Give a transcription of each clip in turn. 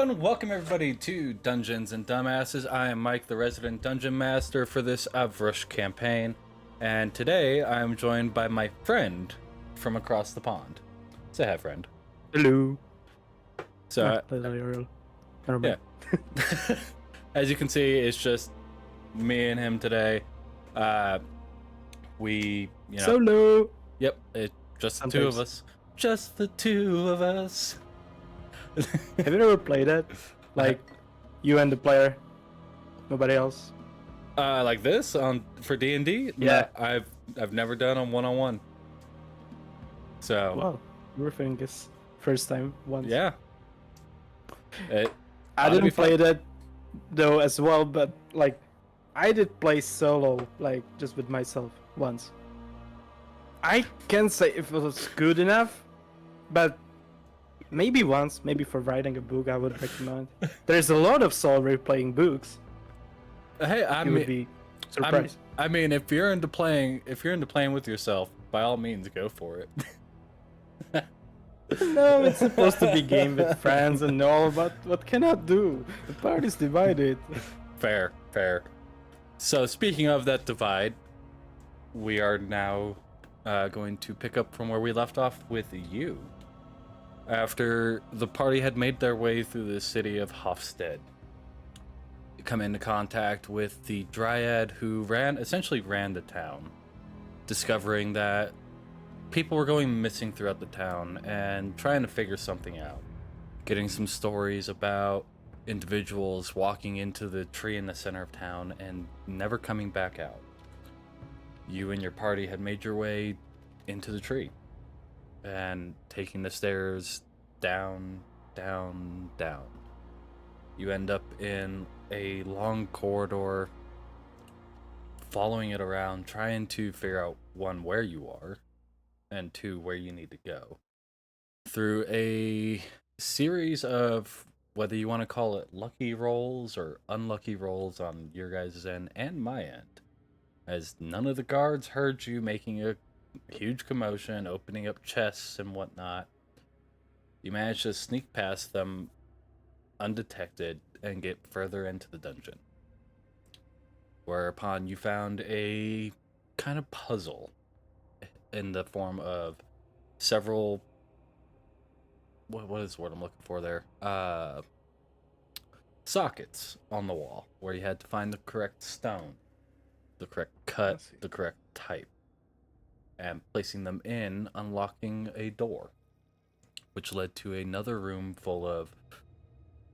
everyone, welcome everybody to Dungeons and Dumbasses. I am Mike, the resident dungeon master for this Avrush campaign, and today I am joined by my friend from across the pond. Say hi, friend. Hello. So, Yeah. as you can see, it's just me and him today. Solo. Yep, it's just the two of us. Just the two of us. Have you ever played it? Like, you and the player, nobody else. Like this for D&D? Yeah. No, I've never done a one-on-one. So. Wow, everything is first time once. Yeah. I didn't play that though as well, but like, I did play solo, like just with myself once. I can't say if it was good enough, but maybe once, maybe for writing a book, I would recommend. There's a lot of solo playing books. Hey, You would be surprised. I mean, if you're into playing with yourself, by all means, go for it. No, it's supposed to be game with friends and all, but what can I do? The party's divided. Fair. So, speaking of that divide, we are now going to pick up from where we left off with you. After the party had made their way through the city of Hofstede, you come into contact with the Dryad who essentially ran the town, discovering that people were going missing throughout the town and trying to figure something out. Getting some stories about individuals walking into the tree in the center of town and never coming back out. You and your party had made your way into the tree and taking the stairs down. You end up in a long corridor, following it around, trying to figure out, one, where you are, and two, where you need to go. Through a series of, whether you want to call it lucky rolls or unlucky rolls on your guys' end and my end, as none of the guards heard you making a huge commotion, opening up chests and whatnot, you managed to sneak past them undetected and get further into the dungeon. Whereupon you found a kind of puzzle in the form of several, what is the word I'm looking for there? Sockets on the wall where you had to find the correct stone, the correct cut, the correct type, and placing them in, unlocking a door, which led to another room full of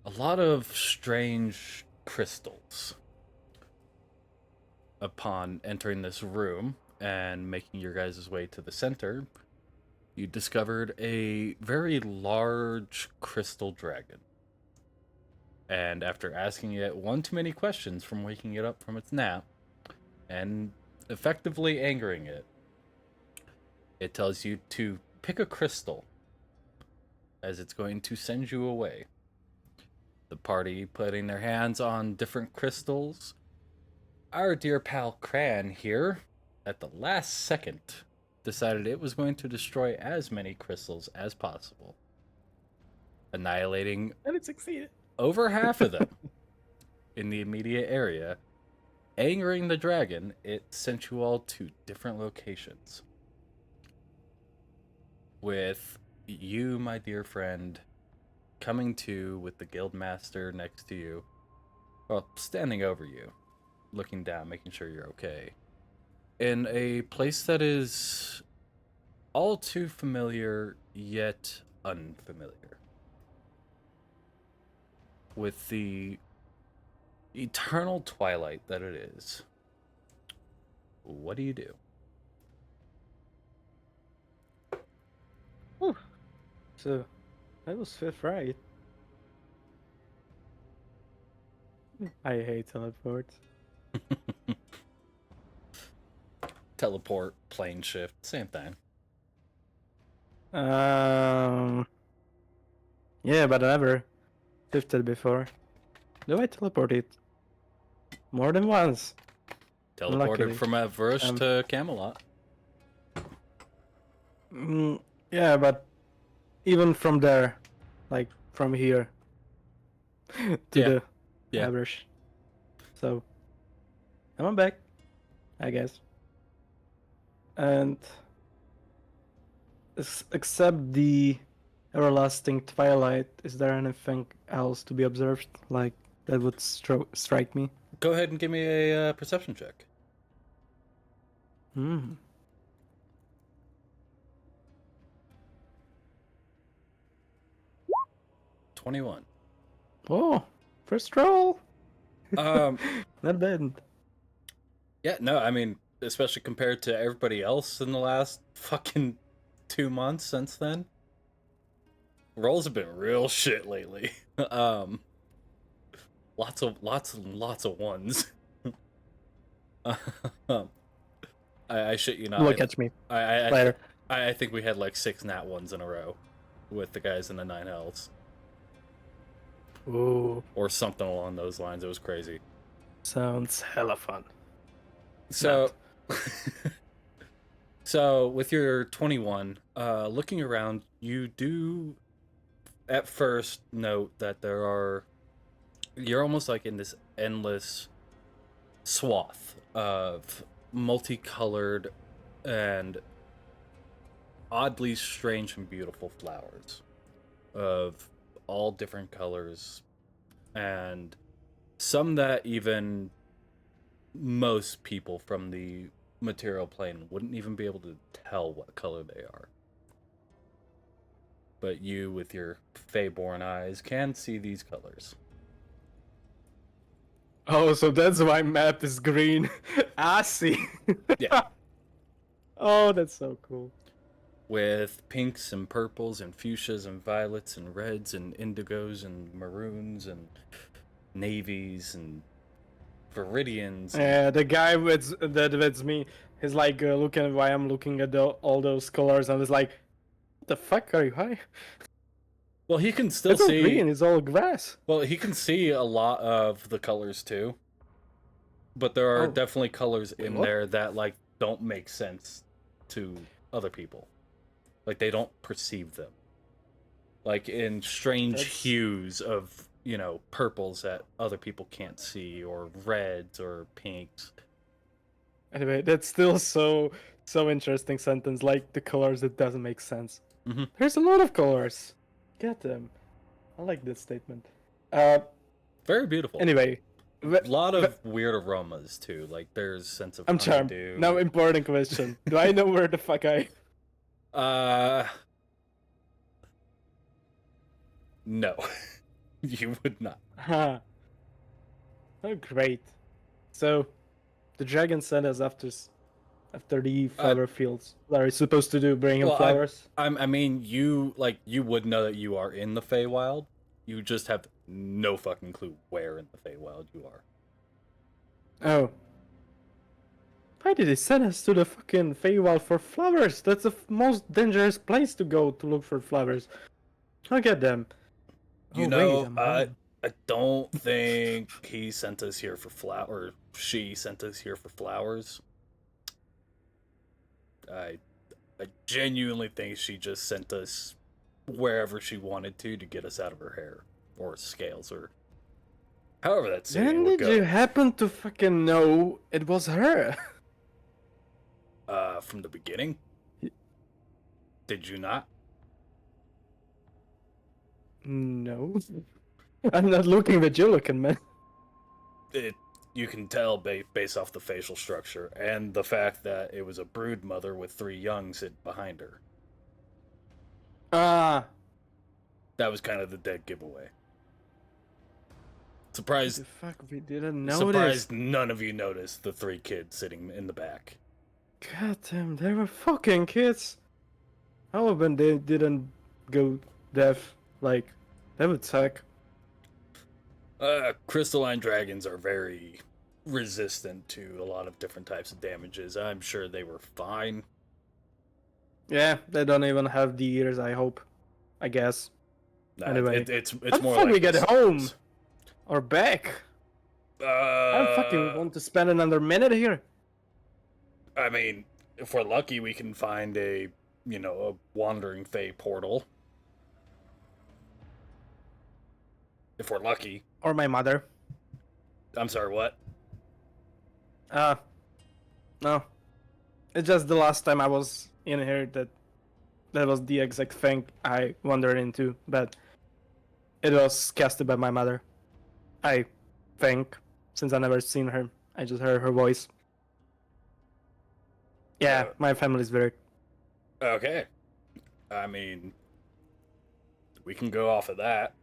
a lot of strange crystals. Upon entering this room and making your guys' way to the center, you discovered a very large crystal dragon. And after asking it one too many questions from waking it up from its nap, and effectively angering it, it tells you to pick a crystal, as it's going to send you away. The party putting their hands on different crystals. Our dear pal Carn here, at the last second, decided it was going to destroy as many crystals as possible, annihilating, And it succeeded, over half of them in the immediate area. Angering the dragon, it sent you all to different locations, with you, my dear friend, coming to with the guild master next to you, well, standing over you, looking down, making sure you're okay, in a place that is all too familiar yet unfamiliar, with the eternal twilight that it is. What do you do? So, that was fifth, right? I hate teleports. Teleport, plane shift, same thing. Yeah, but I never shifted before. Do I teleport it? More than once. Teleported Luckily. from Avrush to Camelot. Yeah, but even from there, like from here, to Yeah. the Yeah. average. So I'm back, I guess. And except the everlasting twilight, is there anything else to be observed? Like that would strike me. Go ahead and give me a perception check. Hmm. 21. Oh, first roll. Um, Not bad. yeah, no, I mean, especially compared to everybody else in the last fucking 2 months since then. Rolls have been real shit lately. um, lots of ones. I shit you not. Look at me I, later. I think we had like 6 nat ones in a row with the guys in the 9 hells. Ooh, Or something along those lines. It was crazy. sounds hella fun. So, so with your 21, looking around, you do at first note that you're almost like in this endless swath of multicolored and oddly strange and beautiful flowers of all different colors, and some that even most people from the material plane wouldn't even be able to tell what color they are. But you, with your Fey-born eyes, can see these colors. Oh, so that's why map is green. I see. Yeah. Oh, that's so cool. With pinks and purples and fuchsias and violets and reds and indigos and maroons and navies and viridians. Yeah, the guy with me, he's like looking at why I'm looking at all those colors, and it's like, what the fuck are you high? Well, he can still It's all see. green. It's all grass. Well, he can see a lot of the colors too. But there are definitely colors in there that like don't make sense to other people. Like they don't perceive them. Like in strange hues of, purples that other people can't see, or reds or pinks. Anyway, that's still so interesting sentence. Like the colors that doesn't make sense. Mm-hmm. There's a lot of colors. Get them. I like this statement. Very beautiful. Anyway, a lot of weird aromas too. Like there's sense of I'm charmed. honeydew. Now, important question: do I know where the fuck I? No, you would not. Huh. Oh, great. So, the dragon sent us after the flower fields. What are you supposed to do? Bring him flowers? I mean, you would know that you are in the Fey Wild. You just have no fucking clue where in the Fey Wild you are. Oh. Why did they send us to the fucking Fey Wild for flowers? That's the most dangerous place to go to look for flowers. I'll get them. I don't think he sent us here for flowers. She sent us here for flowers. I genuinely think she just sent us wherever she wanted to get us out of her hair or scales or however that saying would go. When did you happen to fucking know it was her? From the beginning. Did you not? No. I'm not looking, but you're looking, man. You can tell based off the facial structure and the fact that it was a brood mother with 3 young sitting behind her. Ah. That was kind of the dead giveaway. Surprised. The fuck, we didn't notice. Surprised none of you noticed the 3 kids sitting in the back. God damn, they were fucking kids. How when they didn't go deaf? Like, that would suck. Crystalline dragons are very resistant to a lot of different types of damages. I'm sure they were fine. Yeah, they don't even have the ears, I hope. I guess. Nah, anyway, it's more like we get this. home or back. I fucking want to spend another minute here. I mean, if we're lucky, we can find a wandering Fey portal. if we're lucky. Or my mother. I'm sorry, what? No. It's just the last time I was in here that was the exact thing I wandered into, but it was casted by my mother. I think, since I never seen her, I just heard her voice. Yeah, my family's weird. Okay. I mean, we can go off of that.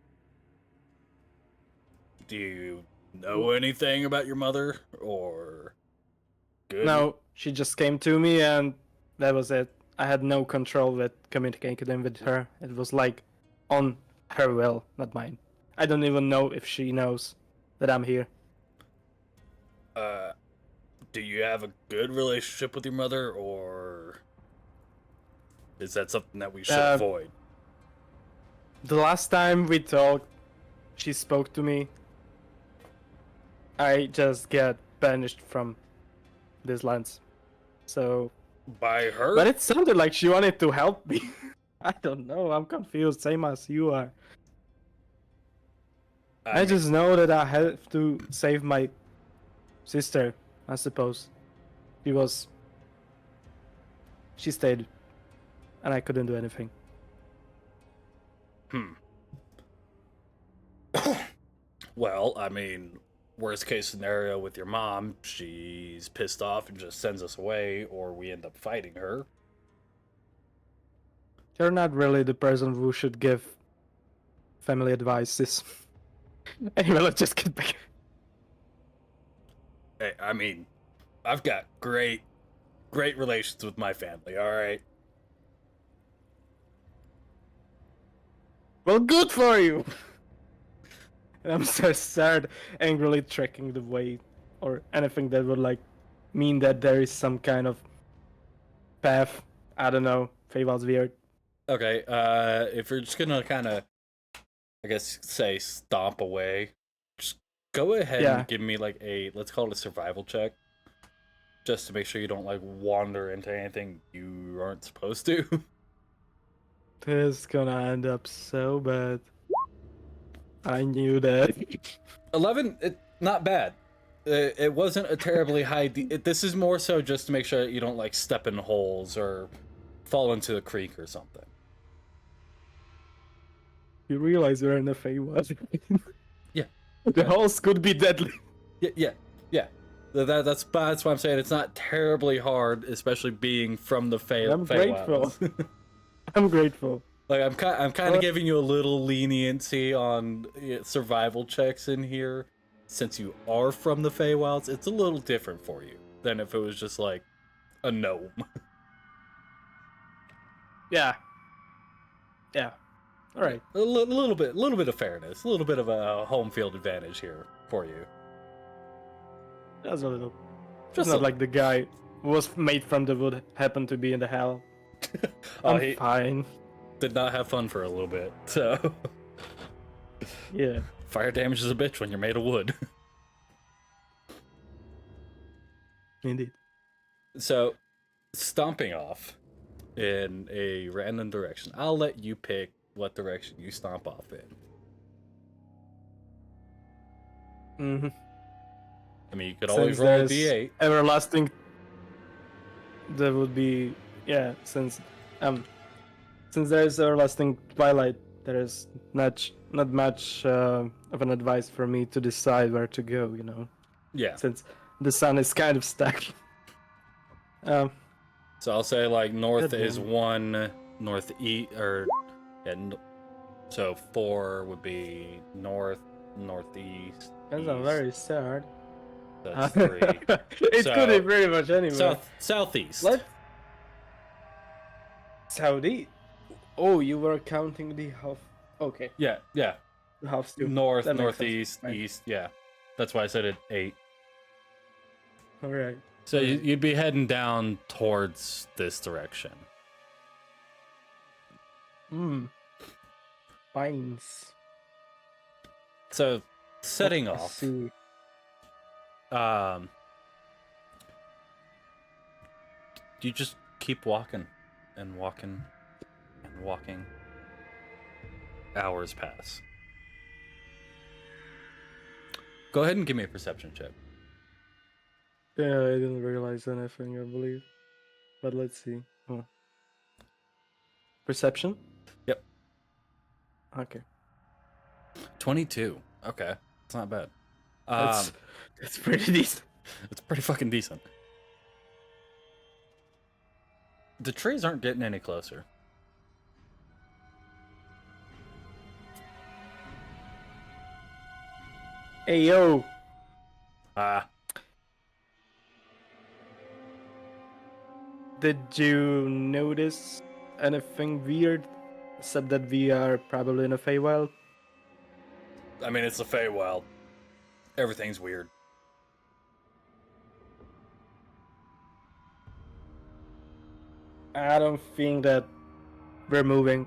Do you know anything about your mother, or good? No, she just came to me and that was it. I had no control with communicating with her. It was like on her will, not mine. I don't even know if she knows that I'm here. Do you have a good relationship with your mother, or is that something that we should avoid? The last time we talked, she spoke to me. I just get banished from these lands. So... By her? But it sounded like she wanted to help me. I don't know, I'm confused, same as you are. I just know that I have to save my sister, I suppose. Because she stayed and I couldn't do anything. Well, I mean, worst case scenario with your mom, she's pissed off and just sends us away, or we end up fighting her. You're not really the person who should give family advices. Anyway, let's just get back. Hey, I mean, I've got great relations with my family, alright? Well, good for you! And I'm so sad, angrily tracking the way, or anything that would like mean that there is some kind of path. I don't know. Fey Wilds weird. Okay, if you're just gonna kind of, I guess, say stomp away, just go ahead and give me like a, let's call it a survival check, just to make sure you don't like wander into anything you aren't supposed to. This is gonna end up so bad. I knew that. 11, not bad. It wasn't a terribly high. This is more so just to make sure that you don't like step in holes or fall into the creek or something. You realize you're in a Fey Wild. Yeah. The holes could be deadly. Yeah. That's why I'm saying it's not terribly hard, especially being from the Fey. I'm grateful. Wilds. I'm grateful. Like I'm kind of giving you a little leniency on survival checks in here, since you are from the Fey Wilds. It's a little different for you than if it was just like a gnome. Yeah. All right. A little bit of fairness, a little bit of a home field advantage here for you. That's a little. Just not like the guy who was made from the wood happened to be in the hell. I'm fine. Did not have fun for a little bit, so. Yeah. Fire damage is a bitch when you're made of wood. Indeed. So, stomping off in a random direction. I'll let you pick what direction you stomp off in. I mean, you could always roll a d8. Everlasting. That would be, yeah. Since there is everlasting twilight, there is not much of an advice for me to decide where to go. You know. Yeah. Since the sun is kind of stuck. So I'll say like north is 1, northeast, or so 4 would be north, northeast. That's a very sad. That's 3. It could be pretty much anywhere. Southeast. Southeast. Oh, you were counting the half. Okay. Yeah. The half too. North, northeast, east. Yeah, that's why I said it 8. All right. So you'd be heading down towards this direction. Pines. So setting off. You just keep walking and walking and walking. Hours pass. Go ahead and give me a perception check. Yeah, I didn't realize anything, I believe. But let's see. Oh. Perception? Yep. Okay. 22. Okay. It's not bad. That's pretty decent. It's pretty fucking decent. The trees aren't getting any closer. Hey, yo! Did you notice anything weird? Except that we are probably in a Fey Wild? I mean, it's the Fey Wild. Everything's weird. I don't think that we're moving.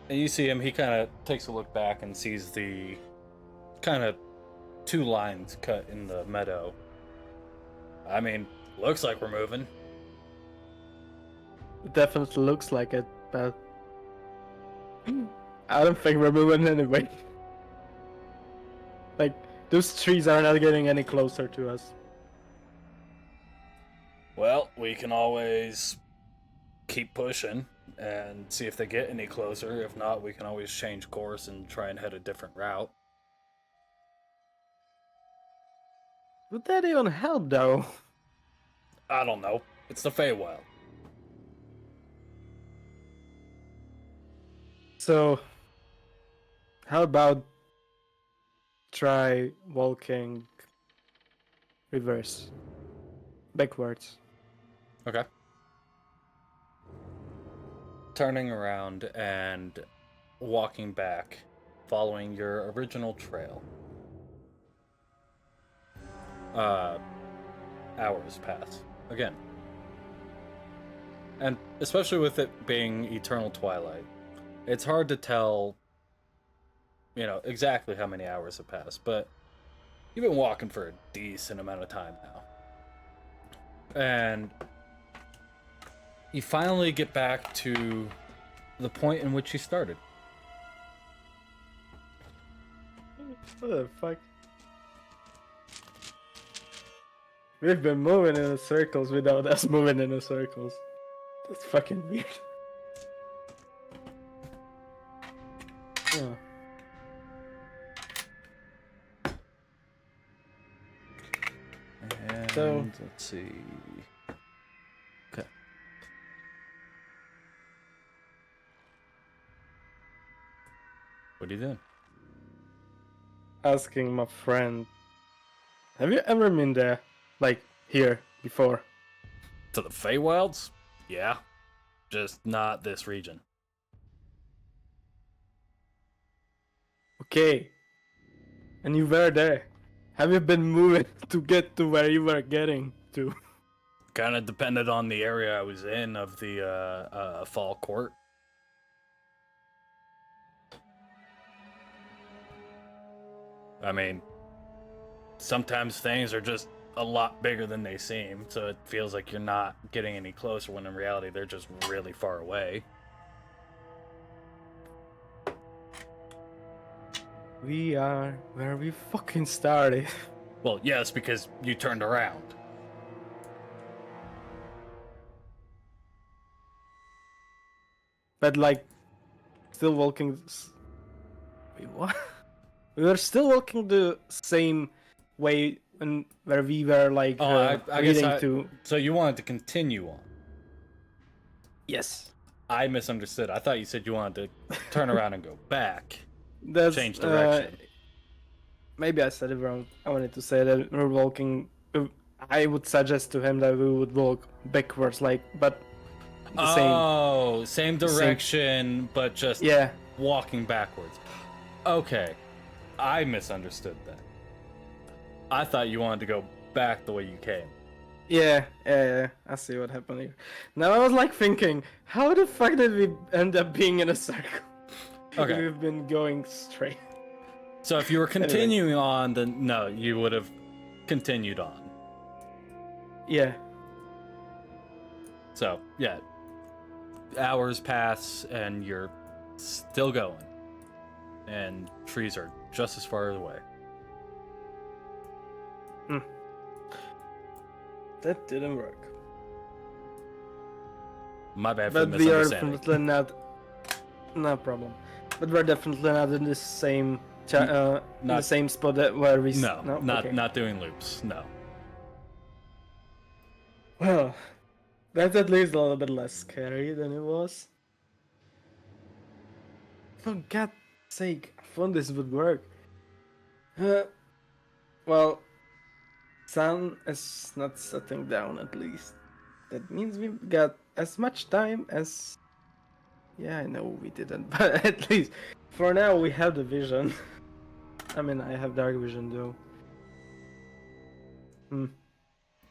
And you see him, he kind of takes a look back and sees the kind of 2 lines cut in the meadow. I mean, looks like we're moving. It definitely looks like it, but I don't think we're moving anyway. Like, those trees are not getting any closer to us. Well, we can always keep pushing and see if they get any closer. If not, we can always change course and try and head a different route. Would that even help, though? I don't know. It's the Fey Wild. So, how about try walking reverse, backwards? Okay. Turning around and walking back, following your original trail. Hours pass again. And especially with it being eternal twilight, it's hard to tell, exactly how many hours have passed, but you've been walking for a decent amount of time now. And you finally get back to the point in which you started. What the fuck? We've been moving in circles without us moving in circles. That's fucking weird. Oh. And So- let's see. Okay. What are you doing? Asking my friend, have you ever been there? Like, here, before? To the Fey Wilds? Yeah. Just not this region. Okay. And you were there. Have you been moving to get to where you were getting to? Kind of depended on the area I was in of the Fall Court. I mean, sometimes things are just a lot bigger than they seem, so it feels like you're not getting any closer when in reality they're just really far away. We are where we fucking started. Well, yes, because you turned around. But like, still walking. Wait, what? We were still walking the same way and where we were like I guess leading to. So you wanted to continue on. Yes. I misunderstood. I thought you said you wanted to turn around and go back. That's Change direction. Maybe I said it wrong. I wanted to say that we're walking. I would suggest to him that we would walk backwards, like, but the same. Same direction, but just Yeah. walking backwards. Okay, I misunderstood that. I thought you wanted to go back the way you came. Yeah. I see what happened here. Now I was like thinking, how the fuck did we end up being in a circle? Okay. We've been going straight. So if you were continuing on, then no, you would have continued on. Yeah. So, yeah. Hours pass and you're still going. and trees are just as far away. That didn't work. My bad for the But we are misunderstanding. definitely not. No problem. But we're definitely not in the same in the Not- same spot where we. No, Okay. not doing loops. No. Well, that's at least a little bit less scary than it was. For God's sake, I thought this would work. Well, sun is not setting down at least. That means we've got as much time as. Yeah, I know we didn't, but at least for now we have the vision. I mean, I have dark vision though.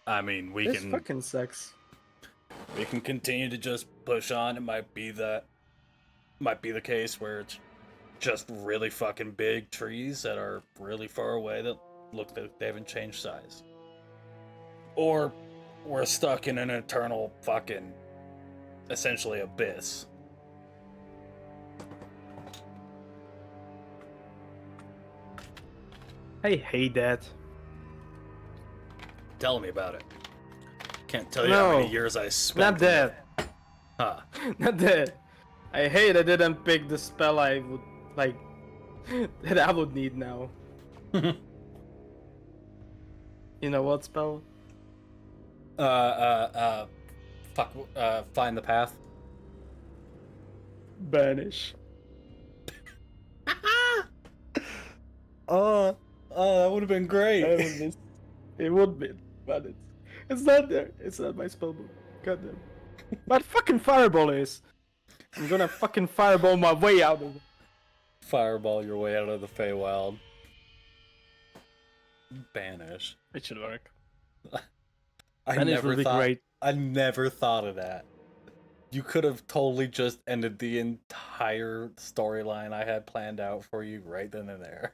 I mean, we This can fucking sucks. continue to just push on. It might be the case where it's just really fucking big trees that are really far away that look like they haven't changed size. Or we're stuck in an eternal fucking essentially abyss. I hate that. Tell me about it. Can't tell you how many No, years I spent. Not that. Huh. Not that. I hate I didn't pick the spell I would like that I would need now. You know what spell? Find the path. Banish. Oh, that would have been great. It would be, but it's not there. It's not my spellbook. Goddamn. But fucking fireball is. I'm gonna fucking fireball my way out of it. Fireball your way out of the Fey Wild. Banish. It should work. I Banish never would be thought. great. I never thought of that. You could have totally just ended the entire storyline I had planned out for you right then and there.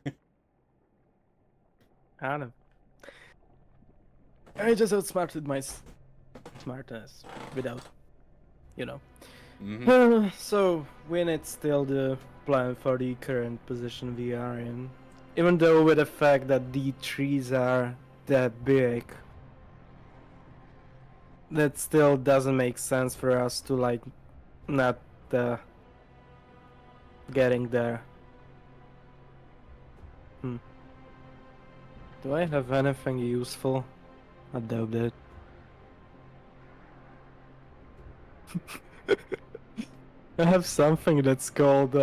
I don't know. I just outsmarted my smartness without, you know. So, when it's still the plan for the current position we are in, even though with the fact that the trees are that big, that still doesn't make sense for us to like not getting there. Do I have anything useful? I doubt it. I have something that's called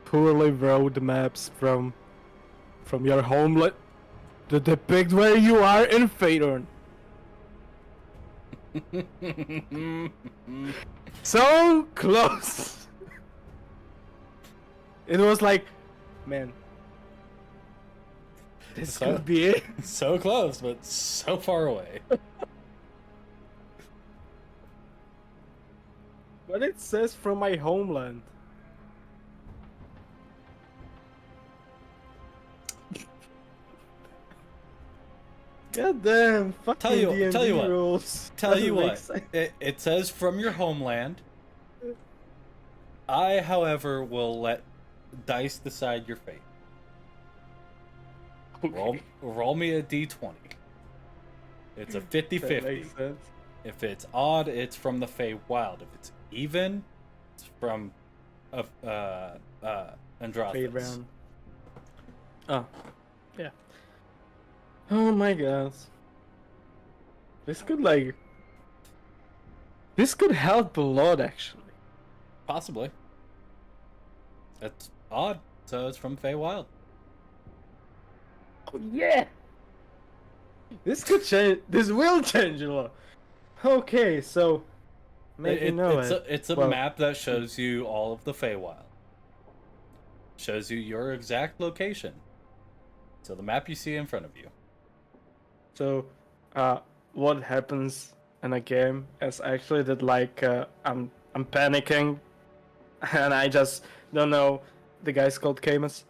poorly road maps from your homeland to depict where you are in Phaedron. So close. It was like, man, this could be it. So close, but so far away. But it says from my homeland. God damn, fucking Tell you D&D what. rules. Tell you Doesn't make what. sense. It says from your homeland. I, however, will let dice decide your fate. Okay. Roll me a d20. It's a That 50-50. makes sense. If it's odd, it's from the Fey Wild. If it's even, it's from Andrathis. Fade round. Oh, yeah. Oh my god. This could help a lot actually. Possibly. That's odd, so it's from Fey Wild. Oh yeah. This could change. This will change a lot. Okay, so maybe It's a Well, map that shows you all of the Fey Wild. Shows you your exact location. So the map you see in front of you. So, what happens in a game is actually that like I'm panicking, and I just don't know. The guy's called Camus.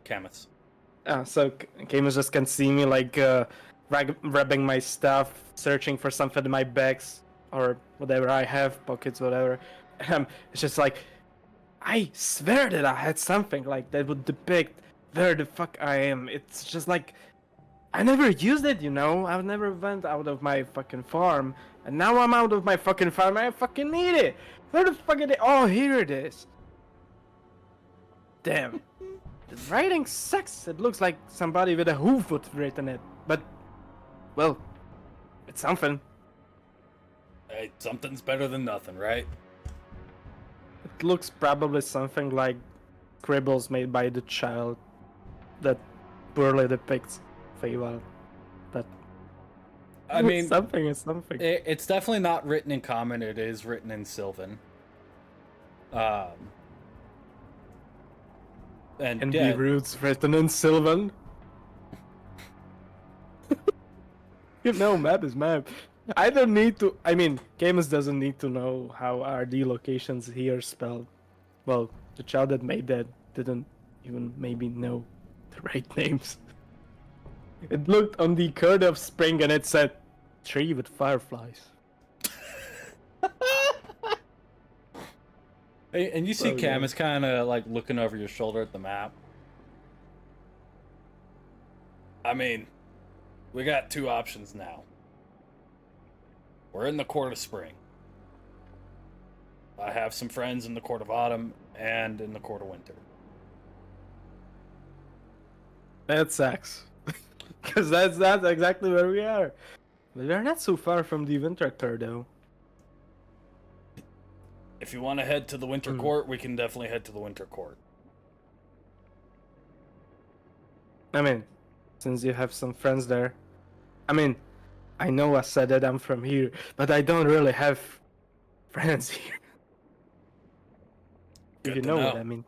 Camus. So Camus just can see me like grabbing my stuff, searching for something in my bags or whatever I have, pockets, whatever. It's just like I swear that I had something like that would depict where the fuck I am. It's just like I never used it, you know? I never went out of my fucking farm. And now I'm out of my fucking farm. I fucking need it. Where the fuck is it? Oh, here it is. Damn. The writing sucks. It looks like somebody with a hoof would written it. But, well, it's something. Hey, something's better than nothing, right? It looks probably something like scribbles made by the child that poorly depicts Fey Wild. But I mean, something is something. it's definitely not written in Common. It is written in Sylvan. And the roots written in Sylvan. You know, map is map. I don't need to. I mean, Camus doesn't need to know how RD locations here spelled. Well, the child that made that didn't even maybe know the right names. It looked on the Curd of Spring and it said tree with fireflies. Hey, and you see Camus kind of like looking over your shoulder at the map. I mean, we got two options now. We're in the Court of Spring. I have some friends in the Court of Autumn and in the Court of Winter. That sucks. Because that's exactly where we are. But we're not so far from the Winter Court, though. If you want to head to the Winter Court, we can definitely head to the Winter Court. I mean, since you have some friends there. I mean, I know I said that I'm from here, but I don't really have friends here. Good you to know what I mean.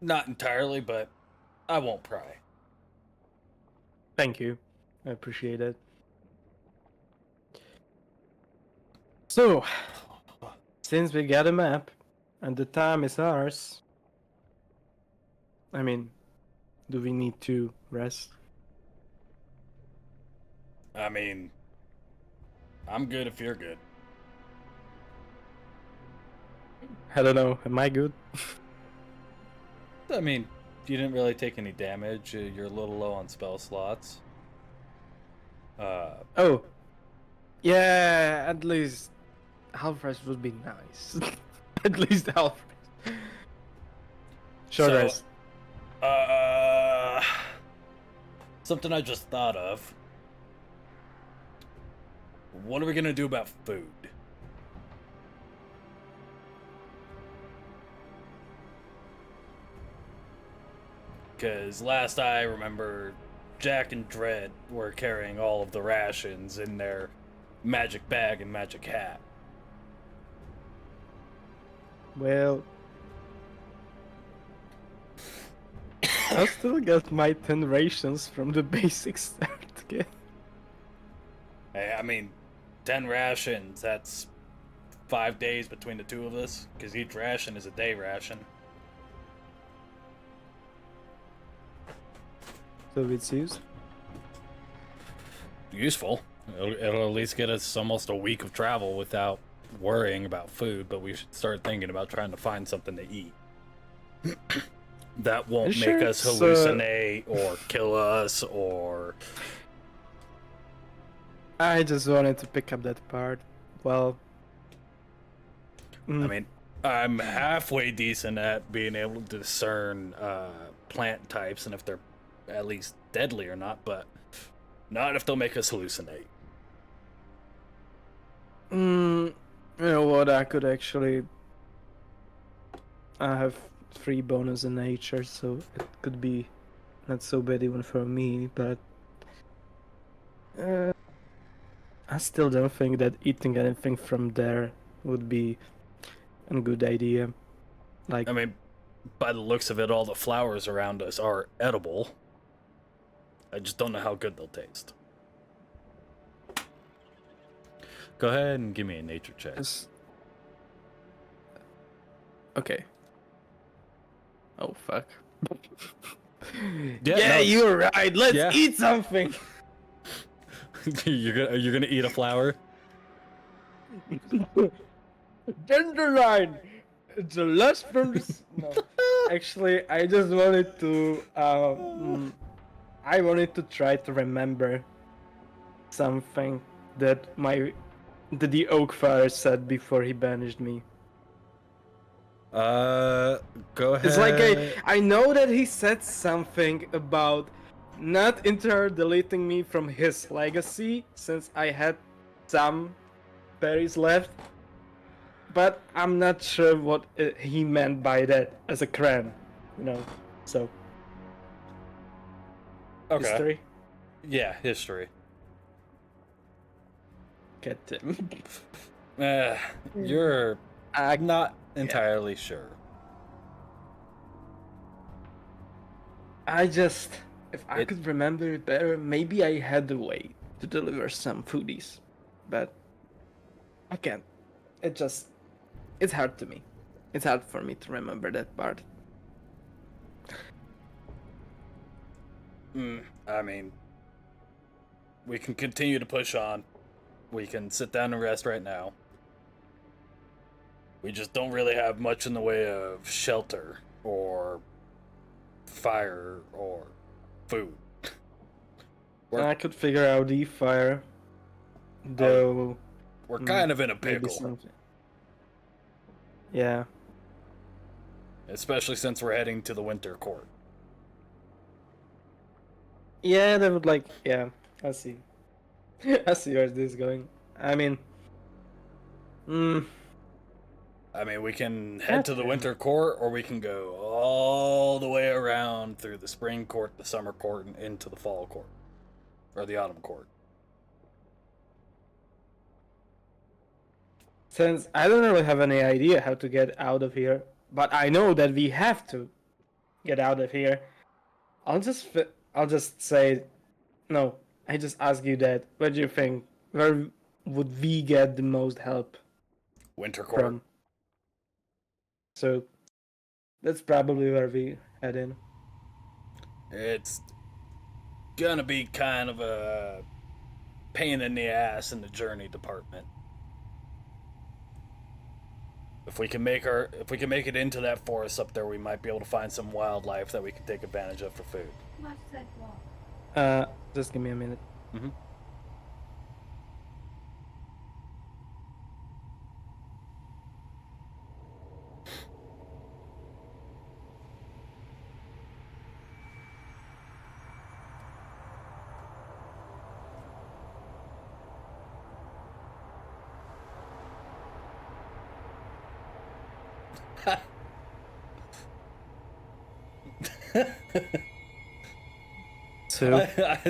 Not entirely, but I won't pry. Thank you. I appreciate it. So, since we got a map and the time is ours, I mean, do we need to rest? I mean, I'm good if you're good. I don't know. Am I good? I mean, you didn't really take any damage. You're a little low on spell slots. Oh. Yeah, at least half rest would be nice. At least half rest. Short rest. Something I just thought of. What are we gonna do about food? Because last I remember, Jack and Dread were carrying all of the rations in their magic bag and magic hat. Well, I still got my 10 rations from the basic start again. Hey, I mean, 10 rations, that's 5 days between the two of us, because each ration is a day ration. So it's used? Useful. It'll at least get us almost a week of travel without worrying about food, but we should start thinking about trying to find something to eat. That won't make us hallucinate or kill us or... I just wanted to pick up that part. Well... I mean, I'm halfway decent at being able to discern plant types and if they're at least deadly or not, but not if they'll make us hallucinate. You know what, I could actually... I have 3 bonus in nature, so it could be not so bad even for me, but... I still don't think that eating anything from there would be a good idea. Like, I mean, by the looks of it, all the flowers around us are edible. I just don't know how good they'll taste. Go ahead and give me a nature check. Okay. Oh, fuck. Yeah, no, you're right. Let's eat something. You're gonna eat a flower? Dandelion. The last first. No, actually, I just wanted to. I wanted to try to remember something that the Oak Father said before he banished me. Go ahead. It's like I know that he said something about not entirely deleting me from his legacy since I had some berries left, but I'm not sure what he meant by that as a cran, So Okay. history. Yeah, history. Get him. You're I not entirely sure. If I could remember it better, maybe I had a way to deliver some foodies, but I can't. It's hard to me. It's hard for me to remember that part. I mean, we can continue to push on. We can sit down and rest right now. We just don't really have much in the way of shelter or fire or food. I could figure out the fire, though. We're kind of in a Maybe pickle. something. Yeah. Especially since we're heading to the winter court. Yeah, that would yeah, I see. I see where this is going. I mean, we can head to the winter court, or we can go all the way around through the spring court, the summer court, and into the fall court. Or the autumn court. Since I don't really have any idea how to get out of here, but I know that we have to get out of here, I'll just say, no, I just ask you that. What do you think? Where would we get the most help Winter court. from? So that's probably where we head in. It's gonna be kind of a pain in the ass in the journey department. If we can make it into that forest up there, we might be able to find some wildlife that we can take advantage of for food. Just give me a minute. Mm-hmm.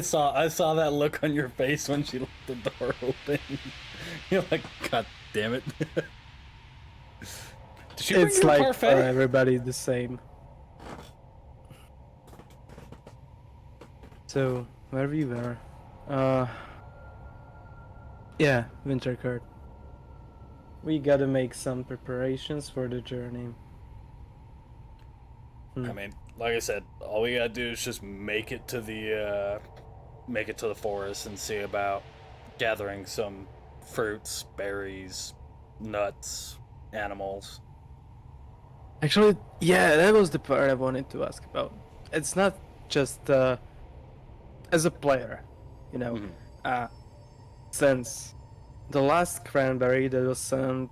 So I saw that look on your face when she left the door open. You're like, God damn it. Did she bring it's you a like parfait? for everybody the same. So where we were, yeah, winter court. We gotta make some preparations for the journey. I mean, like I said, all we gotta do is just make it to the forest and see about gathering some fruits, berries, nuts, animals. Actually, yeah, that was the part I wanted to ask about. It's not just as a player, since the last cranberry that was sent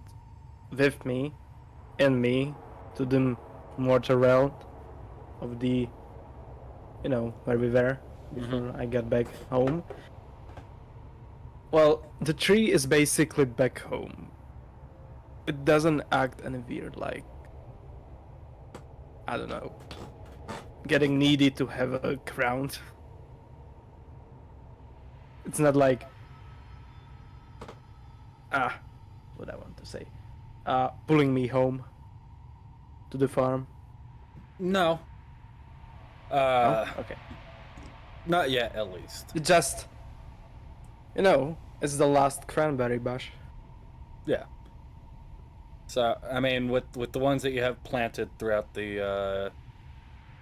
with me and me to the mortal realm of the, where we were before I got back home. Well, the tree is basically back home. It doesn't act any weird, like, I don't know, getting needy to have a crown. It's not like, what I want to say, pulling me home to the farm. No. Okay. Not yet, at least. It just, it's the last cranberry bush. Yeah. So, I mean, with the ones that you have planted throughout the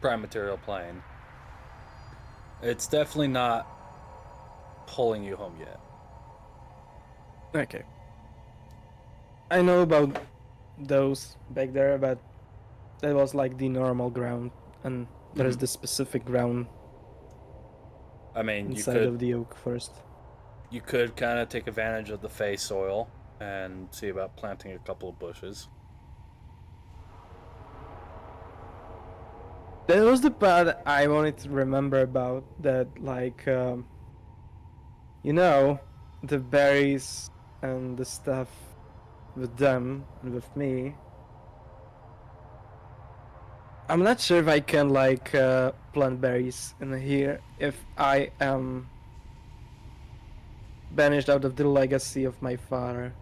prime material plane, it's definitely not pulling you home yet. Okay. I know about those back there, but that was like the normal ground, and there is Mhm. the specific ground I mean, inside of the oak forest. you could kind of take advantage of the Fey soil and see about planting a couple of bushes. That was the part I wanted to remember about that, like, you know, the berries and the stuff with them and with me. I'm not sure if I can like plant berries in here if I am banished out of the legacy of my father.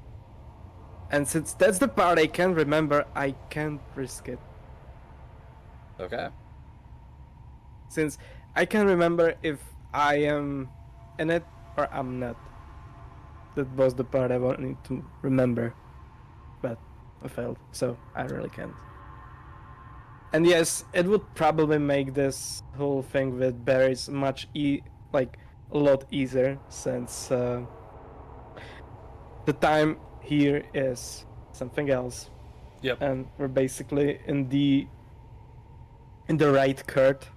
And since that's the part I can't remember, I can't risk it. Okay. Since I can remember if I am in it or I'm not. That was the part I wanted to remember. But I failed, so I really can't. And yes, it would probably make this whole thing with berries much like a lot easier since the time here is something else, Yep. and we're basically in the right court.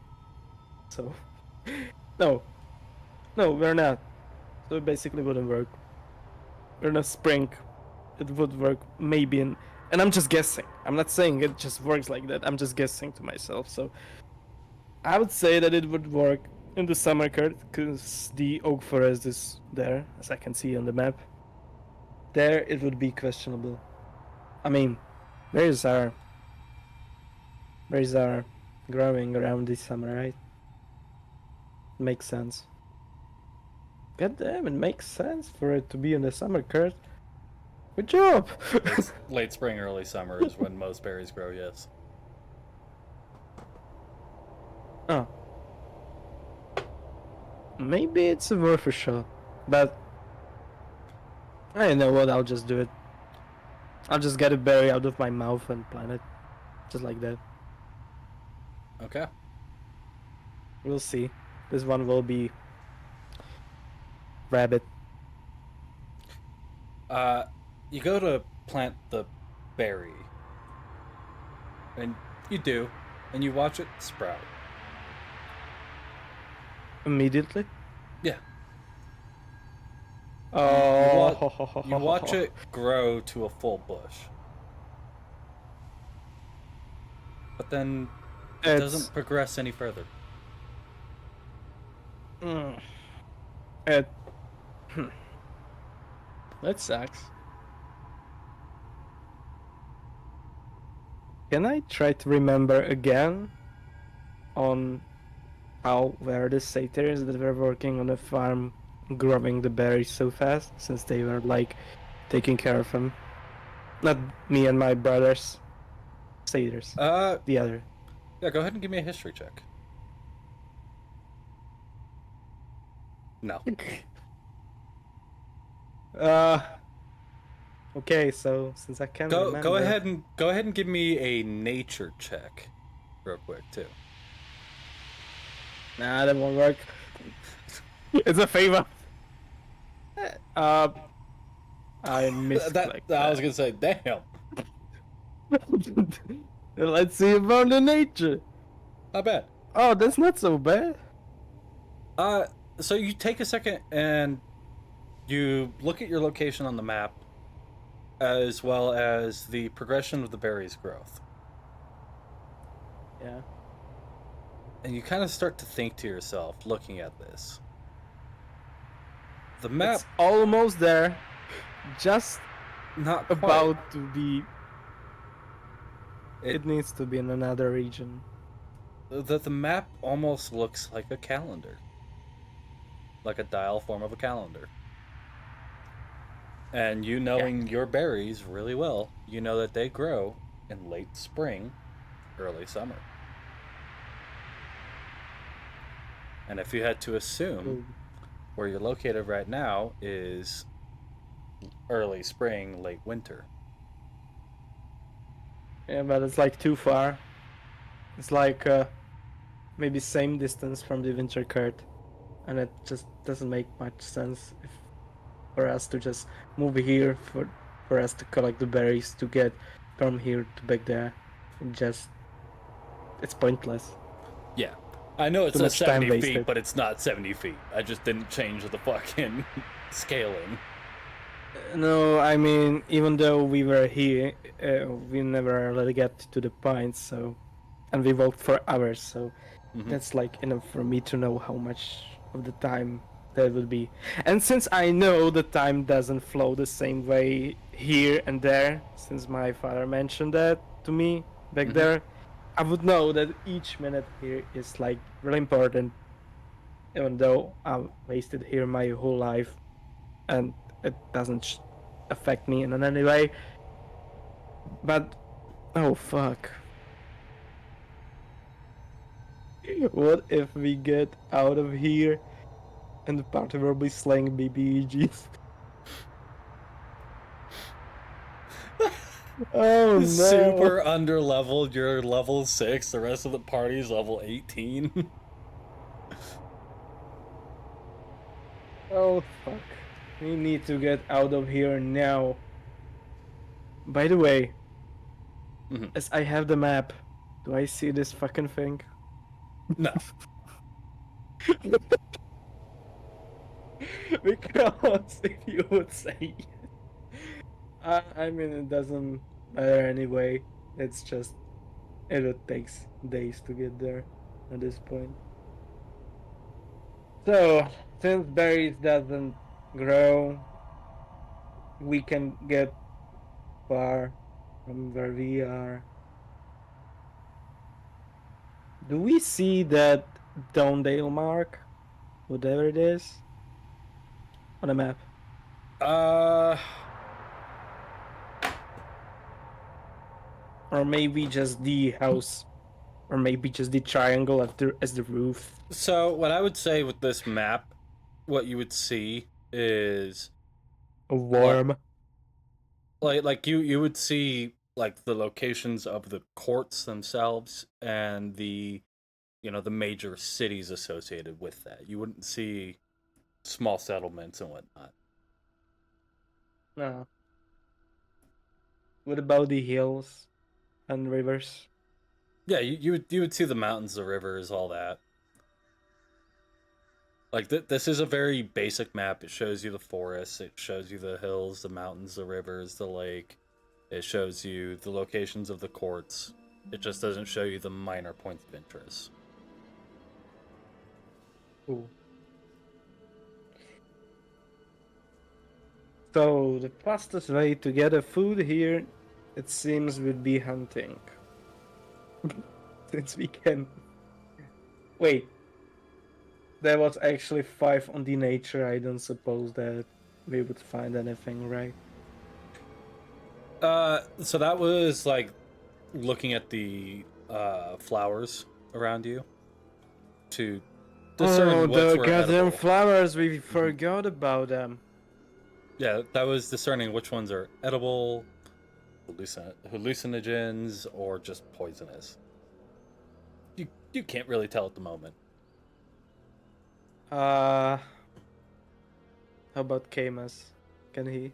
So no, no, we're not. So it basically wouldn't work. We're in a spring. It would work maybe in, and I'm just guessing. I'm not saying it just works like that. I'm just guessing to myself. So I would say that it would work in the summer court because the oak forest is there, as I can see on the map. There, it would be questionable. I mean, berries are berries are growing around this summer, right? Makes sense. God damn, it makes sense for it to be in the summer court. Good job. Late spring, early summer is when most berries grow, yes. Oh, maybe it's worth a shot, but I know what. I'll just do it. I'll just get a berry out of my mouth and plant it, just like that. Okay. We'll see. This one will be rabbit. You go to plant the berry, and you do, and you watch it sprout. Immediately. Yeah. You watch Oh, it grow to a full bush. But then it it's doesn't progress any further. mm, it. That sucks. Can I try to remember again on how were the satyrs that were working on the farm growing the berries so fast since they were like taking care of them? Not me and my brothers. Satyrs. Uh, The other. yeah, go ahead and give me a history check. No. Uh okay, so since I can't remember. Go ahead and give me a nature check real quick too. Nah, that won't work. It's a favor. Uh I misclicked I was gonna say, damn. Let's see about the nature. Not bad. Oh, that's not so bad. Uh, so you take a second and you look at your location on the map, as well as the progression of the berry's growth. Yeah. And you kind of start to think to yourself, looking at this. The map, It's almost there. Just not quite. about to be. It needs to be in another region. The map almost looks like a calendar. Like a dial form of a calendar. And you knowing your berries really well, you know that they grow in late spring, early summer. And if you had to assume where you're located right now is early spring, late winter. Yeah, but it's like too far. It's like maybe same distance from the winter cart, and it just doesn't make much sense for us to just move here for us to collect the berries to get from here to back there. It's pointless. Yeah. I know it Too says much time 70 feet, wasted. but it's not 70 feet. I just didn't change the fucking scaling. No, I mean, even though we were here, we never really get to the point, so. And we walked for hours, so Mhm. that's like enough for me to know how much of the time that would be. And since I know the time doesn't flow the same way here and there, since my father mentioned that to me back Mhm. there, I would know that each minute here is like really important, even though I've wasted here my whole life and it doesn't affect me in any way. But oh fuck. What if we get out of here and the party will be slaying BBEGs? Oh no! Super under leveled. You're level 6. The rest of the party's level 18. Oh fuck. We need to get out of here now. By the way, Mhm. as I have the map, do I see this fucking thing? No. Because if you would say I mean, it doesn't matter anyway. It's just it takes days to get there at this point. So since berries doesn't grow, we can get far from where we are. Do we see that Downdale mark, whatever it is, on a map? Uh, Or maybe just the house, or maybe just the triangle as the roof. so what I would say with this map, what you would see is A like worm. you would see like the locations of the courts themselves and the the major cities associated with that. You wouldn't see small settlements and whatnot. No. What about the hills and rivers? Yeah, you would see the mountains, the rivers, all that. Like this is a very basic map. It shows you the forests, it shows you the hills, the mountains, the rivers, the lake. It shows you the locations of the courts. It just doesn't show you the minor points of interest. Ooh. So the fastest way to get a food here, it seems, would be hunting. Since we can. Wait, there was actually 5 on the nature. I don't suppose that we would find anything, right? So that was like looking at the flowers around you to Oh, discern which the were goddamn edible. flowers! We Mhm. forgot about them. Yeah, that was discerning which ones are edible, hallucinogens, or just poisonous. You can't really tell at the moment. How about Camus? Can he?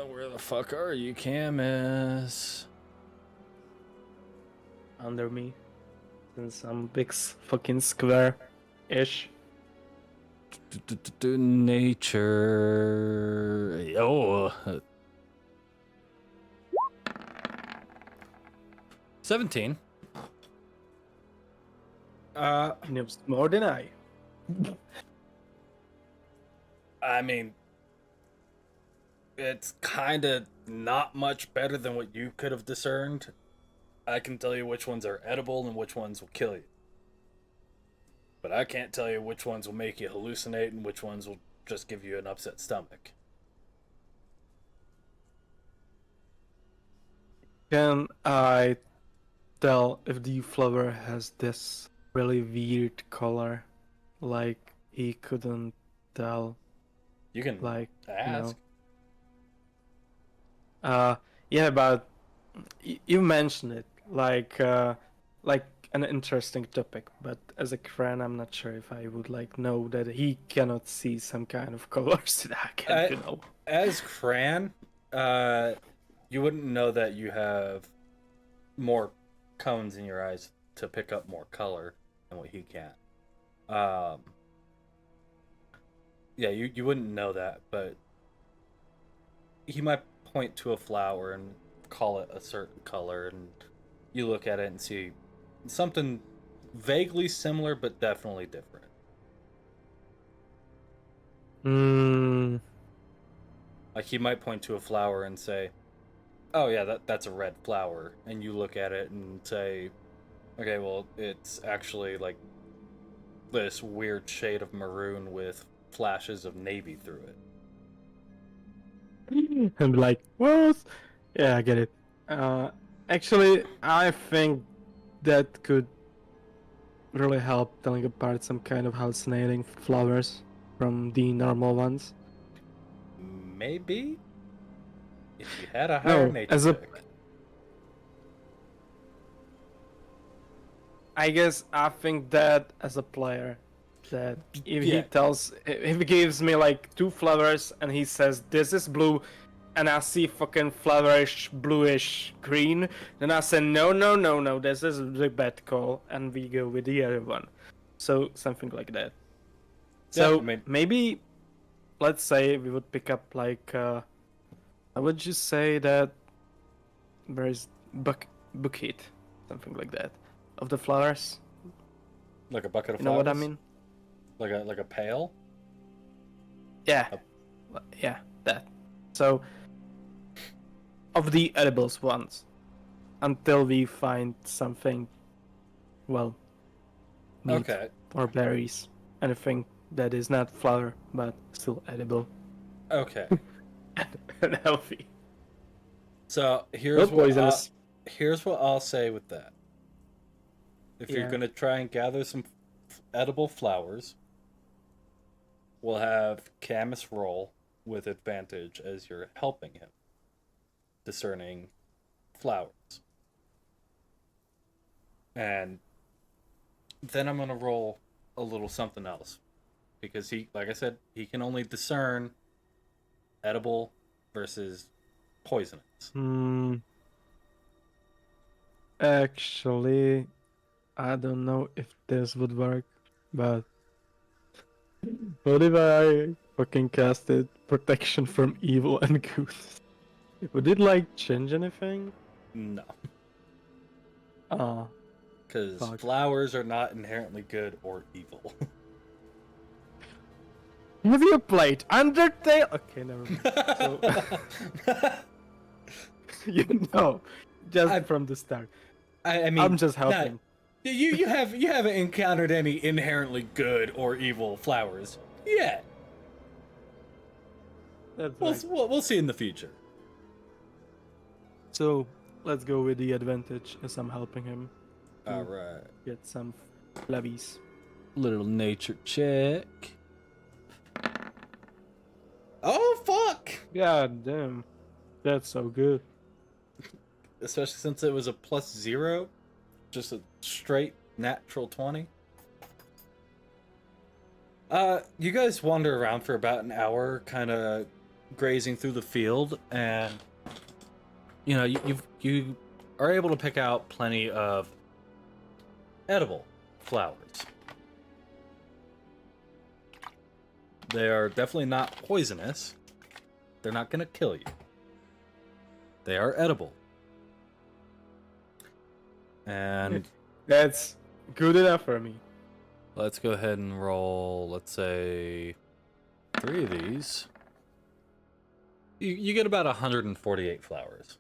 Where the fuck are you, Camus? Under me? In some big fucking square-ish. Nature. Oh. 17. He knows more than I. I mean, it's kind of not much better than what you could have discerned. I can tell you which ones are edible and which ones will kill you. But I can't tell you which ones will make you hallucinate and which ones will just give you an upset stomach. Can I tell if the flower has this really weird color? Like he couldn't tell, You can like, you ask. know. Uh yeah, but you mentioned it. Like an interesting topic, but as a Cran, I'm not sure if I would like know that he cannot see some kind of colors that I can, you know. As Cran, you wouldn't know that you have more cones in your eyes to pick up more color than what he can. Yeah, you wouldn't know that, but he might point to a flower and call it a certain color, and you look at it and see something vaguely similar but definitely different. Like he might point to a flower and say, "Oh yeah, that's a red flower," and you look at it and say, "Okay, well it's actually like this weird shade of maroon with flashes of navy through it." And be like, what? Yeah, I get it. Actually, I think that could really help telling apart some kind of hallucinating flowers from the normal ones. Maybe if you had a higher nature check. I guess I think that as a player, that if he gives me like 2 flowers and he says this is blue, and I see fucking flowerish bluish green, then I say no, this is the bad call, and we go with the other one. So something like that. So maybe, let's say we would pick up like, I would just say that there is bouquet, something like that, of the flowers. Like a bucket of flowers? You know what I mean? Like a pail? Yeah. Yeah, that. So, of the edibles ones, until we find something, well, meat or berries, anything that is not flower but still edible. Okay. And healthy. So here's what I'll say with that. If you're gonna try and gather some edible flowers, we'll have Camus roll with advantage as you're helping him discerning flowers. And then I'm gonna roll a little something else. Because he, like I said, he can only discern edible versus poisonous. Actually, I don't know if this would work, but what if I fucking casted protection from evil and good? Would it like change anything? No. Ah. Because flowers are not inherently good or evil. Have you played Undertale? Okay, never mind. So, you know, just from the start. I mean, I'm just helping. You haven't encountered any inherently good or evil flowers yet. We'll see in the future. So let's go with the advantage as I'm helping him. All right. Get some levies. Little nature check. Oh fuck! God damn, that's so good. Especially since it was a +0, just a straight natural 20. You guys wander around for about an hour, kind of grazing through the field, and you know you are able to pick out plenty of edible flowers. They are definitely not poisonous. They're not going to kill you. They are edible. And that's good enough for me. Let's go ahead and roll, let's say, 3 of these. You get about 148 flowers.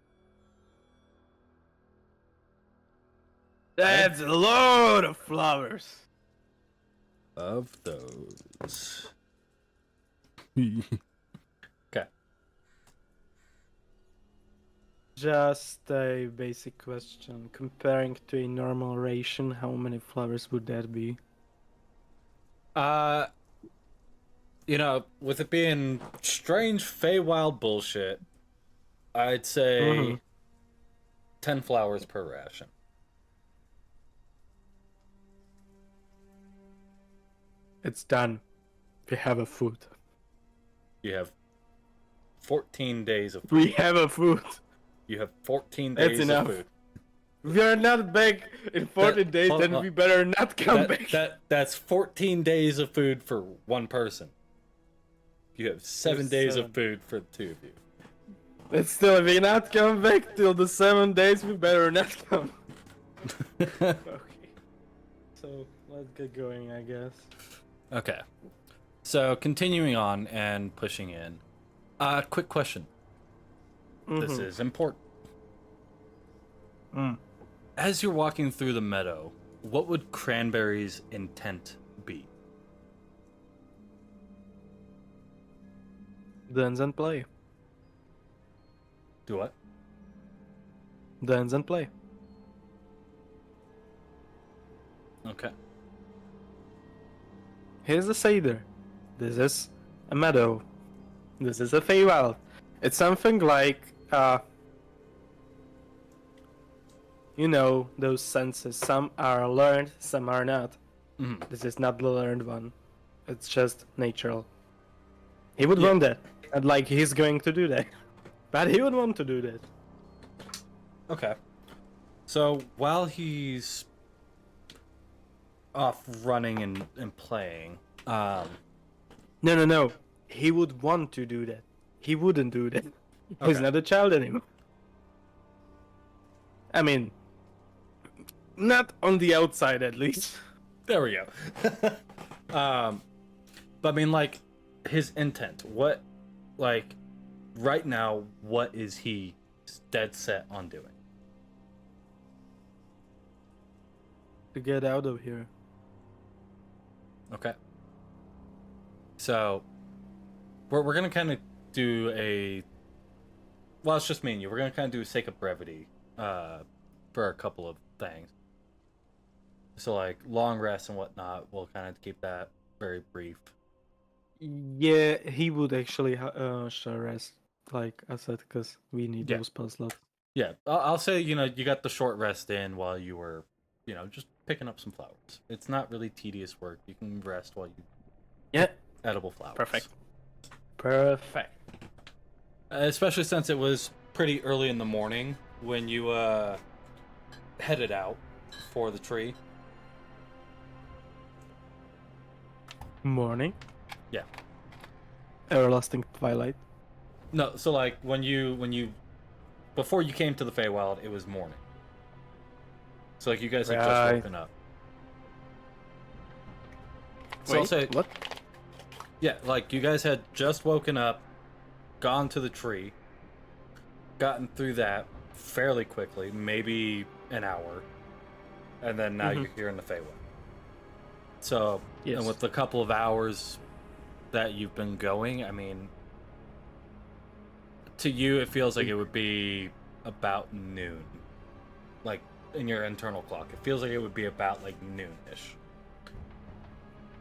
That's a load of flowers. Of those. Okay. Just a basic question. Comparing to a normal ration, how many flowers would that be? You know, with it being strange Fey Wild bullshit, I'd say 10 flowers per ration. It's done. We have a food. You have 14 days of food. We have a food. You have 14 That's days enough. of food. We are not back in 14 days, hold then on. we better not come back. That's 14 days of food for one person. You have 7 days of food for the two of you. But still, if we not come back till the 7 days, we better not come. Okay. So, let's get going, I guess. Okay. So, continuing on and pushing in. Quick question. This is important. As you're walking through the meadow, what would Cranberry's intent be? Dance and play. Do what? Dance and play. Okay. Here's the Seder. This is a meadow. This is a Fey Wild. It's something like, you know, those senses. Some are learned, some are not. This is not the learned one. It's just natural. He would want that. And like, he's going to do that. But he would want to do that. Okay. So, while he's off running and playing, No. He would want to do that. He wouldn't do that. He's Okay. not a child anymore. I mean, not on the outside at least. there we go. But I mean, like, his intent. What, like, right now, what is he dead set on doing? To get out of here. Okay. So, we're gonna kind of do a. Well, it's just me and you. We're gonna kind of do a sake of brevity, for a couple of things. So, like, long rest and whatnot, we'll kind of keep that very brief. Yeah, he would actually share rest, like I said, because we need Yeah. those spell slots. Yeah, I'll say, you got the short rest in while you were, just picking up some flowers. It's not really tedious work. You can rest while you Yeah, edible flowers. perfect. Especially since it was pretty early in the morning when you headed out for the tree. Morning. Yeah. Everlasting twilight. No, so like when you before you came to the Feywild, it was morning. So like you guys had just Right. woken up. So I'll say, what? yeah, like you guys had just woken up, gone to the tree, gotten through that fairly quickly, maybe an hour, and then now you're here in the Feywild. So, Yes. and with the couple of hours that you've been going, I mean, to you it feels like it would be about noon. Like, in your internal clock, it feels like it would be about, like, noon-ish.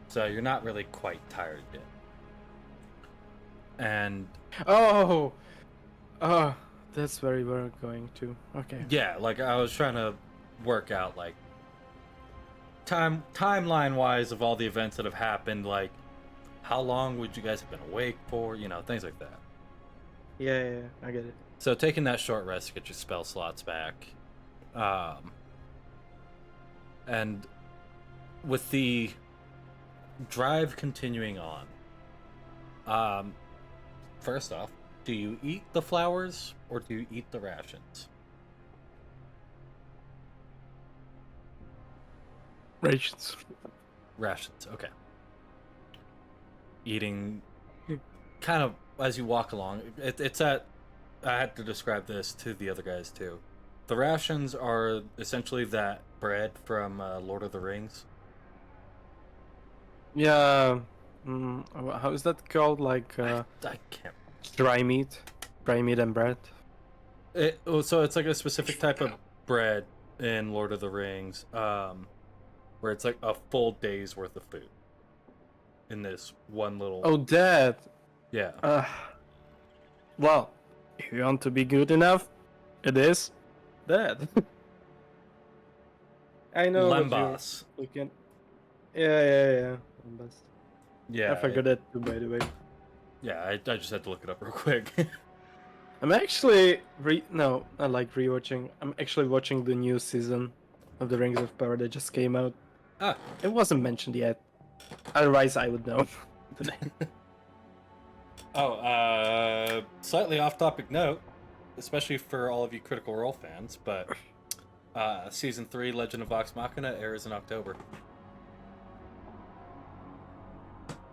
So you're not really quite tired yet. And Oh, that's where we're going to. Okay. yeah, like I was trying to work out like timeline wise of all the events that have happened, like how long would you guys have been awake for, things like that. Yeah, I get it. So taking that short rest to get your spell slots back. And with the drive continuing on, first off, do you eat the flowers or do you eat the rations? Rations, okay. Eating kind of as you walk along. It's at. I had to describe this to the other guys too. The rations are essentially that bread from Lord of the Rings. Yeah. How is that called? Like I can't. dry meat and bread. So it's like a specific type of bread in Lord of the Rings, where it's like a full day's worth of food in this one little. Oh, that. Yeah. Well, if you want to be good enough, it is that. I know. Lembas. We can. Yeah. Lembas. Yeah, I forgot that too, by the way. yeah. I just had to look it up real quick. I'm actually no, I like rewatching. I'm actually watching the new season of the Rings of Power that just came out. Ah, It wasn't mentioned yet. Otherwise, I would know the name. slightly off-topic note, especially for all of you Critical Role fans, but season 3, Legend of Vox Machina, airs in October.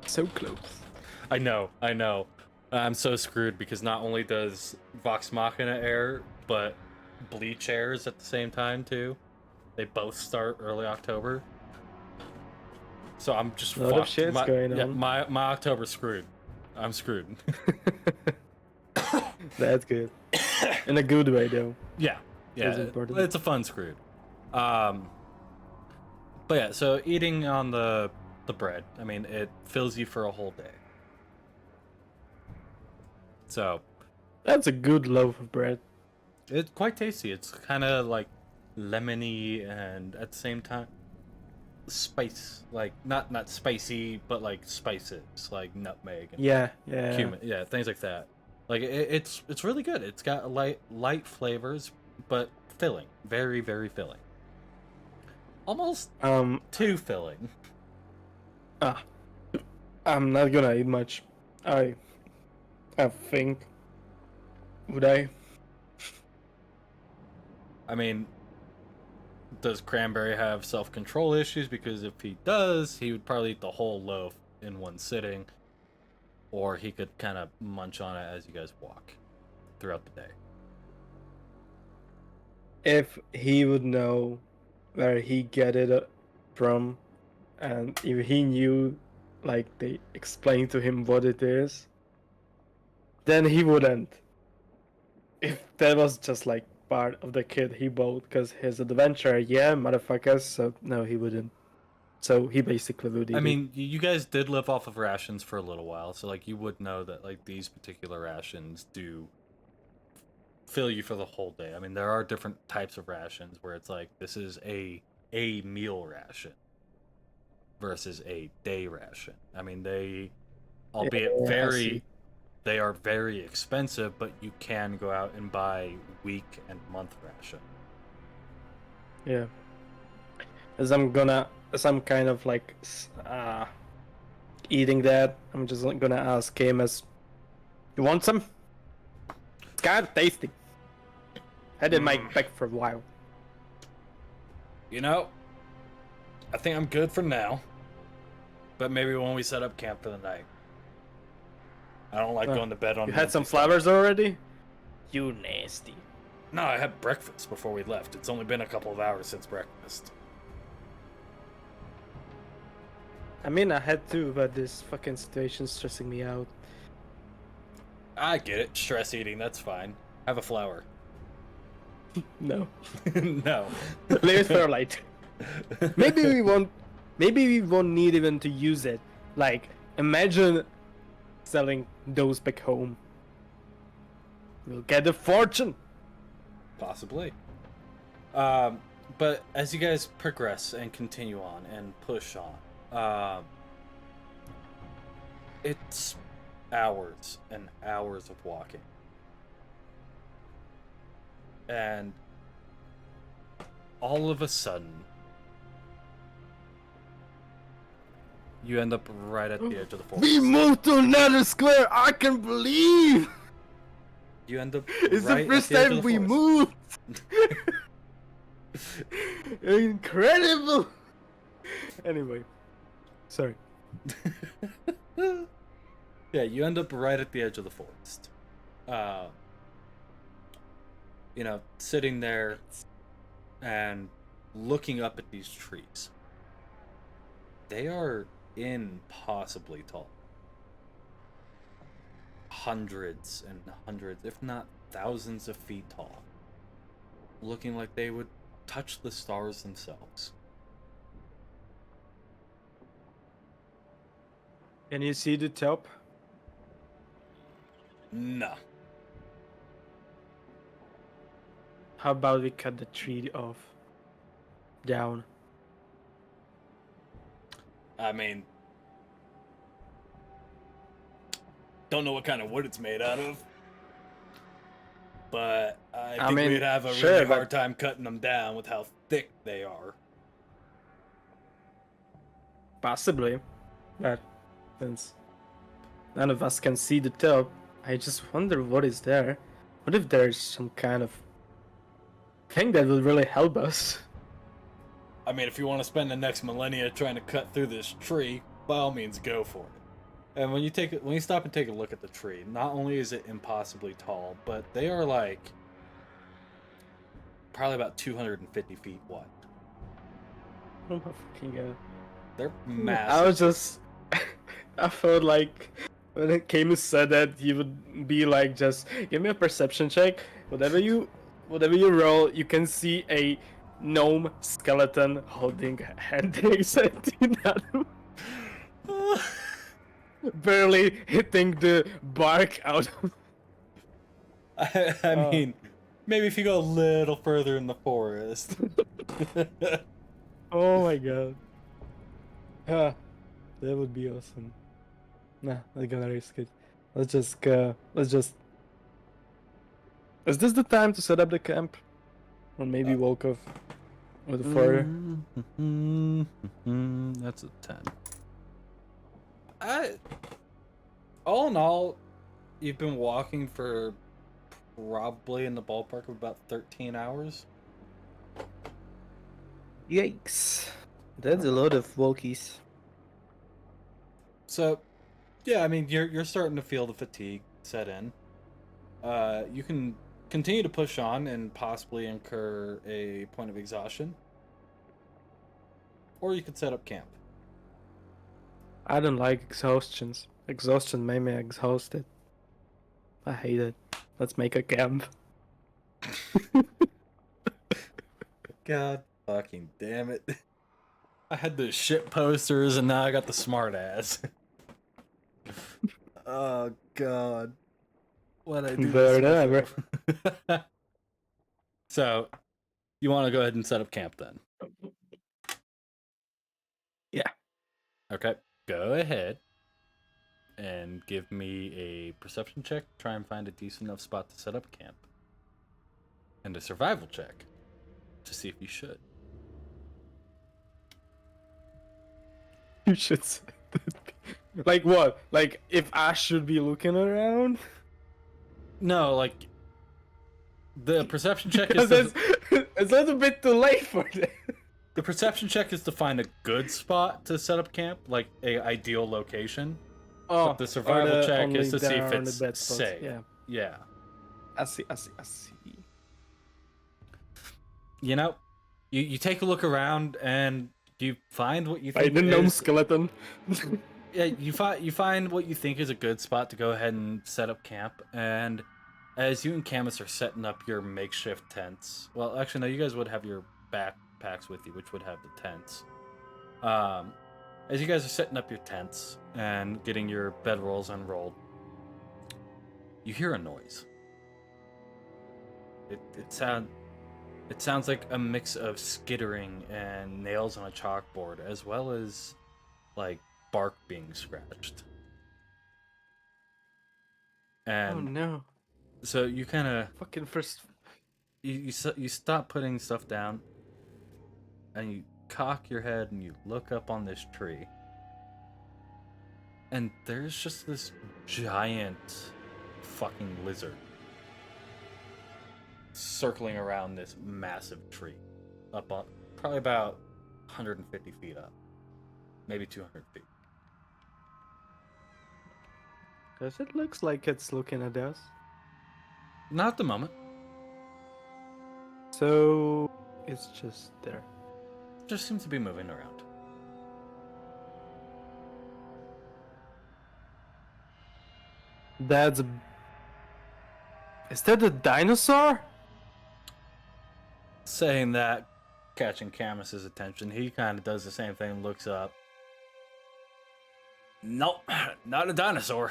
So close. I know. I'm so screwed because not only does Vox Machina air, but Bleach airs at the same time too. They both start early October. So I'm just A lot of shit's going on. my October's screwed. I'm screwed. That's good. In a good way, though. yeah. That's important. It's a fun screwed. But yeah, so eating on the bread, I mean, it fills you for a whole day. So That's a good loaf of bread. it's quite tasty. It's kind of like lemony and at the same time spice, like not spicy, but like spices, like nutmeg and Yeah. cumin, yeah, things like that. Like it's really good. It's got light flavors, but filling, very very filling. Almost too filling. I'm not gonna eat much. I think. Would I? I mean, does Cranberry have self-control issues? Because if he does, he would probably eat the whole loaf in one sitting, or he could kind of munch on it as you guys walk throughout the day. If he would know where he get it from, and if he knew, like they explained to him what it is, then he wouldn't. If that was just like part of the kit he bought because his adventure, yeah, motherfuckers. So no, he wouldn't. So he basically would eat I it. mean, you guys did live off of rations for a little while, so like you would know that like these particular rations do fill you for the whole day. I mean, there are different types of rations where it's like this is a meal ration versus a day ration. I mean, they, albeit Yeah, I see. they are very expensive, but you can go out and buy week and month ration. Yeah. As I'm kind of like eating that, I'm just gonna ask Camus, you want some? It's kind of tasty. Had it in my bag for a while. You know, I think I'm good for now. But maybe when we set up camp for the night. I don't like going to bed on. You had some flowers already? You nasty. No, I had breakfast before we left. It's only been a couple of hours since breakfast. I mean, I had to, but this fucking situation's stressing me out. I get it. Stress eating, that's fine. Have a flower. No. No. Leave it for light. Maybe we won't need even to use it. Like, imagine selling those back home. We'll get a fortune. Possibly. But as you guys progress and continue on and push on, it's hours and hours of walking. And all of a sudden, you end up right at the edge of the forest. We moved to another square. I can believe. You end up It's right the first at the edge time of the we forest. moved. Incredible. Anyway, sorry. Yeah, you end up right at the edge of the forest. Sitting there and looking up at these trees. They are impossibly tall. Hundreds and hundreds, if not thousands of feet tall. Looking like they would touch the stars themselves. Can you see the top? No. How about we cut the tree off? Down. I mean, Don't know what kind of wood it's made out of. But I think mean, we'd have a sure, really but- hard time cutting them down with how thick they are. Possibly. But since none of us can see the top, I just wonder what is there. What if there's some kind of thing that will really help us? I mean, if you want to spend the next millennia trying to cut through this tree, by all means, go for it. And when you stop and take a look at the tree, not only is it impossibly tall, but they are like probably about 250 feet wide. Oh my fucking god. They're I massive. was just... I felt like when Camus said that, he would be like, just give me a perception check. Whatever you roll, you can see a gnome skeleton holding a hand in that, barely hitting the bark out of... I mean, maybe if you go a little further in the forest. Oh my god. Yeah, that would be awesome. Nah, I'm gonna risk it. Let's just go. Is this the time to set up the camp? Or maybe walk off with the fire? That's a 10. All in all, you've been walking for probably in the ballpark of about 13 hours. Yikes. That's a lot of walkies. So, yeah, I mean, you're starting to feel the fatigue set in. You can continue to push on and possibly incur a point of exhaustion, or you could set up camp. I don't like exhaustions. Exhaustion made me exhausted. I hate it. Let's make a camp. God fucking damn it! I had the shit posters, and now I got the smart ass. Oh god, what I do? Whatever. So, you want to go ahead and set up camp then? Yeah. Okay, go ahead and give me a perception check. Try and find a decent enough spot to set up camp, and a survival check to see if you should. You should say that. Like what? Like if I should be looking around? No, like the perception check Because is it's a little bit too late for that. the perception check is to find a good spot to set up camp, like a ideal location. Oh, But the survival check only is to see down if the it's bad spots. safe. Yeah. Yeah. I see. You know, you take a look around and you find what you I think didn't know is, skeleton. yeah, you find what you think is a good spot to go ahead and set up camp. And as you and Camus are setting up your makeshift tents, well, actually, no, you guys would have your backpacks with you, which would have the tents. As you guys are setting up your tents and getting your bedrolls unrolled, you hear a noise. It sounds like a mix of skittering and nails on a chalkboard, as well as like bark being scratched. And Oh no! so you kind of Fucking first. you stop putting stuff down, and you cock your head and you look up on this tree, and there's just this giant fucking lizard circling around this massive tree up on probably about 150 feet up, maybe 200 feet. Cause it looks like it's looking at us. Not at the moment. So it's just there. Just seems to be moving around. That's. Is that a dinosaur? Saying that, catching Camus's attention, he kind of does the same thing, looks up. Nope, not a dinosaur.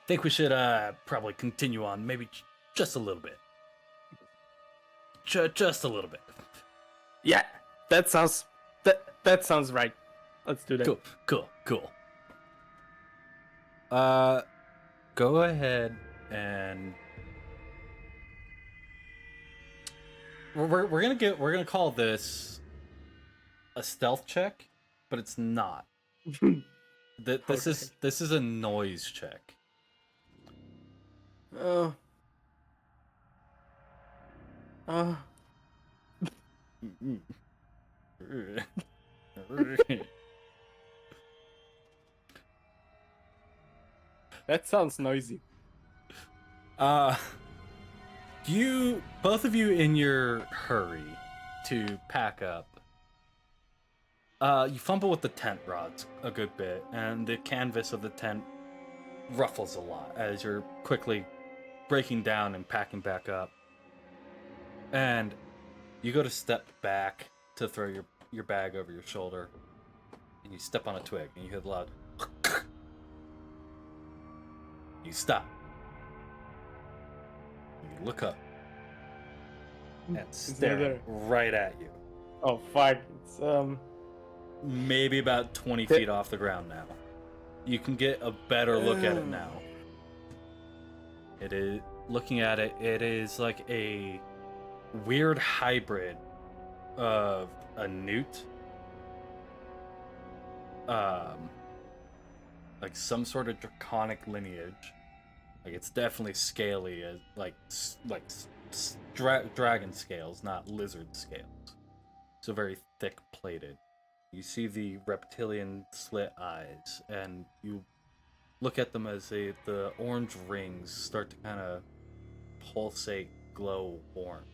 Think we should probably continue on, maybe just a little bit. Just a little bit. Yeah, that sounds right. Let's do that. Cool. Go ahead and we're gonna call this a stealth check, but it's not. This is a noise check. That sounds noisy. Both of you in your hurry to pack up, you fumble with the tent rods a good bit, and the canvas of the tent ruffles a lot as you're quickly breaking down and packing back up. And you go to step back to throw your bag over your shoulder, and you step on a twig, and you hear the loud You stop. You look up. And staring right at you. Oh fuck! It's maybe about 20 feet off the ground now. You can get a better look at it now. It is looking at it. It is like a weird hybrid of a newt, like some sort of draconic lineage. Like it's definitely scaly, as dragon scales, not lizard scales. So very thick plated. You see the reptilian slit eyes, and you look at them as the orange rings start to kind of pulsate, glow warm.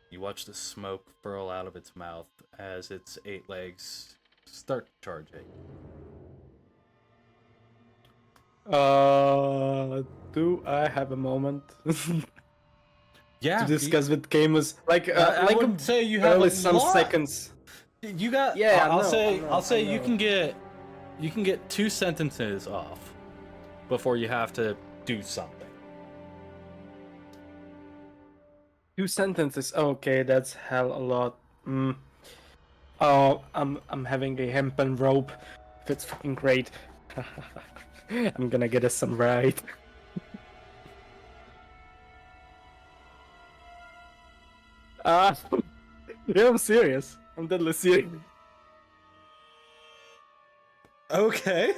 You watch the smoke furl out of its mouth as its 8 legs start charging. Do I have a moment? Yeah, to discuss with Camus, I wouldn't say you have only a some lot. seconds. You got. Yeah, I'll say you can get 2 sentences off before you have to do something. 2 sentences. Okay, that's hell a lot. Oh, I'm having a hempen rope. That's fucking great. I'm gonna get us some right. Yeah, I'm serious. I'm deadly serious. Okay.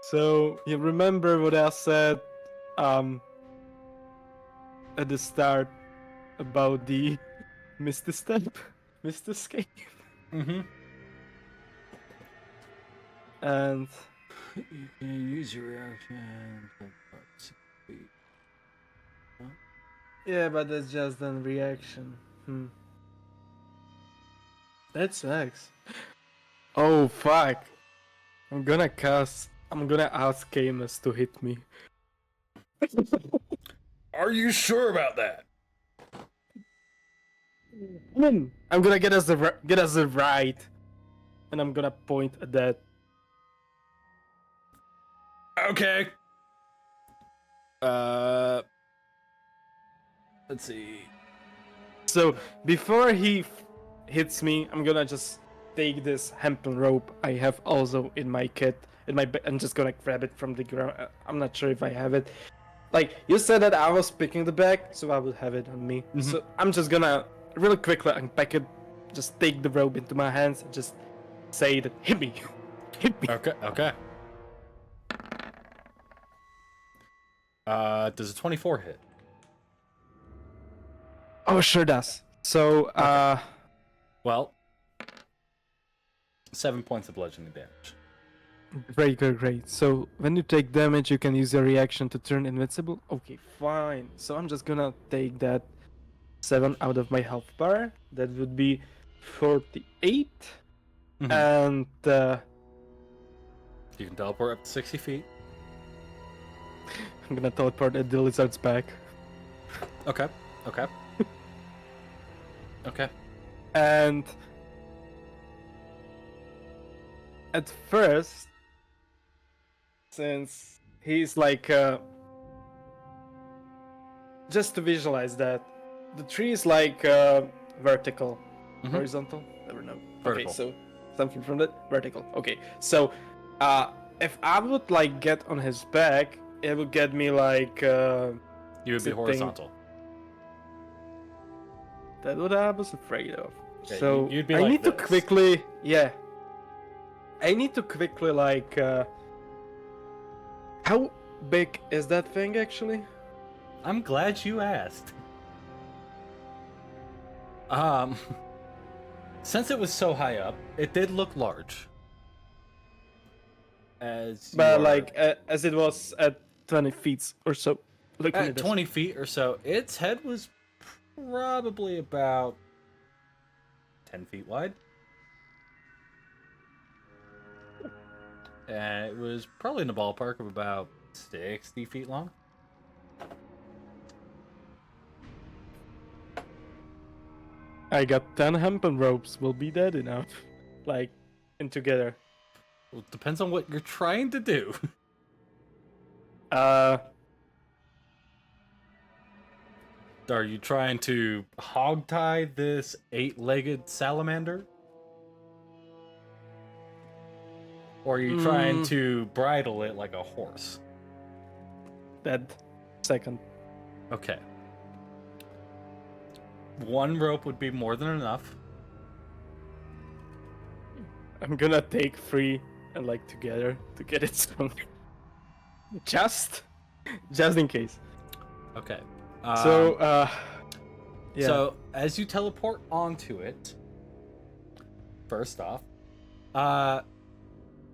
So you remember what I said at the start about the Mr. Step, Mr. Escape? Mm-hmm. And you can use your reaction. yeah, but that's just an reaction. That sucks. Oh fuck! I'm gonna ask Camus to hit me. Are you sure about that? I'm gonna get us the right, and I'm gonna point at that. Okay. Let's see. So before he hits me, I'm gonna just take this hempen rope I have also in my kit. I'm just gonna grab it from the ground. I'm not sure if I have it. Like you said that I was picking the bag, so I would have it on me. Mm-hmm. So I'm just gonna really quickly unpack it, just take the rope into my hands, and just say that hit me, hit me. Okay. Does a 24 hit? Oh, sure does. So Okay. Well, 7 points of bludgeoning damage. Great. So when you take damage, you can use your reaction to turn invincible. Okay, fine. So I'm just gonna take that 7 out of my health bar. That would be 48. Mm-hmm. And You can teleport up to 60 feet. I'm gonna teleport at the lizard's back. Okay. And at first, since he's like just to visualize that the tree is like vertical, Mhm. horizontal. never know. Vertical. Okay, so something from the vertical. Okay, so if I would like get on his back, it would get me like You would be sitting- horizontal. That's what I was afraid of. Yeah, So you'd be I like need to this. quickly, yeah. I need to quickly like. How big is that thing actually? I'm glad you asked. Um, since it was so high up, it did look large. As you But are like as it was at 20 feet or so. Looking at at this. 20 feet or so, its head was probably about 10 feet wide. And it was probably in the ballpark of about 60 feet long. I got 10 hempen ropes. Will be that enough? Like, in together. Well, it depends on what you're trying to do. Uh, Are you trying to hogtie this 8-legged salamander? Or are you trying to bridle it like a horse? that second. Okay. One rope would be more than enough. I'm gonna take 3 and like together to get it stronger. Just in case. Okay. So, yeah. So, as you teleport onto it, first off,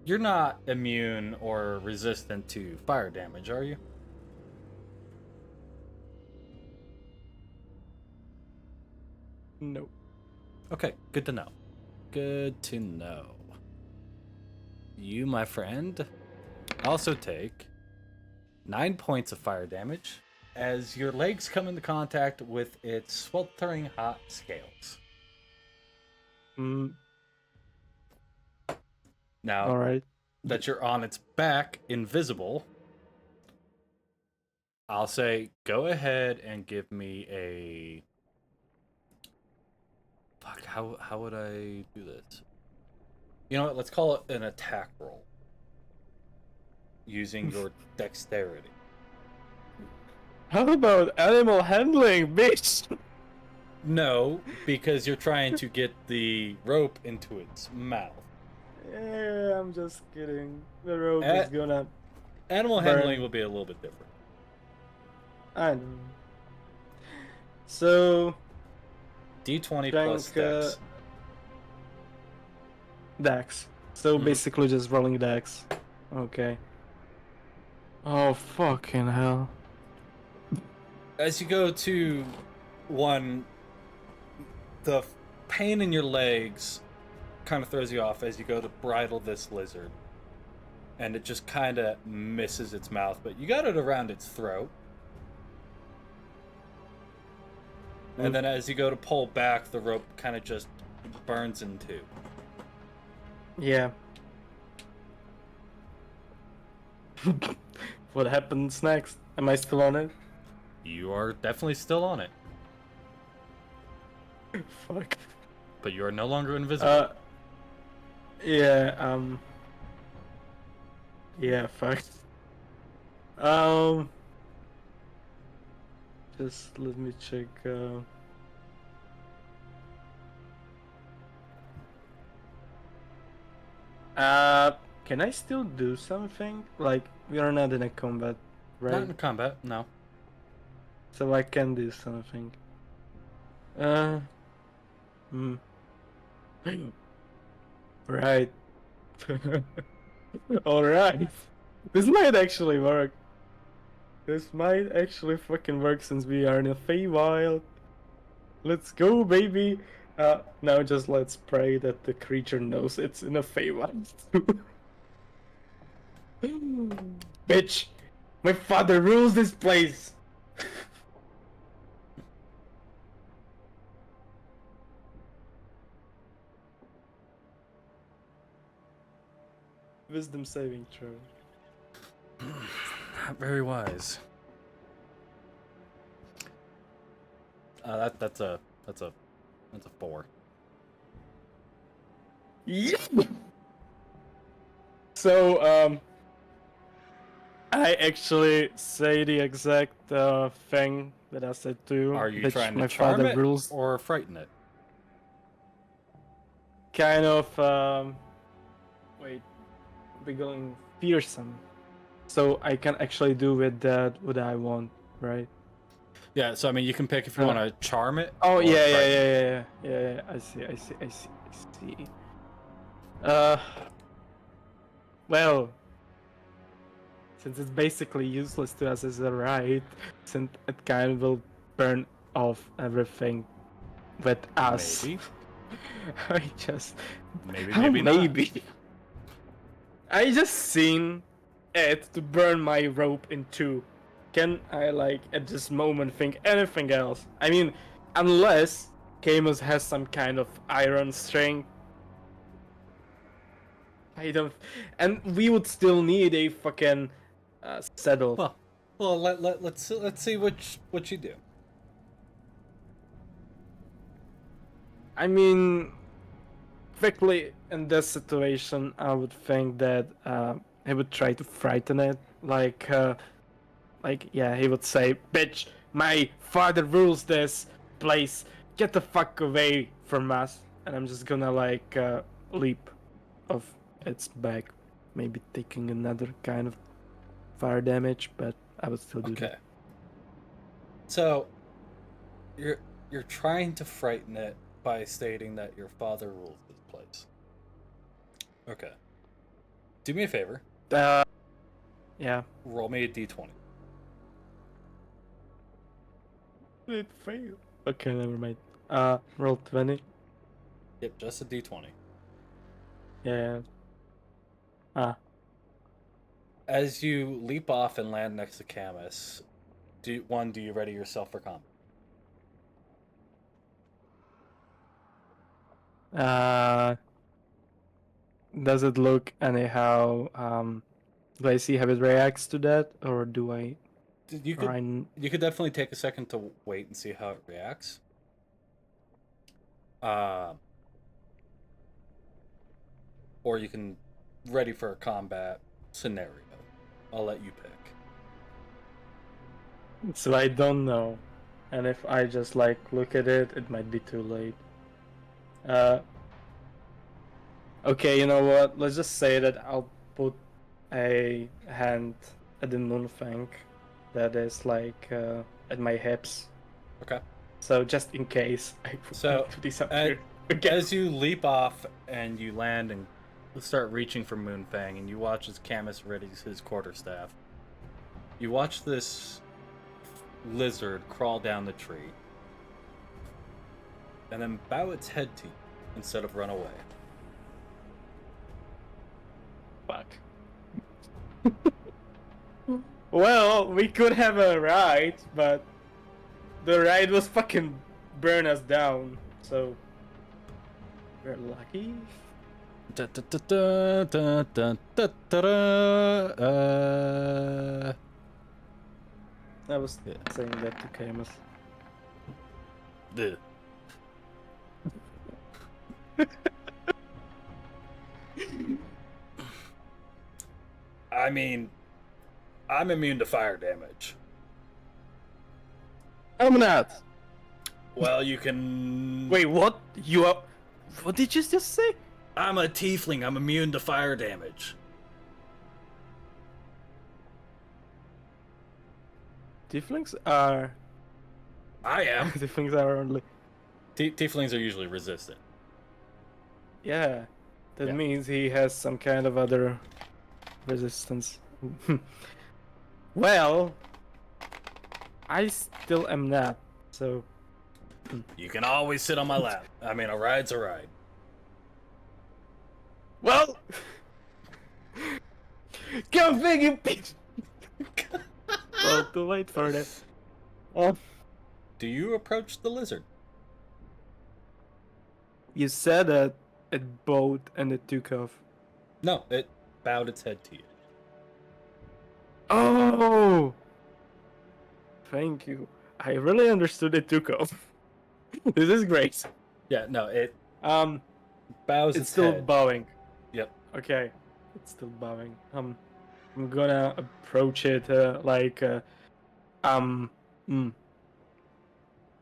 you're not immune or resistant to fire damage, are you? No. Okay, good to know. Good to know. You, my friend, also take 9 points of fire damage as your legs come into contact with its sweltering hot scales. Now, All right. that you're on its back, invisible, I'll say go ahead and give me a... Fuck, how would I do this? You know what, let's call it an attack roll. Using your dexterity. How about animal handling, bitch? No, because you're trying to get the rope into its mouth. Yeah, I'm just kidding. The rope is gonna. Animal burn. handling will be a little bit different. I know. So. D20 plus dex. Dex. So Mhm. basically just rolling dex. Okay. Oh, fucking hell. As you go to one, the pain in your legs kind of throws you off as you go to bridle this lizard. And it just kind of misses its mouth, but you got it around its throat. And then as you go to pull back, the rope kind of just burns in two. Yeah. What happens next? Am I still on it? You are definitely still on it, Fuck. but you are no longer invisible. Yeah, yeah, fuck. Just let me check, can I still do something? Like, we are not in a combat, right? Not in combat, no. So I can do something. Right. Alright. This might actually work. This might actually fucking work since we are in a Fey Wild. Let's go, baby! Now just let's pray that the creature knows it's in a Fey Wild. Bitch! My father rules this place! Wisdom saving throw. Not very wise. That's a 4. Yeah. So, I actually say the exact thing that I said to Are you which trying to my charm father it rules. or frighten it? Kind of, wait, we're going fearsome. So I can actually do with that what I want, right? Yeah, so I mean, you can pick if you want to charm it. Oh or yeah, frighten it. yeah. I see. Well, since it's basically useless to us as a right, since it kind of will burn off everything with us. Maybe, I just maybe, how maybe not. maybe I just seen it to burn my rope in two. Can I like at this moment think anything else? I mean, unless Camus has some kind of iron string. I don't, and we would still need a fucking saddle. Well, let's see what you do. I mean, quickly in this situation, I would think that he would try to frighten it, like yeah, he would say, "Bitch, my father rules this place. Get the fuck away from us." And I'm just gonna like leap off its back, maybe taking another kind of fire damage, but I would still do Okay. that. So, you're trying to frighten it by stating that your father rules this place. Okay. Do me a favor. Yeah. Roll me a d20. It failed. Okay, never mind. Roll 20. Yep, just a d20. Yeah. Ah. As you leap off and land next to Camus, do you ready yourself for combat? Does it look anyhow? Do I see how it reacts to that, or do I You try could and? you could definitely take a second to wait and see how it reacts. Uh, or you can ready for a combat scenario. I'll let you pick. So I don't know, and if I just like look at it, it might be too late. Okay, you know what? Let's just say that I'll put a hand at the moonfang that is like at my hips. Okay. So just in case I So to disappear again. as you leap off and you land and start reaching for Moonfang, and you watch as Camus readies his quarterstaff, you watch this lizard crawl down the tree and then bow its head to you instead of run away. Fuck. Well, we could have a ride, but the ride was fucking burn us down, so we're lucky. Da, da, da, da, da, da, da, da, da. I was saying that to Camus. Duh. I mean, I'm immune to fire damage. I'm not. Well, you can. Wait, what? You are? What did you just say? I'm a tiefling. I'm immune to fire damage. Tieflings are. I am. Tieflings are only. Tieflings are usually resistant. Yeah, that Yeah. means he has some kind of other resistance. Well, I still am not, so. You can always sit on my lap. I mean, a ride's a ride. Well, come back, you bitch. Well, too late for that. Do you approach the lizard? You said that it bowed and it took off. No, it bowed its head to you. Oh! Thank you. I really understood it took off. This is great. Yeah, no, it bows It's its still head. bowing. Yep. Okay, it's still bowing. I'm gonna approach it mm,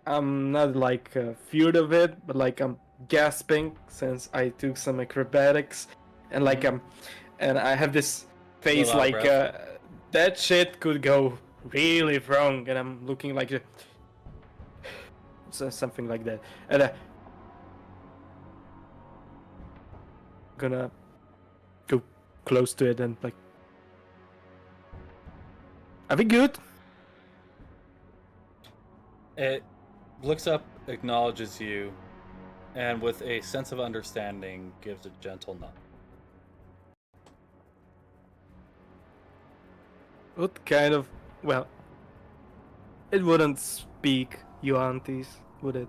I'm not like feared of it, but like I'm gasping since I took some acrobatics, and like and I have this face Little out of like breath. that shit could go really wrong, and I'm looking like something like that, and gonna go close to it and like, are we good? It looks up, acknowledges you, and with a sense of understanding, gives a gentle nod. What kind of, well, it wouldn't speak Yuan-Tis, would it?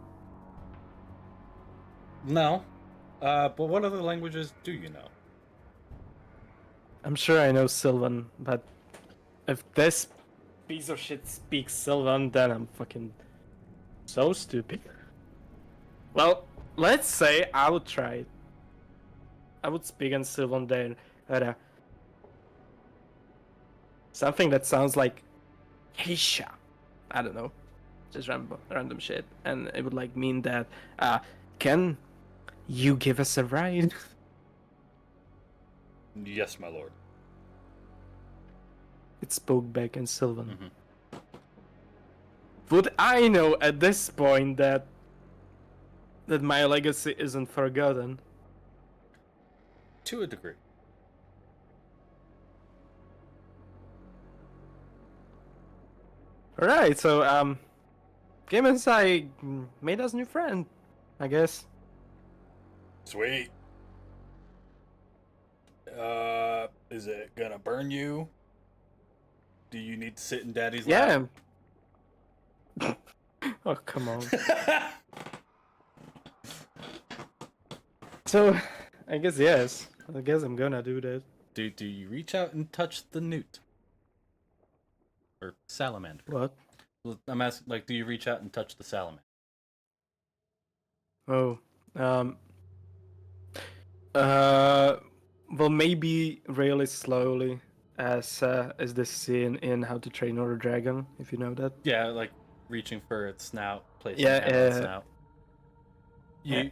No. But what other languages do you know? I'm sure I know Sylvan, but if this piece of shit speaks Sylvan, then I'm fucking so stupid. Well, let's say I would try it. I would speak in Sylvan then. Something that sounds like Heisha. I don't know. Just random shit. And it would like mean that, can you give us a ride? Yes, my lord. It spoke back in Sylvan. Mm-hmm. Would I know at this point that my legacy isn't forgotten? To a degree. Alright, so Camus, I made us new friend, I guess. Sweet. Is it gonna burn you? Do you need to sit in daddy's lap? Yeah. Oh, come on. So, I guess yes. I guess I'm gonna do that. Do you reach out and touch the newt? Or salamander? What? I'm asking, like, do you reach out and touch the salamander? Oh, well, maybe really slowly, as this scene in How to Train Your Dragon, if you know that. Yeah, like reaching for its snout, placing Yeah, your hand on its snout. yeah.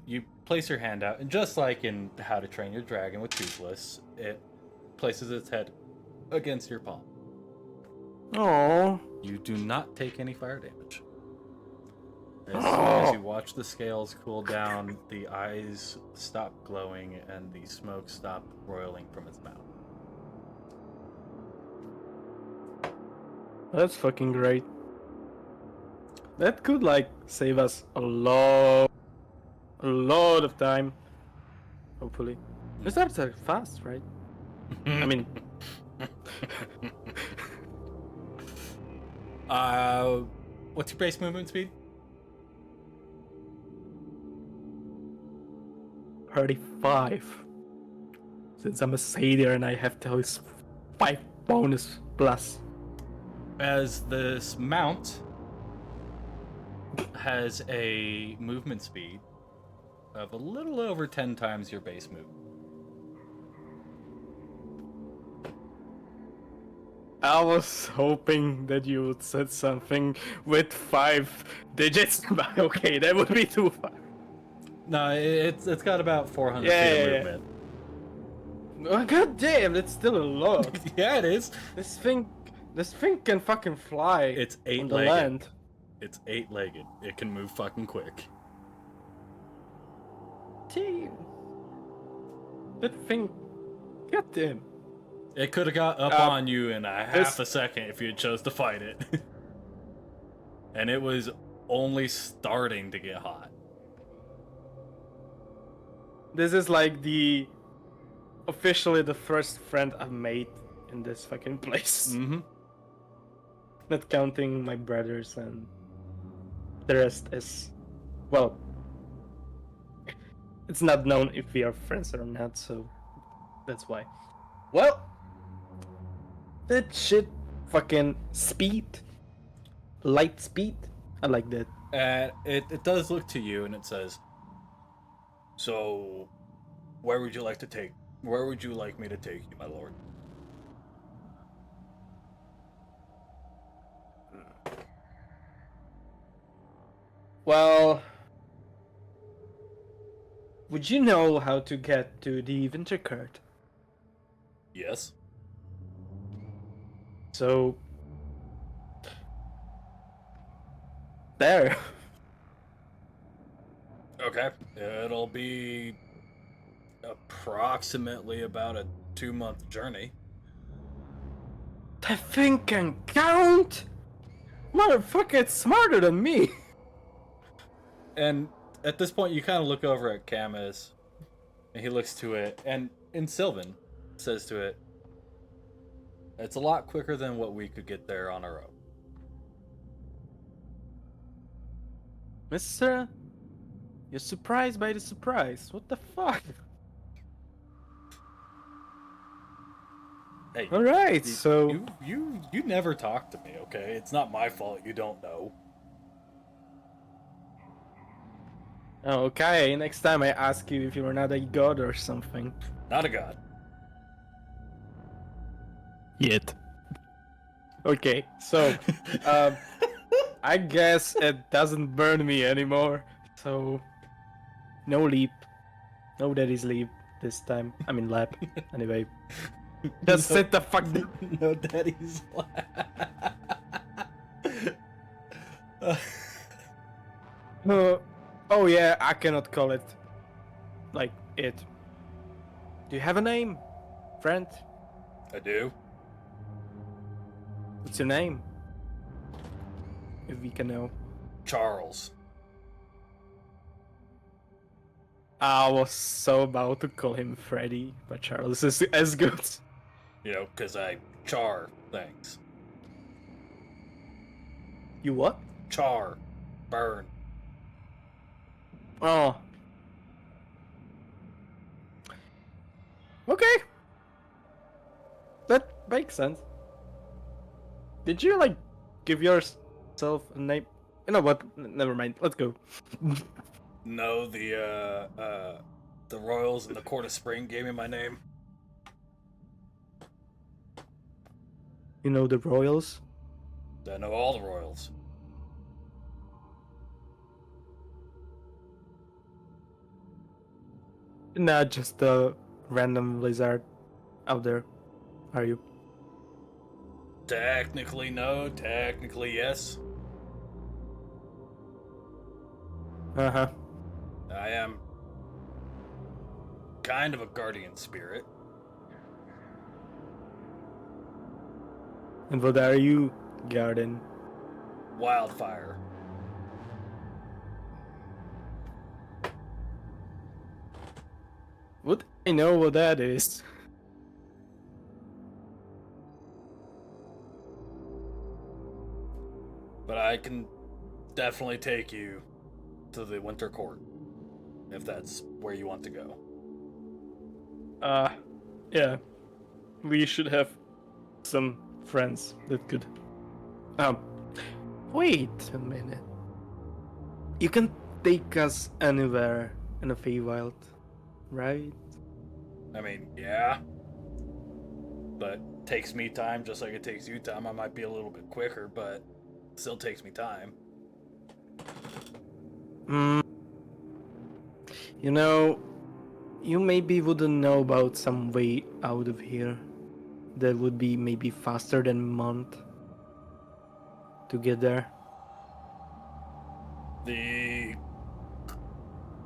You place your hand out, and just like in How to Train Your Dragon with Toothless, it places its head against your palm. Oh. You do not take any fire damage. As soon as you watch the scales cool down, the eyes stop glowing and the smoke stop roiling from its mouth. That's fucking great. That could like save us a lot of time. Hopefully. This are fast, right? I mean, what's your base movement speed? 35. Since I'm a satyr and I have those 5 bonus plus. As this mount has a movement speed of a little over 10 times your base move. I was hoping that you would said something with 5 digits, but okay, that would be too far. No, it's got about 400 feet of movement. Oh, god damn, that's still a lot. Yeah, it is. This thing can fucking fly. It's on the 8-legged. land. It's 8-legged. It can move fucking quick. Team. That thing. Goddamn. It could have got up on you in a half a second if you had chose to fight it. And it was only starting to get hot. This is like officially the first friend I've made in this fucking place. Mm-hmm. Not counting my brothers, and the rest is, well, it's not known if we are friends or not, so that's why. Well, that shit fucking speed, light speed, I like that. It does look to you and it says, So, where would you like me to take you, my lord? Well, would you know how to get to the Winter Court? Yes. So, there. Okay. It'll be approximately about a 2-month journey. That thing can count? Motherfucker, it's smarter than me. And at this point, you kind of look over at Camus, and he looks to it, and in Sylvan says to it, "It's a lot quicker than what we could get there on our own." Mister, you're surprised by the surprise. What the fuck? Hey, Alright, so... you never talk to me, okay? It's not my fault you don't know. Okay, next time I ask you if you're not a god or something. Not a god. Yet. Okay, so... I guess it doesn't burn me anymore, so... No leap. No daddy's leap this time. I mean lap, anyway. Just sit the fuck down. No daddy's Oh yeah, I cannot call it. Like, it. Do you have a name, friend? I do. What's your name? If we can know. Charles. I was so about to call him Freddy, but Charles is as good. You know, because I char things. You what? Char. Burn. Oh. Okay. That makes sense. Did you, like, give yourself a name? You know what? Never mind. Let's go. No, the Royals in the Court of Spring gave me my name. You know the Royals? I know all the Royals. Not just a random lizard out there, are you? Technically no, technically yes. Uh-huh. I am kind of a guardian spirit. And what are you, Garden? Wildfire. Would I know what that is? But I can definitely take you to the Winter Court, if that's where you want to go. Yeah. We should have some friends that could... Wait a minute. You can take us anywhere in a Fey Wild, right? I mean, yeah. But takes me time just like it takes you time. I might be a little bit quicker, but still takes me time. You know, you maybe wouldn't know about some way out of here that would be maybe faster than a month to get there. The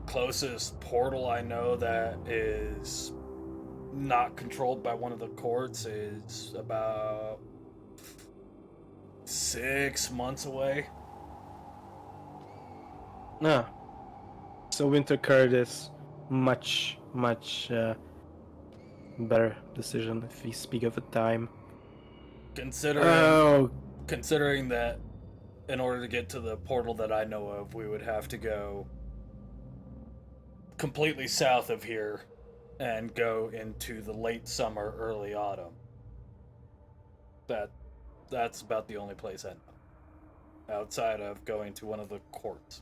closest portal I know that is not controlled by one of the courts is about 6 months away. Ah. So Winter Court is much better decision if we speak of a time. Considering that in order to get to the portal that I know of, we would have to go completely south of here and go into the late summer, early autumn. That's about the only place I know, outside of going to one of the courts.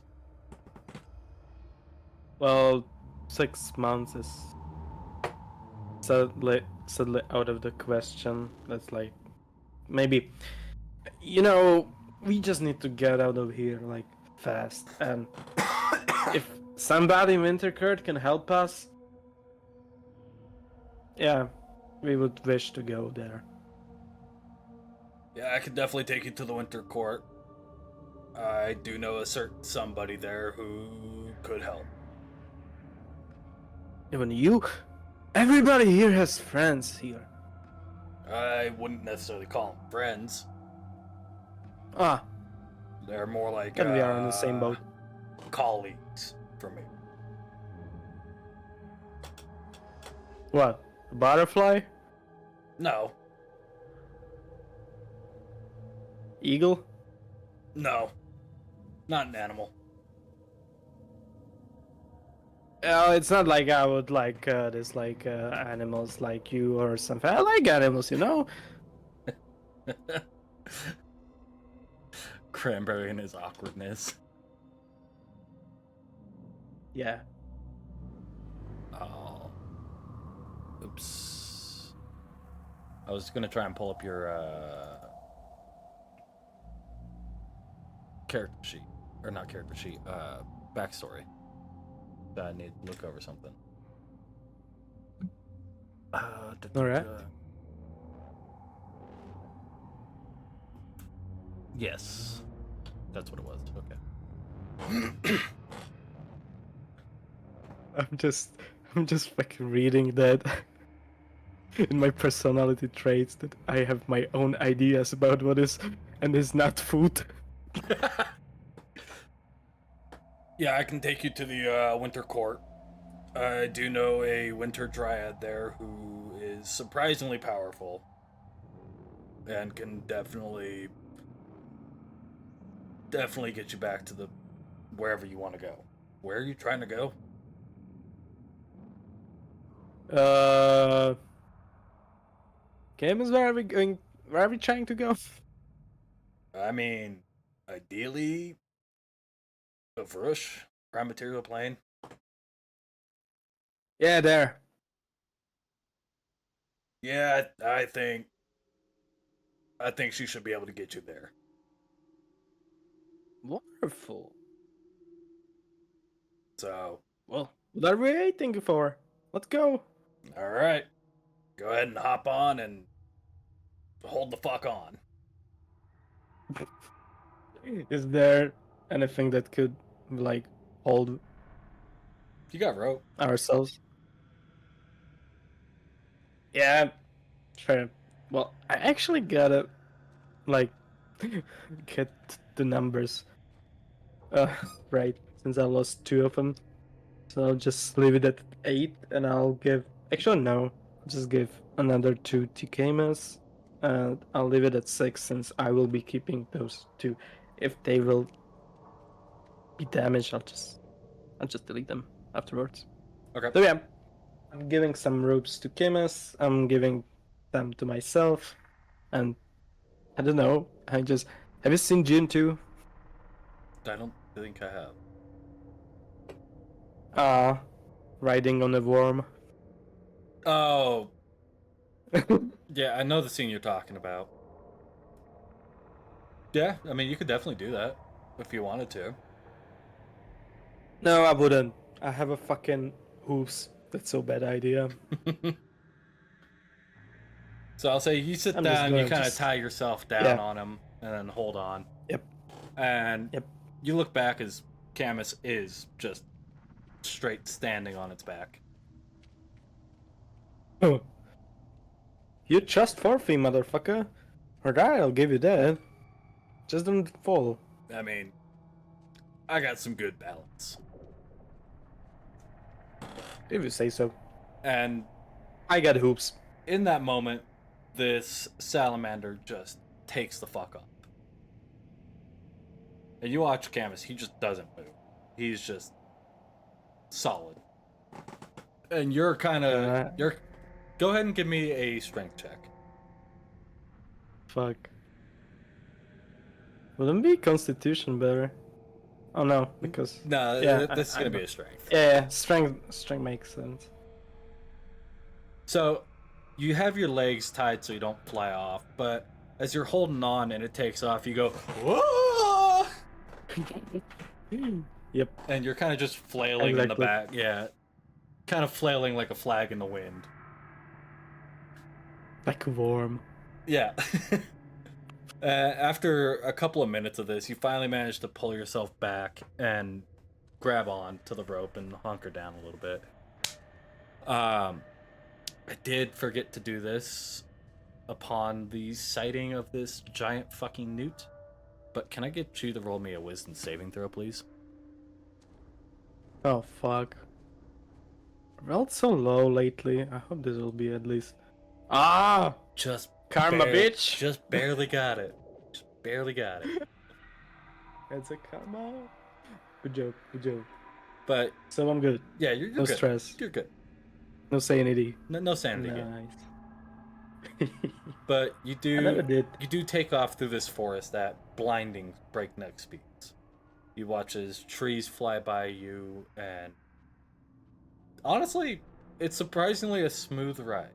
Well, 6 months is sadly out of the question. That's like maybe we just need to get out of here like fast. And if somebody in Wintercourt can help us, yeah, we would wish to go there. Yeah, I could definitely take you to the Winter Court. I do know a certain somebody there who could help. Even you, everybody here has friends here. I wouldn't necessarily call them friends. Ah, They're more like then we are in the same boat. colleagues for me. What? A butterfly? No, Eagle? no, not an animal. Oh, it's not like I would like this like animals like you or something. I like animals, you know. Cranberry and his awkwardness. Yeah. Oh. Oops. I was gonna try and pull up your character sheet. Or not character sheet, backstory. I need to look over something. Alright. Yes. That's what it was. Okay. I'm just fucking reading that in my personality traits that I have my own ideas about what is and is not food. Yeah, I can take you to the Winter Court. I do know a Winter Dryad there who is surprisingly powerful and can definitely get you back to the wherever you want to go. Where are you trying to go? Camus, where are we going? Where are we trying to go? I mean, ideally, the Vrush, Prime Material Plane. Yeah, there. Yeah, I think she should be able to get you there. Wonderful. So, Well, what are we waiting for? Let's go. all right, go ahead and hop on and hold the fuck on. Is there anything that could like hold You got rope. ourselves? Yeah, sure. Well, I actually gotta like get the numbers right since I lost 2 of them. So I'll just leave it at 8, and I'll give. Actually, no. I'll just give another 2 to Camus, and I'll leave it at 6 since I will be keeping those 2. If they will be damaged, I'll just delete them afterwards. Okay. So yeah, I'm giving some ropes to Camus. I'm giving them to myself, and I don't know. Have you seen June 2? I don't think I have. Riding on a worm. Oh, yeah, I know the scene you're talking about. Yeah, I mean, you could definitely do that if you wanted to. No, I wouldn't. I have a fucking hooves. That's so bad idea. So I'll say you sit I'm just down, you gonna kind of just- tie yourself down Yeah. on him, and then hold on. Yep. And Yep. you look back as Camus is just straight standing on its back. Oh. You just forfeit, motherfucker. Or I'll give you that. Just don't fall. I mean, I got some good balance. If you say so. And I got hoops. in that moment, this salamander just takes the fuck up. And you watch Camus, he just doesn't move. He's just solid. And you're kind of go ahead and give me a strength check. Fuck. Wouldn't be Constitution better? Oh no, because No, yeah, this is I gonna be know. a strength. Yeah, strength makes sense. So you have your legs tied so you don't fly off, but as you're holding on and it takes off, you go, whoa! Yep, And you're kind of just flailing in the exactly. back. Yeah. Kind of flailing like a flag in the wind. Like warm. Yeah. After a couple of minutes of this, you finally manage to pull yourself back and grab on to the rope and hunker down a little bit. I did forget to do this upon the sighting of this giant fucking newt. But can I get you to roll me a wisdom saving throw, please? Oh fuck. I rolled so low lately. I hope this will be at least. Ah, Just karma, bitch. Just barely got it. Just barely got it. It's a karma. Good joke. Good joke. But So I'm good. yeah, you're No good. stress. You're good. No sanity. No sanity again. Nice. But I never did. you do take off through this forest at blinding breakneck speeds. You watch as trees fly by you, and honestly, it's surprisingly a smooth ride.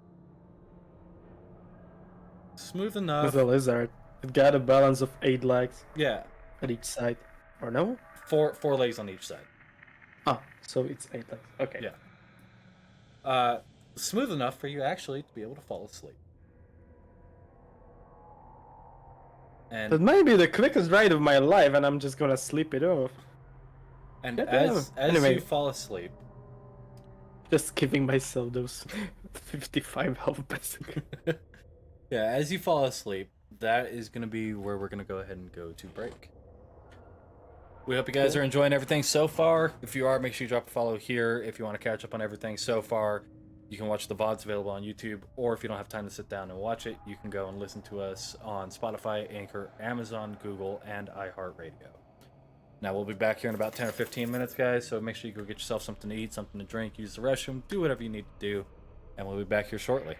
Smooth enough. With a lizard. It got a balance of 8 legs Yeah, at each side. Or no? four legs on each side. Ah, so it's 8 legs. Okay. Yeah. Smooth enough for you actually to be able to fall asleep. That And might be the quickest ride of my life, and I'm just gonna sleep it off. as Anyway. you fall asleep, Just giving myself those 55 health basically. yeah, as you fall asleep, that is going to be where we're going to go ahead and go to break. We hope you guys are enjoying everything so far. If you are, make sure you drop a follow here. If you want to catch up on everything so far, you can watch the VODs available on YouTube, or if you don't have time to sit down and watch it, you can go and listen to us on Spotify, Anchor, Amazon, Google, and iHeartRadio. Now, we'll be back here in about 10 or 15 minutes, guys, so make sure you go get yourself something to eat, something to drink, use the restroom, do whatever you need to do, and we'll be back here shortly.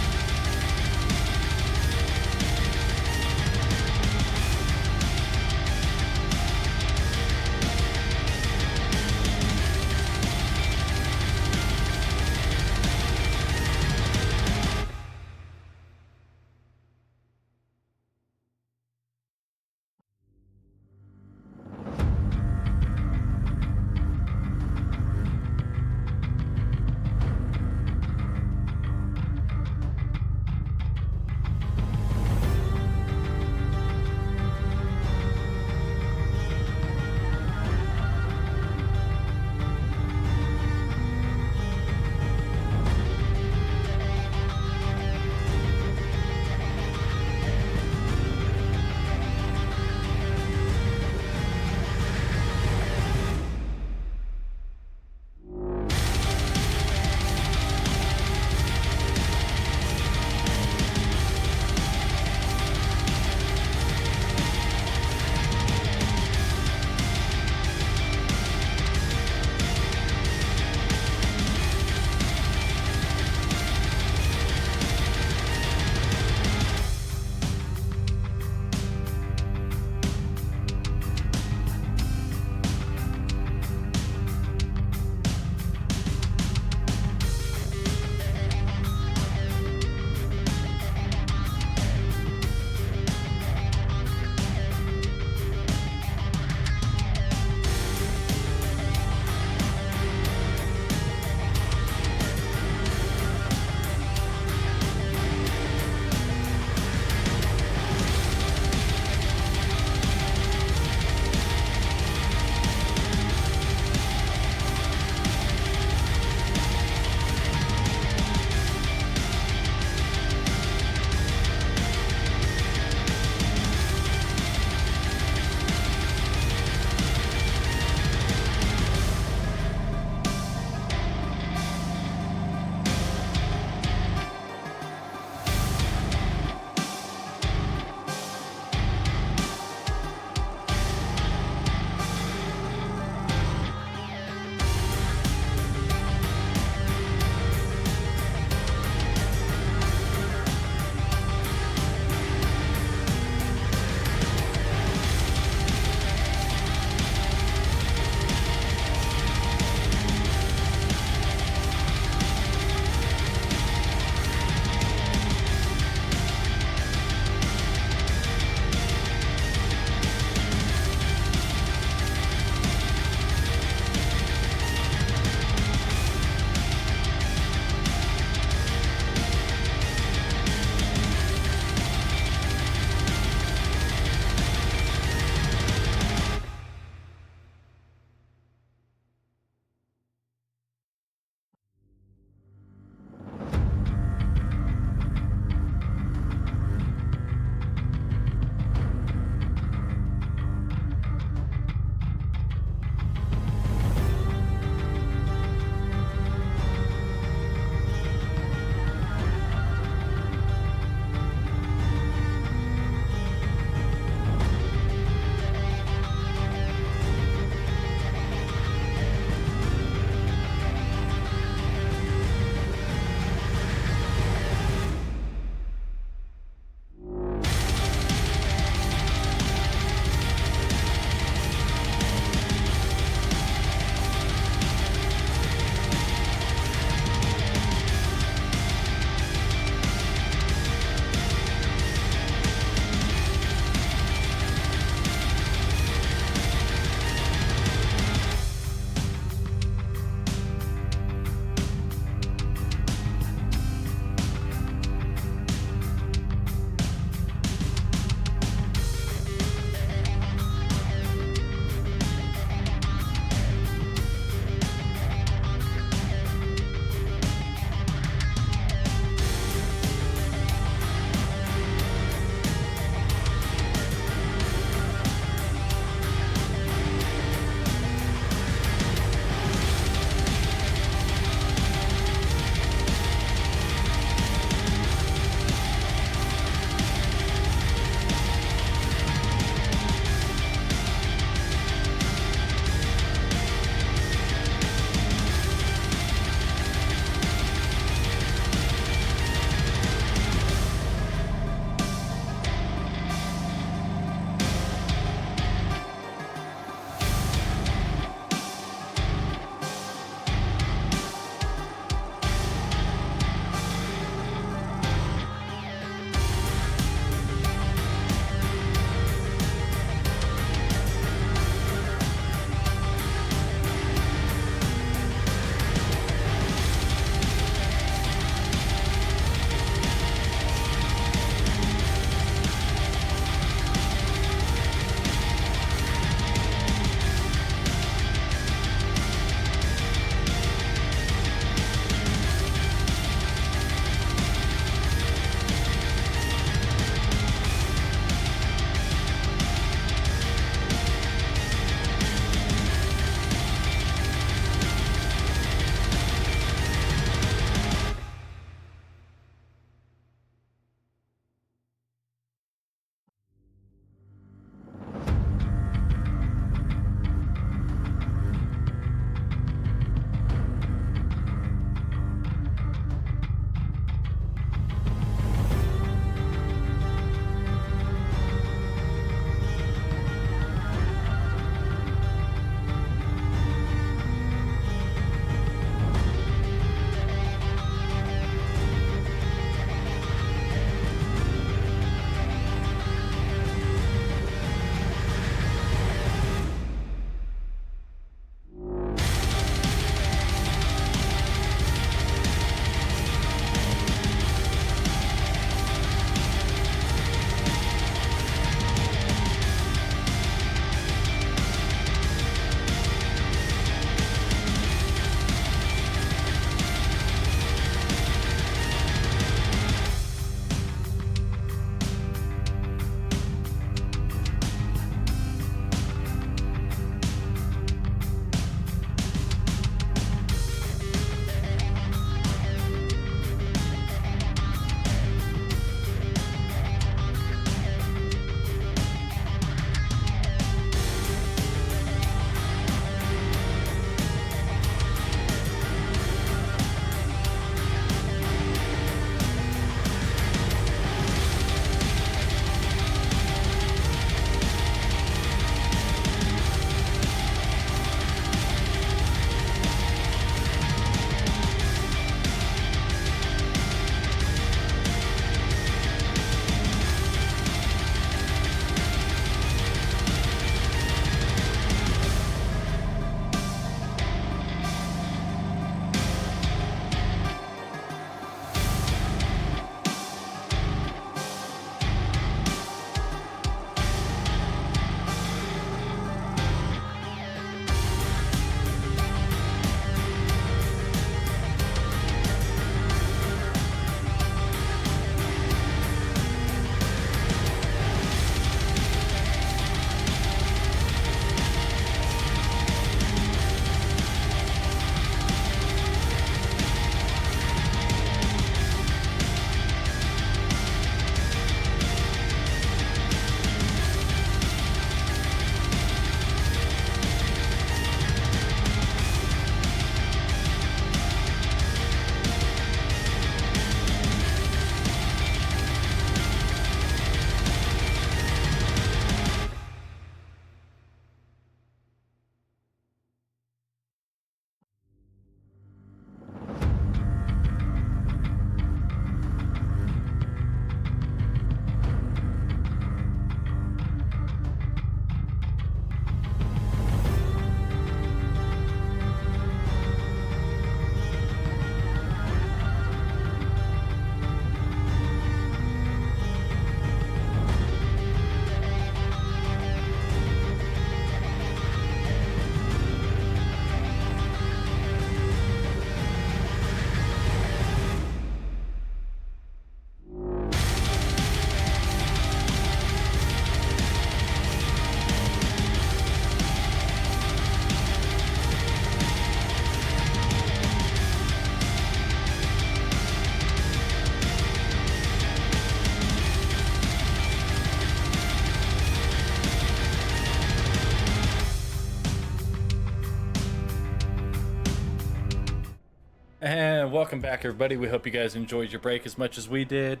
And welcome back, everybody. We hope you guys enjoyed your break as much as we did.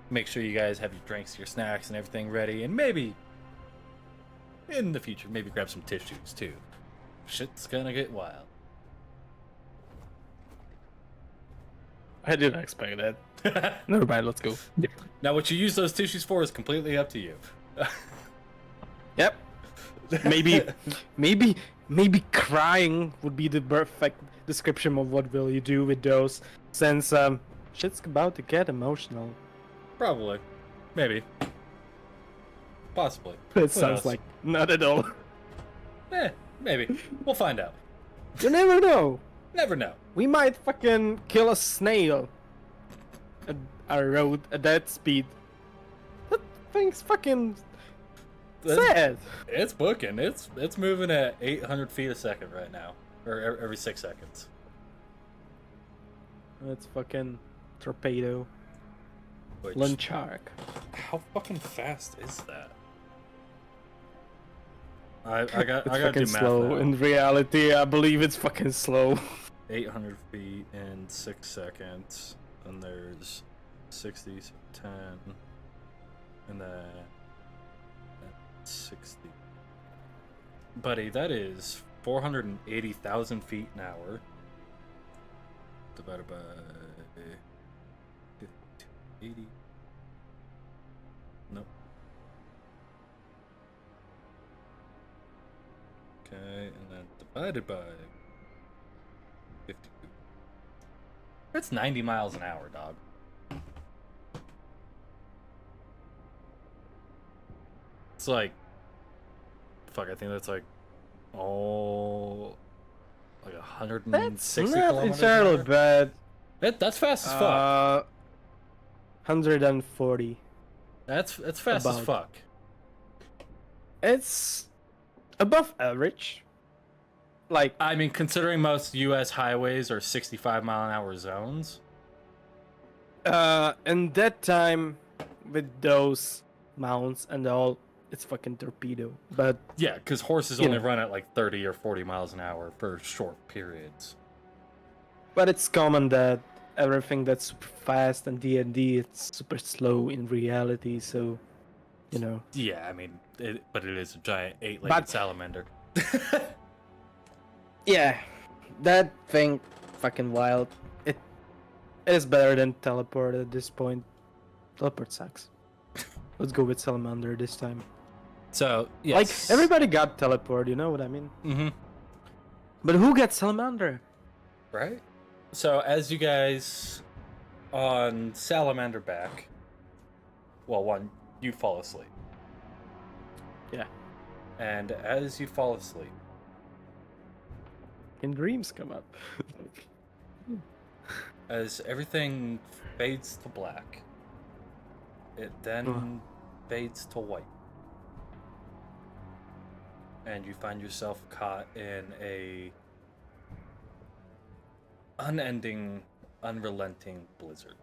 Make sure you guys have your drinks, your snacks, and everything ready. And maybe, in the future, maybe grab some tissues, too. Shit's gonna get wild. I didn't expect that. Never mind, let's go. Now, what you use those tissues for is completely up to you. Yep. Maybe crying would be the perfect description of what will you do with those, since shit's about to get emotional. Probably. Maybe. Possibly. It Who sounds knows? like not at all. Maybe. We'll find out. You never know. Never know. We might fucking kill a snail at our road at that speed. That thing's fucking sad. It's booking. It's moving at 800 feet a second right now, or every 6 seconds. That's fucking torpedo. Which, Lunch shark. how fucking fast is that? I got It's do fucking math slow. now. In reality, I believe it's fucking slow. 800 feet in 6 seconds, and there's 60, so 10, and then 60. Buddy, that is 480,000 feet an hour divided by 80. Nope. Okay, and then divided by 52. That's 90 miles an hour, dog. It's like, fuck, I think that's like, like 160 That's not kilometers an entirely hour. bad. That's fast as fuck. 140. That's fast as about. fuck. It's above average. Like, I mean, considering most U.S. highways are 65-mile-an-hour zones. in that time, with those mounts and all, it's fucking torpedo. But Yeah, because horses You only know. run at like 30 or 40 miles an hour for short periods. it's common that everything that's super fast and D&D, it's super slow in reality. So, you know. Yeah, I mean, but it is a giant 8-legged But- salamander. Yeah, that thing, fucking wild. It is better than teleport at this point. Teleport sucks. Let's go with salamander this time. So, yes. Like, everybody got teleport, you know what I mean? Mm-hmm. But who gets salamander? Right? So, as you guys on Salamander back, well, one, you fall asleep. Yeah. And as you fall asleep, And dreams come up. as everything fades to black, it then fades to white. And you find yourself caught in a unending, unrelenting blizzard.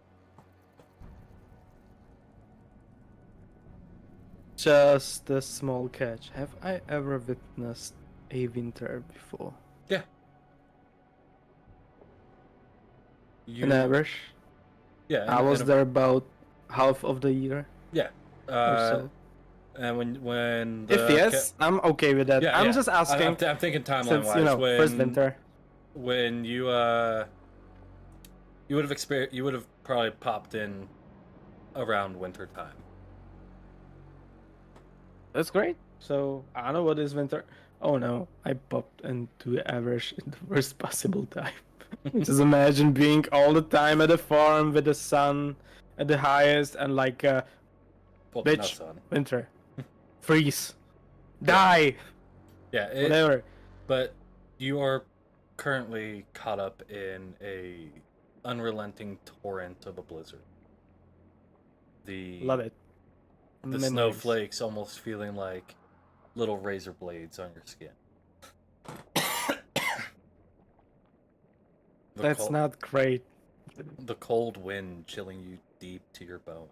Just a small catch. Have I ever witnessed a winter before? Yeah. An average? Yeah. I was there about half of the year Yeah. or so. And when the If yes, I'm okay with that. Yeah, I'm yeah. just asking. I'm thinking timeline Since, wise. you know, when, first winter. When you would have probably popped in around winter time. That's great. So, I don't know what is winter. Oh no, I popped into average in the worst possible time. Just imagine being all the time at a farm with the sun at the highest and like Well, bitch, no sun. winter. Freeze. Die. Yeah, Whatever. but you are currently caught up in a unrelenting torrent of a blizzard. Love it. The Memories. snowflakes almost feeling like little razor blades on your skin. The That's col- not great. the cold wind chilling you deep to your bones.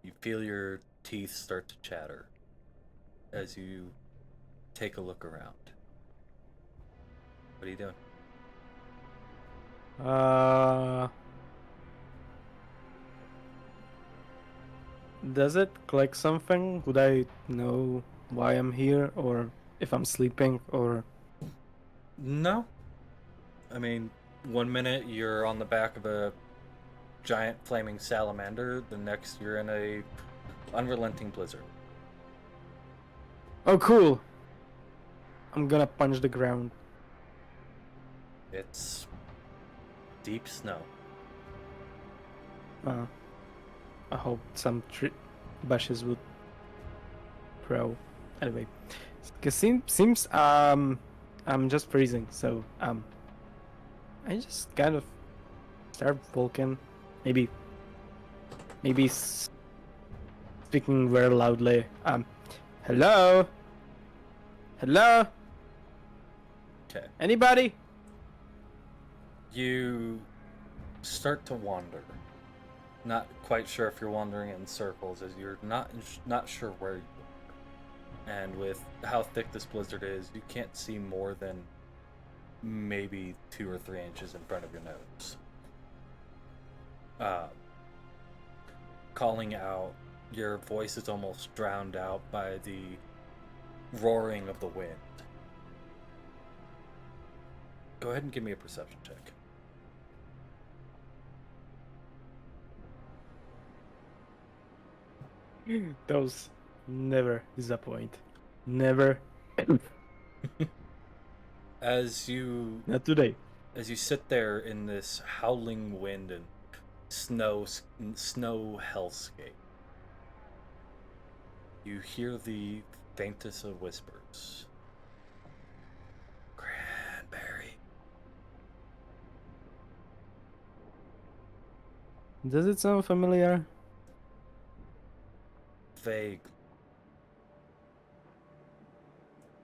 You feel your teeth start to chatter as you take a look around. What are you doing? Uh, does it click something? Would I know why I'm here, or if I'm sleeping, or? No. I mean, 1 minute you're on the back of a giant flaming salamander, the next you're in a unrelenting blizzard. Oh, cool. I'm gonna punch the ground. It's deep snow. I hope some bushes would grow. Anyway, cause seems I'm just freezing, so I just kind of start walking, maybe speaking very loudly. Hello, hello, Okay. anybody? You start to wander. Not quite sure if you're wandering in circles, as you're not sure where you are. And with how thick this blizzard is, you can't see more than maybe 2 or 3 inches in front of your nose. Calling out, your voice is almost drowned out by the roaring of the wind. Go ahead and give me a perception check. Those never disappoint. Never. As you Not today. sit there in this howling wind and snow hellscape, you hear the faintest of whispers. Cranberry. Does it sound familiar? Vague.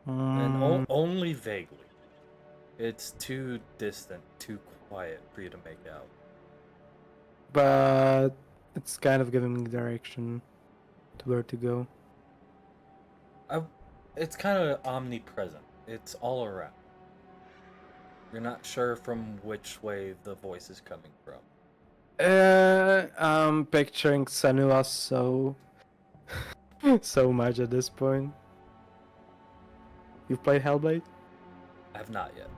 And only vaguely. It's too distant, too quiet for you to make out. But it's kind of giving me direction to where to go. It's kind of omnipresent. It's all around. You're not sure from which way the voice is coming from. I'm picturing Senua so much at this point. You've played Hellblade? I have not yet.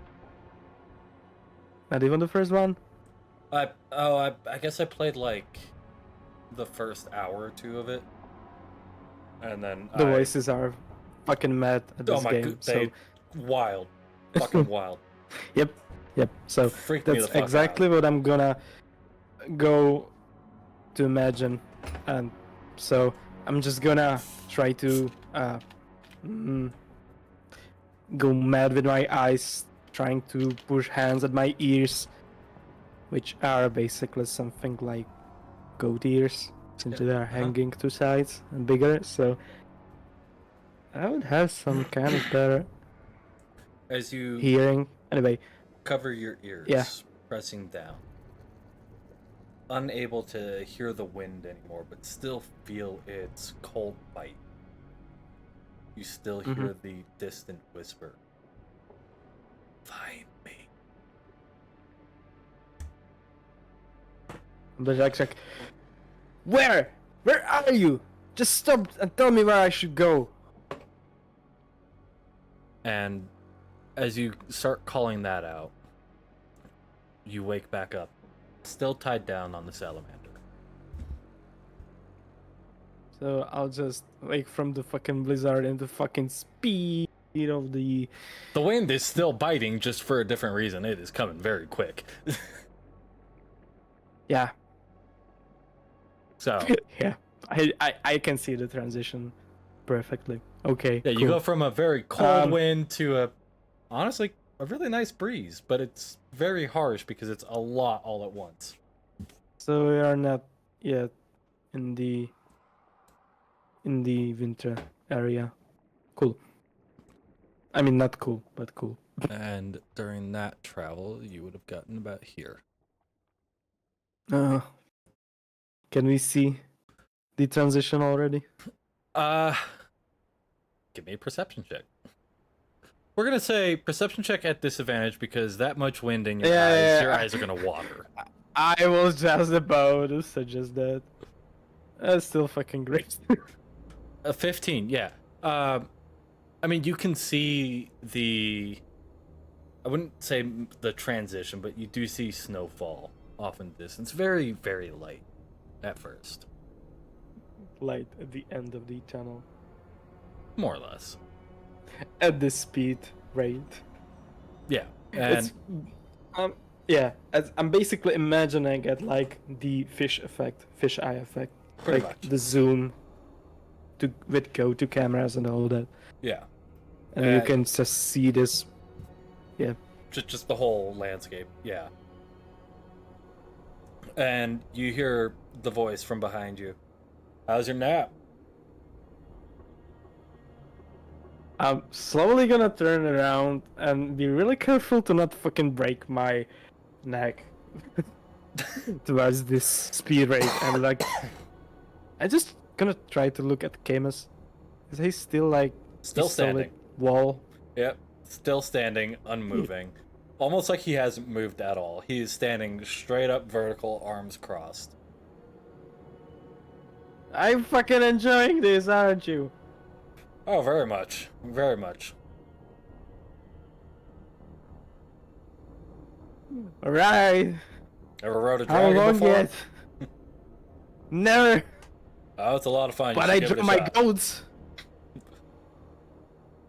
Not even the first one? I guess I played like the first hour or two of it, and then The voices are fucking mad at this game. Wild, fucking wild. Yep. So Freaked me the that's fuck exactly out. what I'm gonna go to imagine, and so I'm just gonna try to go mad with my eyes, trying to push hands at my ears, which are basically something like goat ears, since they are hanging to sides and bigger. So I would have some kind of better As you hearing. Anyway, cover your ears, pressing down, unable to hear the wind anymore, but still feel its cold bite. You still hear the distant whisper. Find me. but like, where are you? Just stop and tell me where I should go. And as you start calling that out, you wake back up, still tied down on the salamander. So I'll just wake from the fucking blizzard and the fucking speed of the... The wind is still biting, just for a different reason. It is coming very quick. Yeah. So yeah, I can see the transition perfectly. Okay. yeah, you cool. go from a very cold wind to honestly a really nice breeze, but it's very harsh because it's a lot all at once. So we are not yet in the winter area. Cool. I mean, not cool, but cool. And during that travel, you would have gotten about here. Can we see the transition already? Give me a perception check. We're gonna say perception check at disadvantage because that much wind in your your eyes are gonna water. I was just about to suggest that. That's still fucking great. A 15, yeah. I mean, you can see the. I wouldn't say the transition, but you do see snowfall off in the distance. Very, very light at first. Light at the end of the tunnel. More or less. At this speed rate. Yeah. And yeah, I'm basically imagining it like the fish effect, fish eye effect. Pretty like much. The zoom with go-to cameras and all that. Yeah. And you can just see this. Yeah. Just the whole landscape. Yeah. And you hear the voice from behind you. How's your nap? I'm slowly gonna turn around and be really careful to not fucking break my neck towards this speed rate. And like, I just gonna try to look at Camus. Is he still like Still standing. Wall? Yep. Still standing, unmoving. Almost like he hasn't moved at all. He is standing straight up vertical, arms crossed. I'm fucking enjoying this, aren't you? Oh, very much. Very much. Alright. Ever rode a How dragon long before? yet? Never. Oh, it's a lot of fun. But I drew my goats.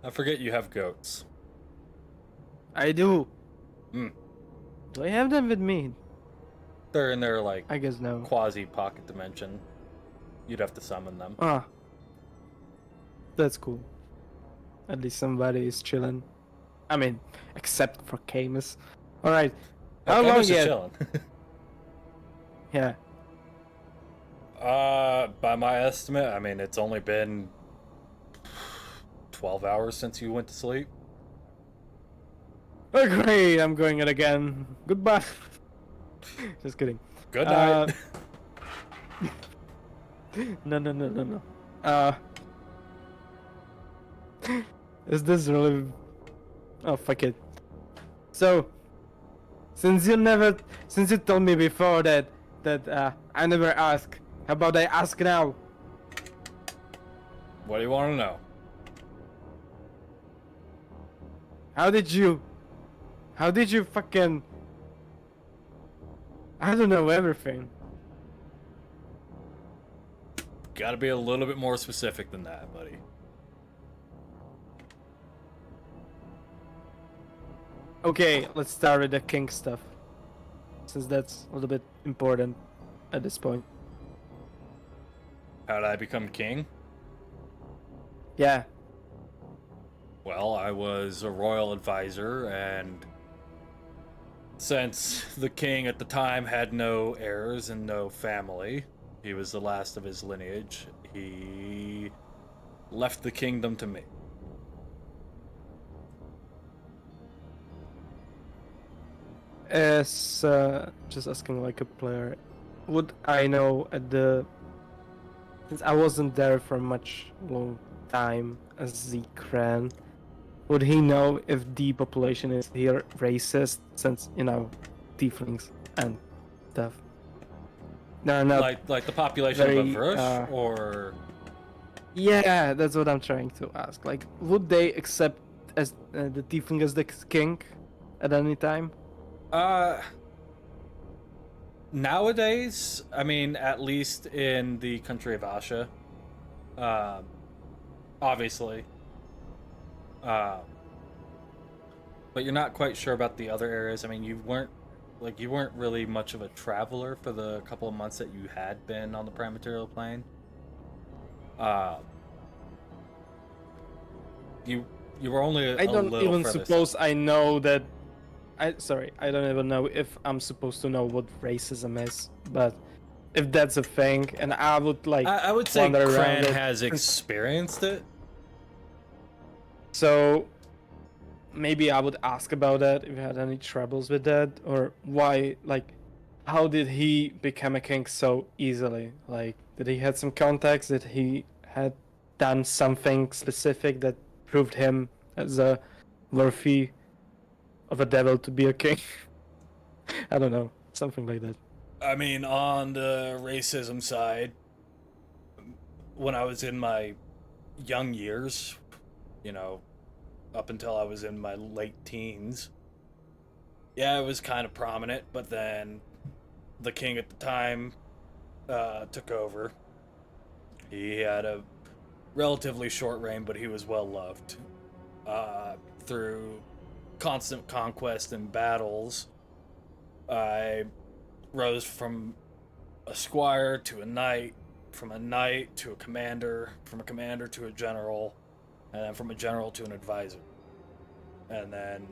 I forget you have goats. I do. Hmm. Do I have them with me? They're in their, like, I guess no. quasi-pocket dimension. You'd have to summon them. Ah. That's cool. At least somebody is chilling. I mean, except for Camus. Alright. How long Camus is yet? chilling. Yeah. By my estimate, I mean, it's only been 12 hours since you went to sleep. Oh, great, I'm going it again. Goodbye. Just kidding. Good night. No. Is this really... Oh, fuck it. So, since you told me before that I never ask, how about I ask now? What do you want to know? How did you fucking... I don't know everything. Gotta be a little bit more specific than that, buddy. Okay, let's start with the king stuff. Since that's a little bit important at this point. How did I become king? Yeah. Well, I was a royal advisor, and since the king at the time had no heirs and no family, he was the last of his lineage, he left the kingdom to me. As just asking like a player, would I know since I wasn't there for much long time as the Carn, would he know if the population is here racist, since tieflings and stuff? They're not like the population very, of Avrush, or yeah, that's what I'm trying to ask. Like, would they accept as the tiefling as the king at any time? Nowadays, I mean, at least in the country of Asha, obviously. But you're not quite sure about the other areas. I mean, you weren't really much of a traveler for the couple of months that you had been on the Prime Material Plane. You were only a I don't little even further suppose I know that. I don't even know if I'm supposed to know what racism is, but if that's a thing, and I would like. I would say wander around Cran it. has experienced it. So maybe I would ask about that if you had any troubles with that, or why, like, how did he become a king so easily? Like, did he had some contacts? Did he had done something specific that proved him as a worthy of a devil to be a king. I don't know, something like that. I mean, on the racism side, when I was in my young years, you know, up until I was in my late teens, yeah, it was kind of prominent, but then the king at the time took over. He had a relatively short reign, but he was well loved. Through constant conquest and battles, I rose from a squire to a knight, from a knight to a commander, from a commander to a general, and then from a general to an advisor. And then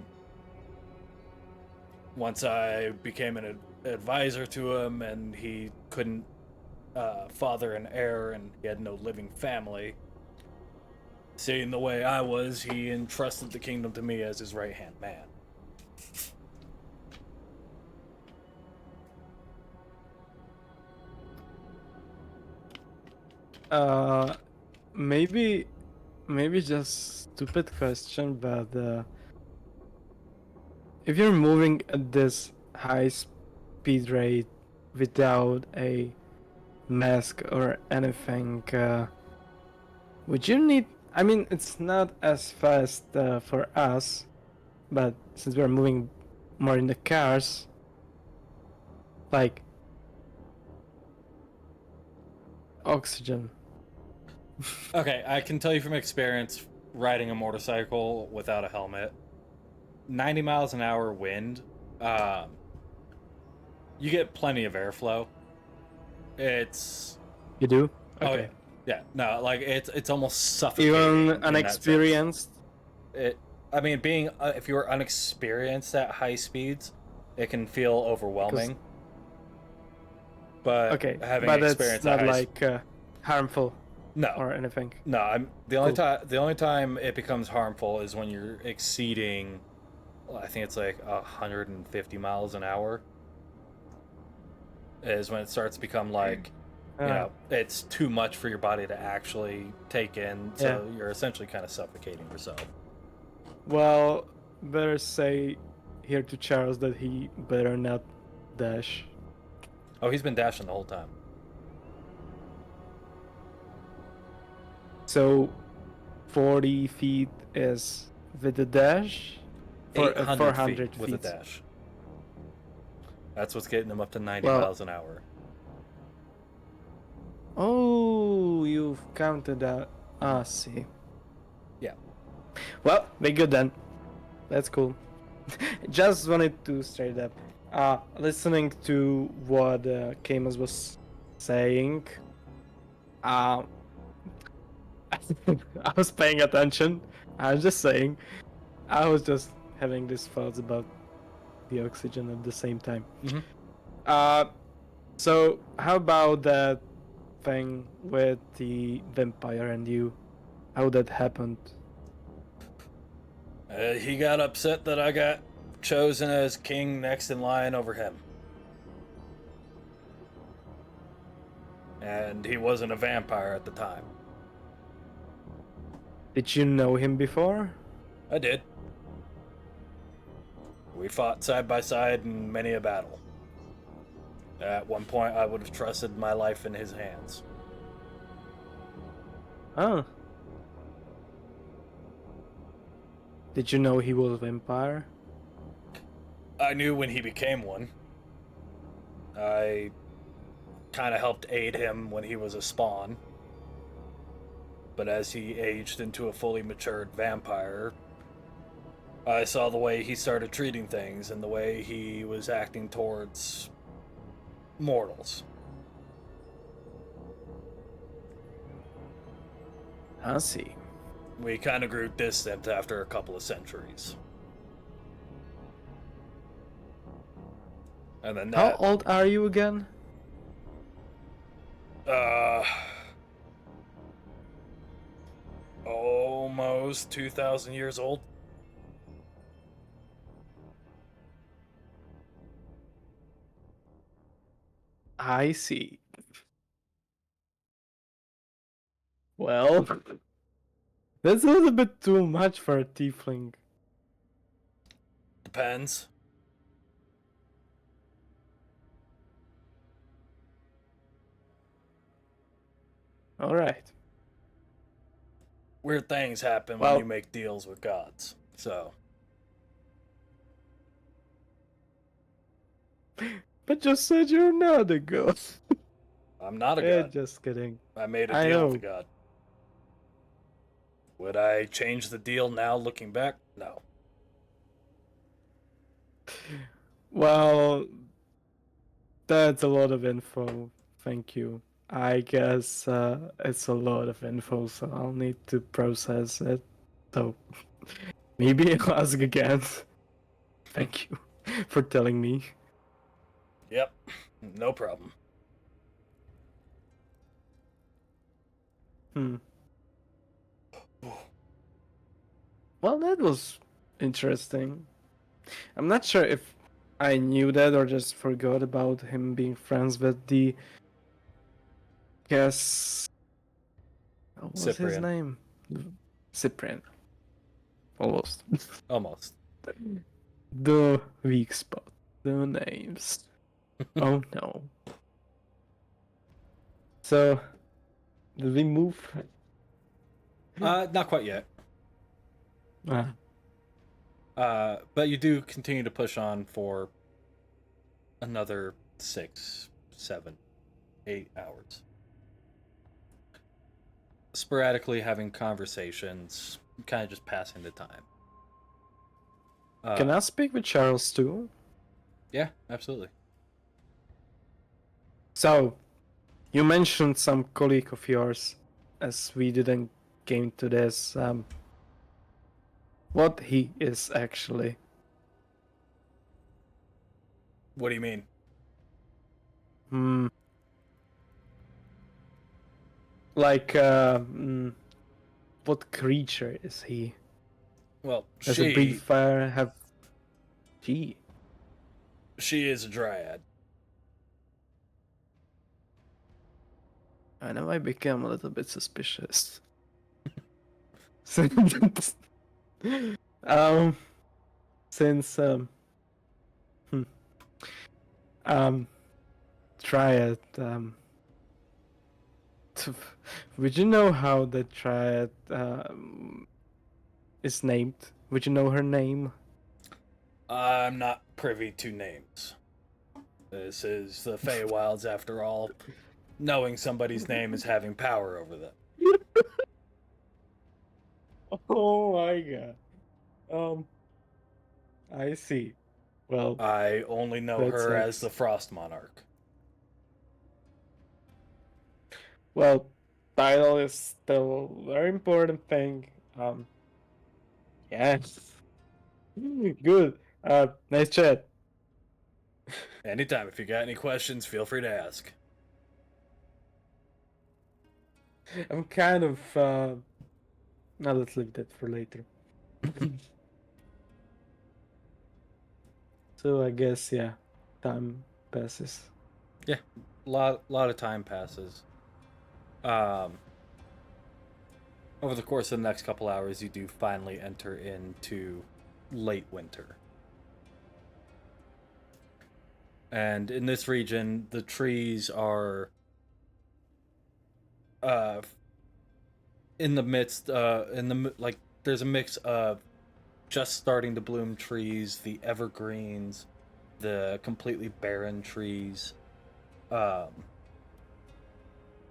once I became an advisor to him, and he couldn't father an heir, and he had no living family, seeing the way I was, he entrusted the kingdom to me as his right-hand man. Maybe, maybe just stupid question, but if you're moving at this high speed rate without a mask or anything, would you need? I mean, it's not as fast for us, but since we're moving more in the cars, like oxygen. Okay, I can tell you from experience riding a motorcycle without a helmet, 90 miles an hour wind, you get plenty of airflow. It's You do? oh Okay. yeah, no, like it's almost suffocating. Even in that unexperienced. sense. I mean, being if you are unexperienced at high speeds, it can feel overwhelming. But Okay, having but experience it's not at high like harmful no, or anything. no. I'm the only Cool. time the only time it becomes harmful is when you're exceeding. Well, I think it's like 150 miles an hour. Is when it starts to become like, it's too much for your body to actually take in. So you're essentially kind of suffocating yourself. Well, better say here to Charles that he better not dash. Oh, he's been dashing the whole time. So 40 feet is with the dash? For 800 400 feet with a feet. dash. That's what's getting him up to 90 Well- miles an hour. Oh, you've counted that. Ah, see. Yeah. Well, we good then. That's cool. Just wanted to straight up. Listening to what Camus was saying, I was paying attention. I was just saying, I was just having these thoughts about the oxygen at the same time. Mhm. So how about that thing with the vampire and you? How that happened? He got upset that I got chosen as king next in line over him. And he wasn't a vampire at the time. Did you know him before? I did. We fought side by side in many a battle. At one point, I would have trusted my life in his hands. Oh. Did you know he was a vampire? I knew when he became one. I kind of helped aid him when he was a spawn. But as he aged into a fully matured vampire, I saw the way he started treating things and the way he was acting towards mortals. I see. We kind of grew distant after a couple of centuries. And then How that, old are you again? almost 2,000 years old. I see. Well, that's a little bit too much for a tiefling. Depends. All right. Weird things happen when you make deals with gods. So. But you said you're not a god. I'm not a god. Just kidding. I made a I deal know. with a god. Would I change the deal now looking back? No. Well, that's a lot of info. Thank you. I guess it's a lot of info, so I'll need to process it. So maybe I'll ask again. Thank you for telling me. Yep. No problem. Well, that was interesting. I'm not sure if I knew that or just forgot about him being friends with the. Guess. What was his Cyprian. name? Cyprian. Almost. Almost. The weak spot. The names. Oh no. So, did we move? Not quite yet. But you do continue to push on for another 6, 7, 8 hours. Sporadically having conversations, kind of just passing the time. Can I speak with Charles too? Yeah, absolutely. So, you mentioned some colleague of yours, as we didn't came to this. What he is actually? What do you mean? Like, what creature is he? Well, As a breathe fire, have she is a dryad. I know I became a little bit suspicious. Since Triad would you know how the Triad is named? Would you know her name? I'm not privy to names. This is the Fey Wilds, after all. Knowing somebody's name is having power over them. Oh my god. I see. Well, I only know her as the Frost Monarch. Well, title is still a very important thing. Yes. Good. Nice chat. Anytime, if you got any questions, feel free to ask. I'm kind of now let's leave that for later. So I guess yeah, time passes. Yeah, lot of time passes. Over the course of the next couple hours, you do finally enter into late winter. And in this region, the trees are in the midst there's a mix of just starting to bloom trees, the evergreens, the completely barren trees,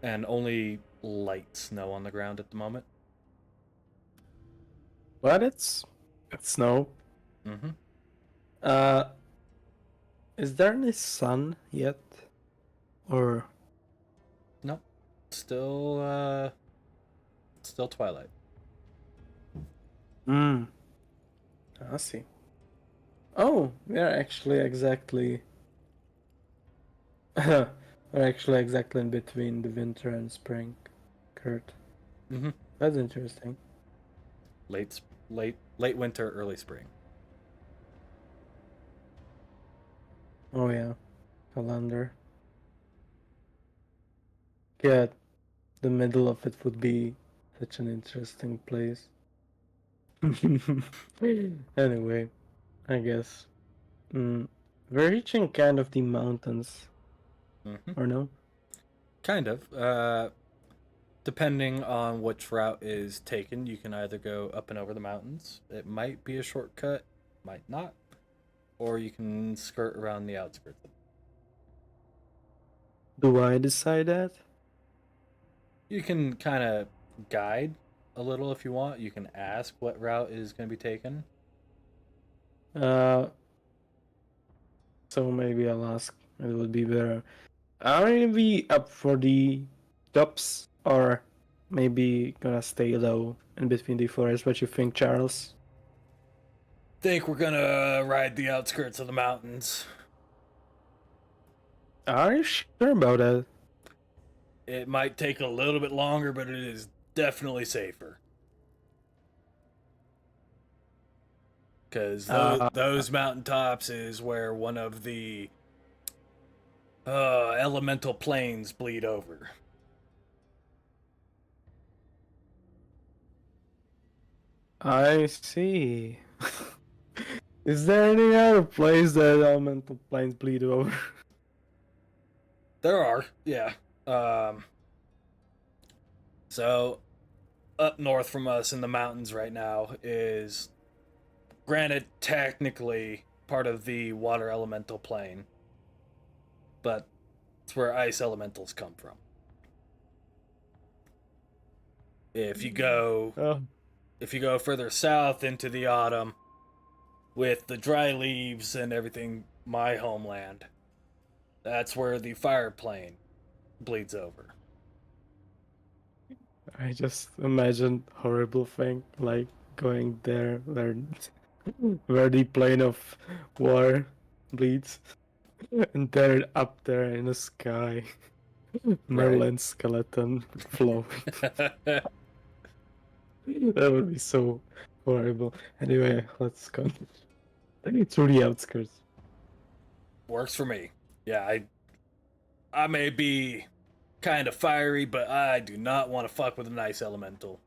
and only light snow on the ground at the moment. But it's snow. Mm-hmm. Is there any sun yet? Or Nope. Still twilight. I see. Oh, we're actually exactly we're actually exactly in between the winter and spring, Kurt. Mm-hmm. That's interesting. Late winter, early spring. Oh yeah, calendar. Yeah, the middle of it would be such an interesting place. Anyway, I guess. Mm, we're reaching kind of the mountains, Mm-hmm. or no? Kind of. Depending on which route is taken, you can either go up and over the mountains. It might be a shortcut, might not, or you can skirt around the outskirts. Do I decide that? You can kind of guide a little if you want. You can ask what route is going to be taken. Uh, so maybe I'll ask. It would be better. Are we up for the tops, or maybe gonna stay low in between the forests? What you think, Charles? Think we're gonna ride the outskirts of the mountains. Are you sure about that? It might take a little bit longer, but it is definitely safer. Because Uh, those mountaintops is where one of the elemental planes bleed over. I see. Is there any other place that elemental planes bleed over? There are, yeah. Um, so up north from us in the mountains right now is, granted, technically part of the water elemental plane, but it's where ice elementals come from. If you go Oh, if you go further south into the autumn with the dry leaves and everything, my homeland, that's where the fire plane bleeds over. I just imagined horrible thing like going there where the plane of war bleeds, and they're up there in the sky. Right. Merlin skeleton flowing. That would be so horrible. Anyway, let's go through the outskirts. Works for me. Yeah, I may be kind of fiery, but I do not want to fuck with an ice elemental.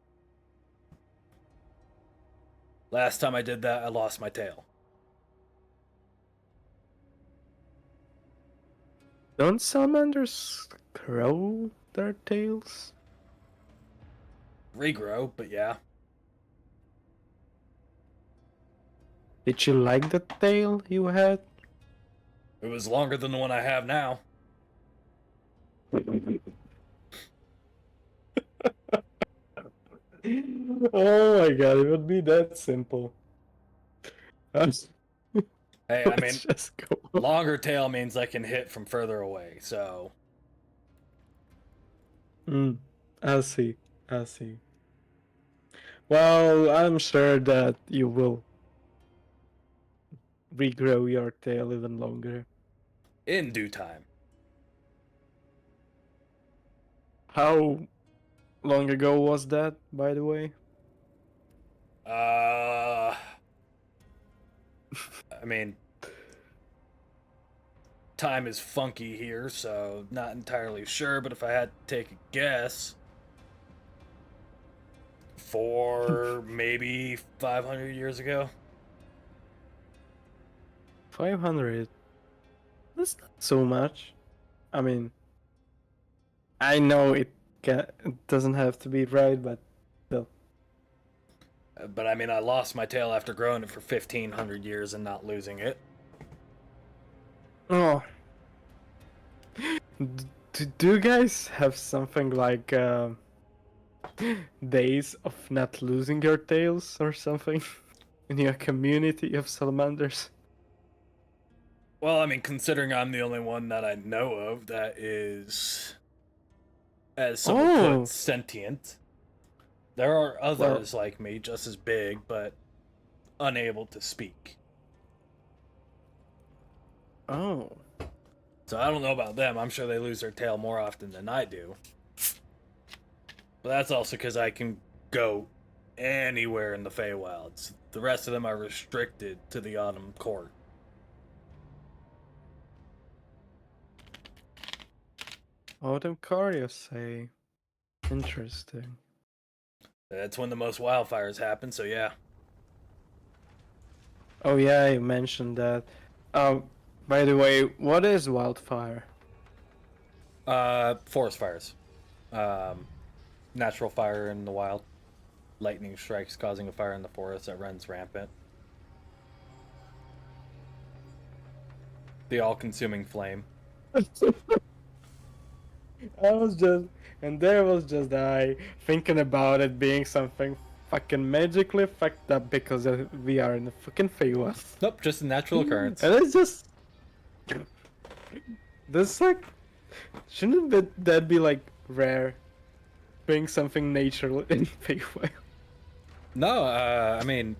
Last time I did that, I lost my tail. Don't salamanders grow their tails? Regrow, but yeah. Did you like the tail you had? It was longer than the one I have now. Oh my god, it would be that simple. Let's Hey, I mean, just go. longer tail means I can hit from further away, so. I see. I see. Well, I'm sure that you will regrow your tail even longer. In due time. How long ago was that, by the way? Uh. I mean, time is funky here, so not entirely sure, but if I had to take a guess, maybe 500 years ago. 500. That's not so much. I mean, I know it doesn't have to be right, but still. But I mean, I lost my tail after growing it for 1,500 years and not losing it. Oh. Do you guys have something like days of not losing your tails or something in your community of salamanders? Well, I mean, considering I'm the only one that I know of that is, as some would Oh, put, sentient. There are others like me, just as big, but unable to speak. oh. So I don't know about them. I'm sure they lose their tail more often than I do. But that's also because I can go anywhere in the Fey Wilds. The rest of them are restricted to the Autumn Court. Autumn car, you say? Interesting. That's when the most wildfires happen, so yeah. Oh yeah, you mentioned that. By the way, what is wildfire? Forest fires. Um, Natural fire in the wild. Lightning strikes causing a fire in the forest that runs rampant. The all-consuming flame. I was just, and there was just I thinking about it being something fucking magically fucked up because we are in the fucking Fey Wilds. Nope, just a natural And occurrence. it's just this like that be like rare, being something natural in Fey Wilds? No, I mean,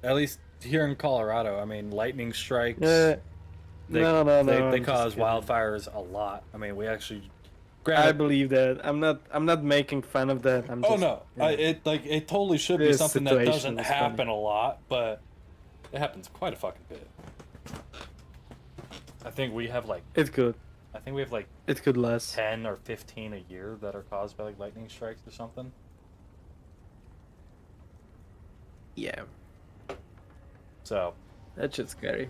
at least here in Colorado, I mean, lightning strikes. Yeah, They no, no, they, no. they I'm just cause kidding. wildfires a lot. I mean, we actually. I Granted, believe that. I'm not making fun of that. I'm oh just. no, You know, it totally should be this something that situation doesn't was happen funny. a lot, but it happens quite a fucking bit. I think we have like It could. I think we have like It could last. 10 or 15 a year that are caused by like lightning strikes or something. Yeah, So, that shit's scary.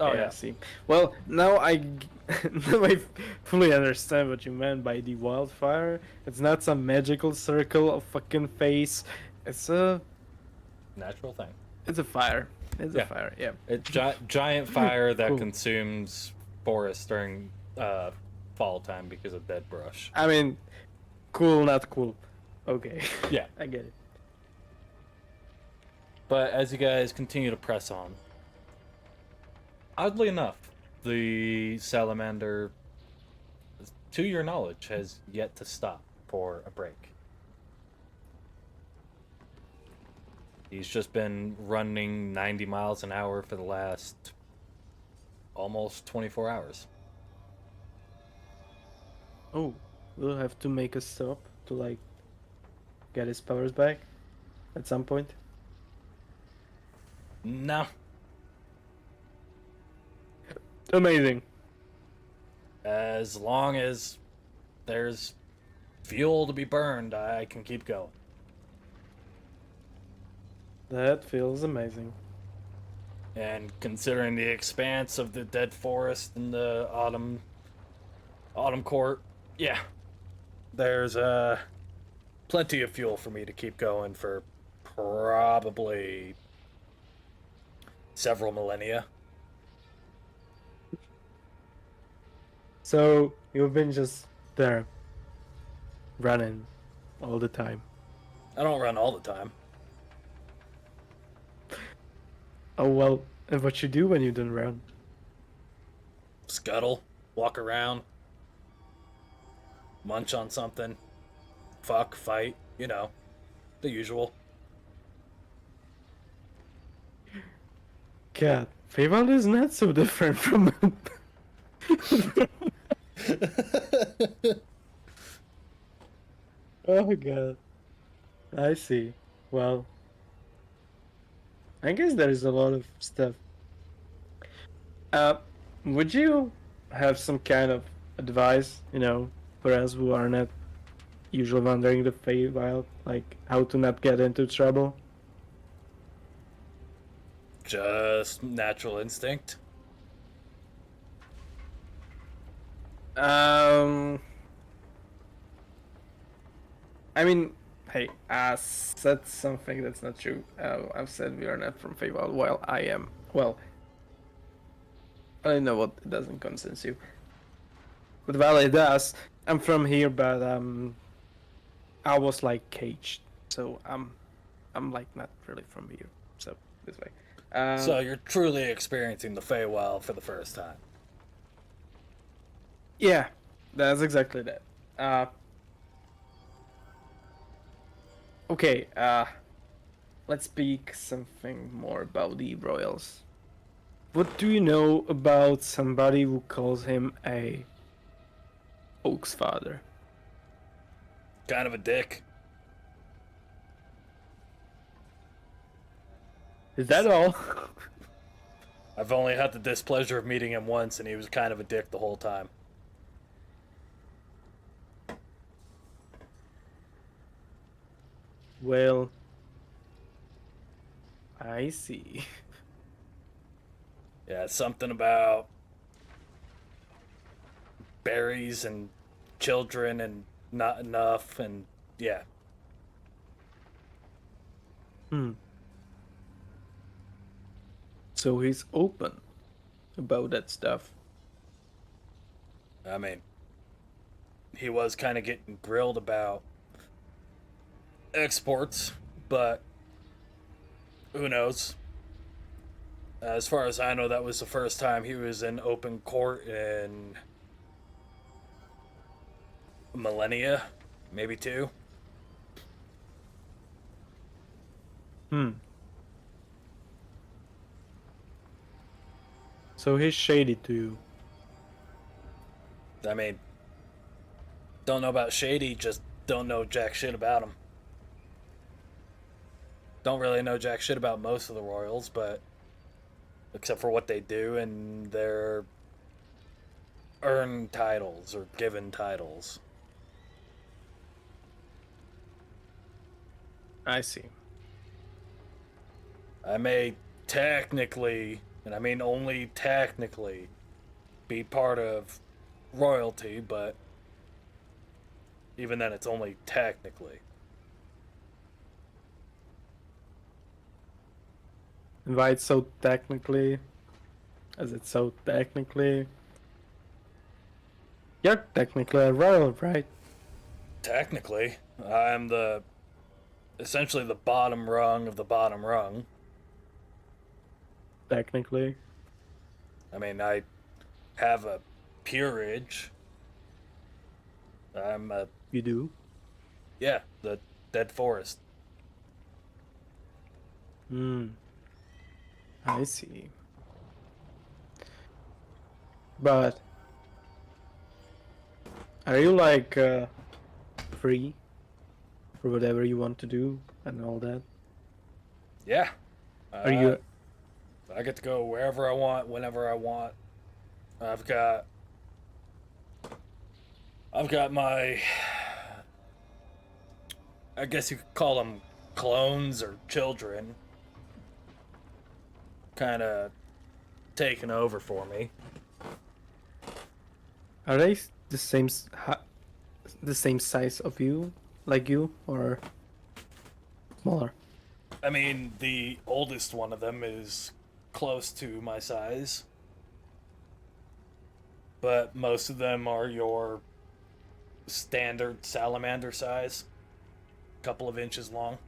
oh I yeah. see. Well, now now I fully understand what you meant by the wildfire. It's not some magical circle of fucking face. It's a Natural thing. it's a fire. It's a Yeah. fire. Yeah. It's giant fire that Cool. consumes forests during fall time because of dead brush. I mean, cool, not cool. Okay. Yeah. I get it. But as you guys continue to press on, oddly enough, the salamander, to your knowledge, has yet to stop for a break. He's just been running 90 miles an hour for the last almost 24 hours. Oh, we'll have to make a stop to like get his powers back at some point. No. Amazing. As long as there's fuel to be burned, I can keep going. That feels amazing. And considering the expanse of the dead forest in the autumn court, yeah, there's plenty of fuel for me to keep going for probably several millennia. So you've been just there, running all the time. I don't run all the time. Oh well, and what you do when you don't run? Scuttle, walk around, munch on something, fuck, fight, you know, the usual. God, Feywild is not so different from. Oh god. I see. Well, I guess there's a lot of stuff. Uh, would you have some kind of advice, for us who are not usually wandering the Feywild, like how to not get into trouble? Just natural instinct. I mean, hey, I said something that's not true. I've said we are not from Feywild. Well, I am. Well, I know what it doesn't concern you. But well, it does. I'm from here, but I was like caged, so I'm like not really from here. So this way. So you're truly experiencing the Feywild for the first time. Yeah, that's exactly that. Okay, let's speak something more about the royals. What do you know about somebody who calls him a Oak's father? Kind of a dick. Is that all? I've only had the displeasure of meeting him once, and he was kind of a dick the whole time. Well, I see. Yeah, something about berries and children and not enough, and yeah. Hmm. So he's open about that stuff. I mean, he was kind of getting grilled about exports, but who knows? As far as I know, that was the first time he was in open court in millennia, maybe two. Hmm. So he's shady to you. I mean, don't know about Shady, just don't know jack shit about him. Don't really know jack shit about most of the Royals, but except for what they do and their earned titles or given titles. I see. I may technically, and I mean only technically, be part of royalty, but even then it's only technically. And why it's so technically? As it's so technically? You're technically a royal, right? Technically, I'm the essentially the bottom rung of the bottom rung. Technically. I mean, I have a peerage. I'm a You do? yeah, the dead forest. Hmm. I see. But are you like free for whatever you want to do and all that? Yeah, Are you I get to go wherever I want, whenever I want. I've got I've got my I guess you could call them clones or children kind of taking over for me. are they the same the same size of you, like you, or smaller? I mean, the oldest one of them is close to my size, but most of them are your standard salamander size, couple of inches long.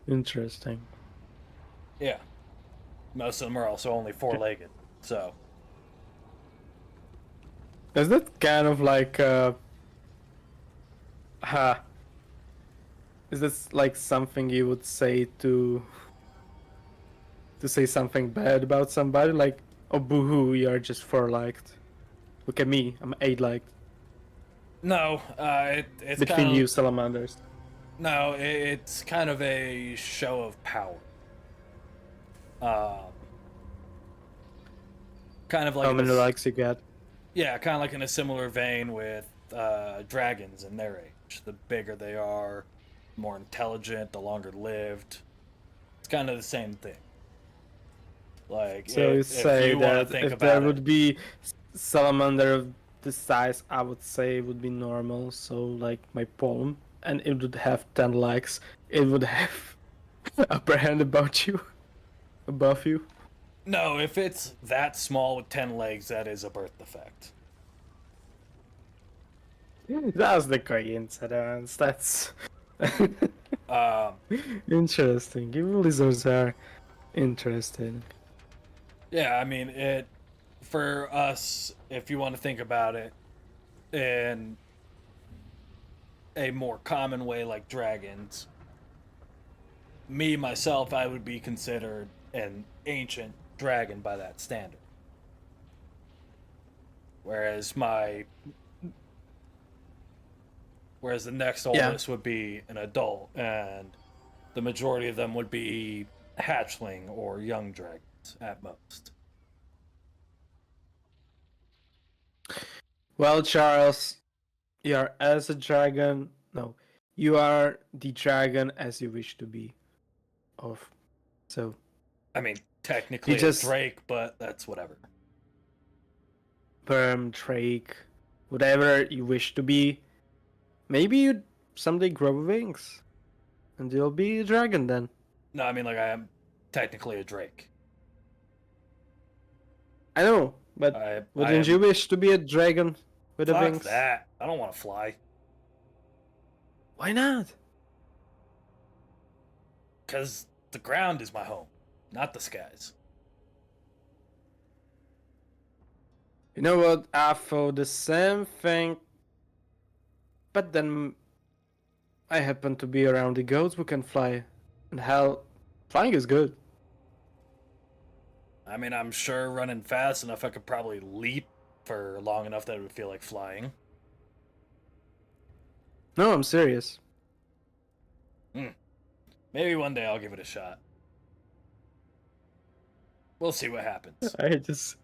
Interesting. Yeah. Most of them are also only four-legged. So, Is that kind of like ha? Is this like something you would say to say something bad about somebody? Like, oh boohoo, you're just four-legged. Look at me, I'm eight-legged. no, it's Between kind you of salamanders. no, it's kind of a show of power. Um, kind of like How in many this, likes you get? yeah, kind of like in a similar vein with dragons in their age. The bigger they are, more intelligent, the longer lived. It's kind of the same thing. Like So you if say you want to that think if there about it, would be salamander of the size I would say would be normal, so like my palm, and it would have 10 likes, it would have upper hand about you, above you. no, if it's that small with 10 legs, that is a birth defect. That's the coincidence. That's Um, interesting. You lizards are interesting. yeah, I mean, it for us, if you want to think about it in a more common way, like dragons, me myself, I would be considered an ancient dragon by that standard. Whereas my whereas the next Yeah. oldest would be an adult, and the majority of them would be hatchling or young dragons at most. Well, Charles, you are as a dragon. No, you are the dragon as you wish to be. Of so. I mean, technically just a drake, but that's whatever. Worm, drake, whatever you wish to be. Maybe you someday grow wings, and you'll be a dragon then. No, I mean, like, I am technically a drake. I know, but I wouldn't am. you wish to be a dragon with the Fuck wings? that. I don't want to fly. Why not? Because the ground is my home, not the skies. You know what? I thought the same thing. But then I happen to be around the goats who can fly. And hell, flying is good. I mean, I'm sure running fast enough, I could probably leap for long enough that it would feel like flying. No, I'm serious. Maybe one day I'll give it a shot. We'll see what happens. I just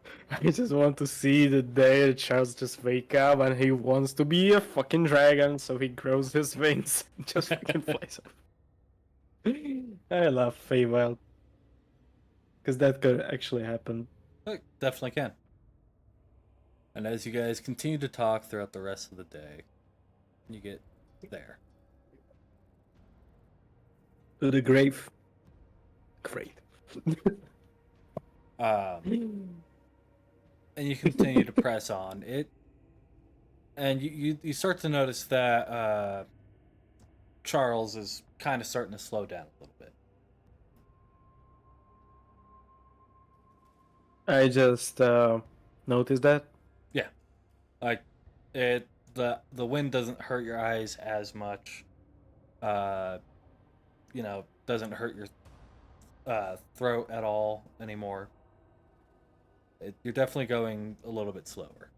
want to see the day that Charles just wake up and he wants to be a fucking dragon, so he grows his wings and just fucking flies off. I love Fey Wild. Because that could actually happen. It definitely can. And as you guys continue to talk throughout the rest of the day, you get there. To the grave. Great. And you continue to press on it, and you start to notice that Charles is kind of starting to slow down a little bit. I just noticed that. Yeah, like the wind doesn't hurt your eyes as much. Doesn't hurt your throat at all anymore. You're definitely going a little bit slower.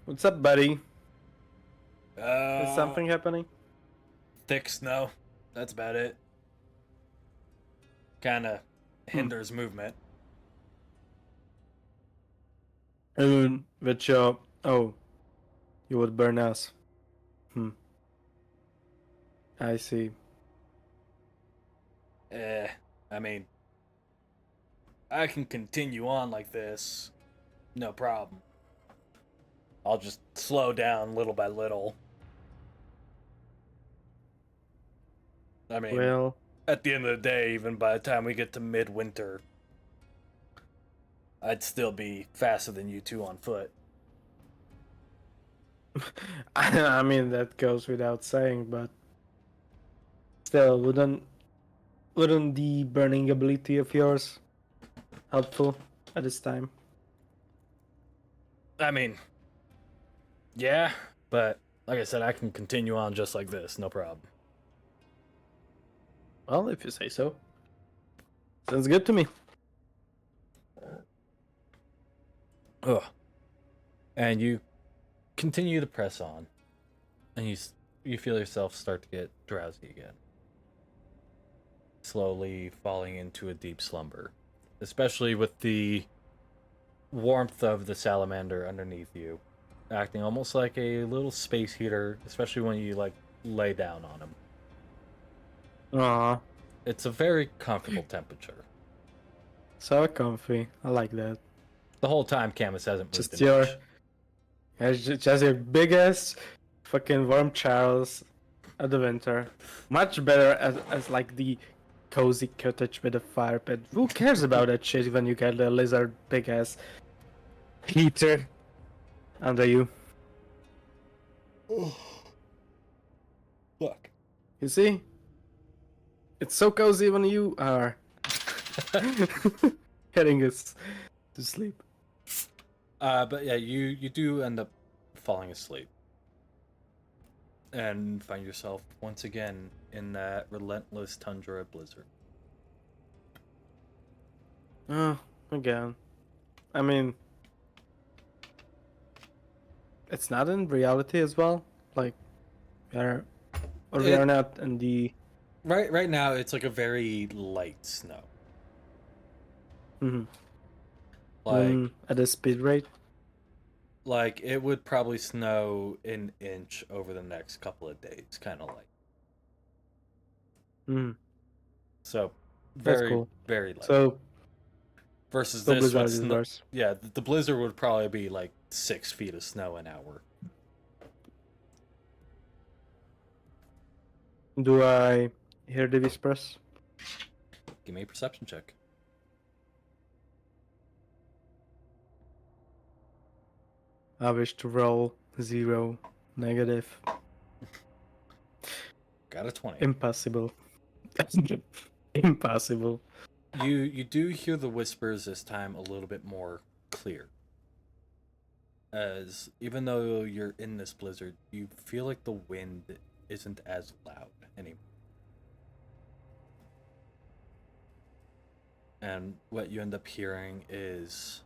What's up, buddy? Is Is something happening? thick snow. That's about it. Kind of hinders movement. With your... Oh, you would burn us. I see. I mean, I can continue on like this. No problem. I'll just slow down little by little. I mean, Well, at the end of the day, even by the time we get to midwinter, I'd still be faster than you two on foot. I mean, that goes without saying, but still, wouldn't the burning ability of yours helpful at this time? I mean, yeah, but like I said, I can continue on just like this, no problem. Well, if you say so. Sounds good to me. Ugh. And you continue to press on, and you feel yourself start to get drowsy again, slowly falling into a deep slumber, especially with the warmth of the salamander underneath you, acting almost like a little space heater, especially when you like lay down on him. Aw, It's a very comfortable temperature. so comfy. I like that. The whole time Camus hasn't moved Just an your, inch. just your biggest fucking warm Charles of the winter. Much better as like the cozy cottage with a fire pit. Who cares about that shit when you get the lizard big ass heater under you? Look. You see? It's so cozy when you are getting us to sleep. But yeah, you do end up falling asleep. And find yourself once again in that relentless tundra blizzard. Oh, again. I mean, it's not in reality as well. Like, we are not in the. Right now, it's like a very light snow. Like, At a speed rate. like it would probably snow an inch over the next couple of days, kind of like. So That's very, cool. very light. So Versus the this, blizzard with is snow. worse. Yeah, the blizzard would probably be like 6 feet of snow an hour. Do I hear the whispers? Give me a perception check. I wish to roll 0 negative. Got a 20. Impossible. Impossible. You do hear the whispers this time a little bit more clear. As even though you're in this blizzard, you feel like the wind isn't as loud anymore. And what you end up hearing is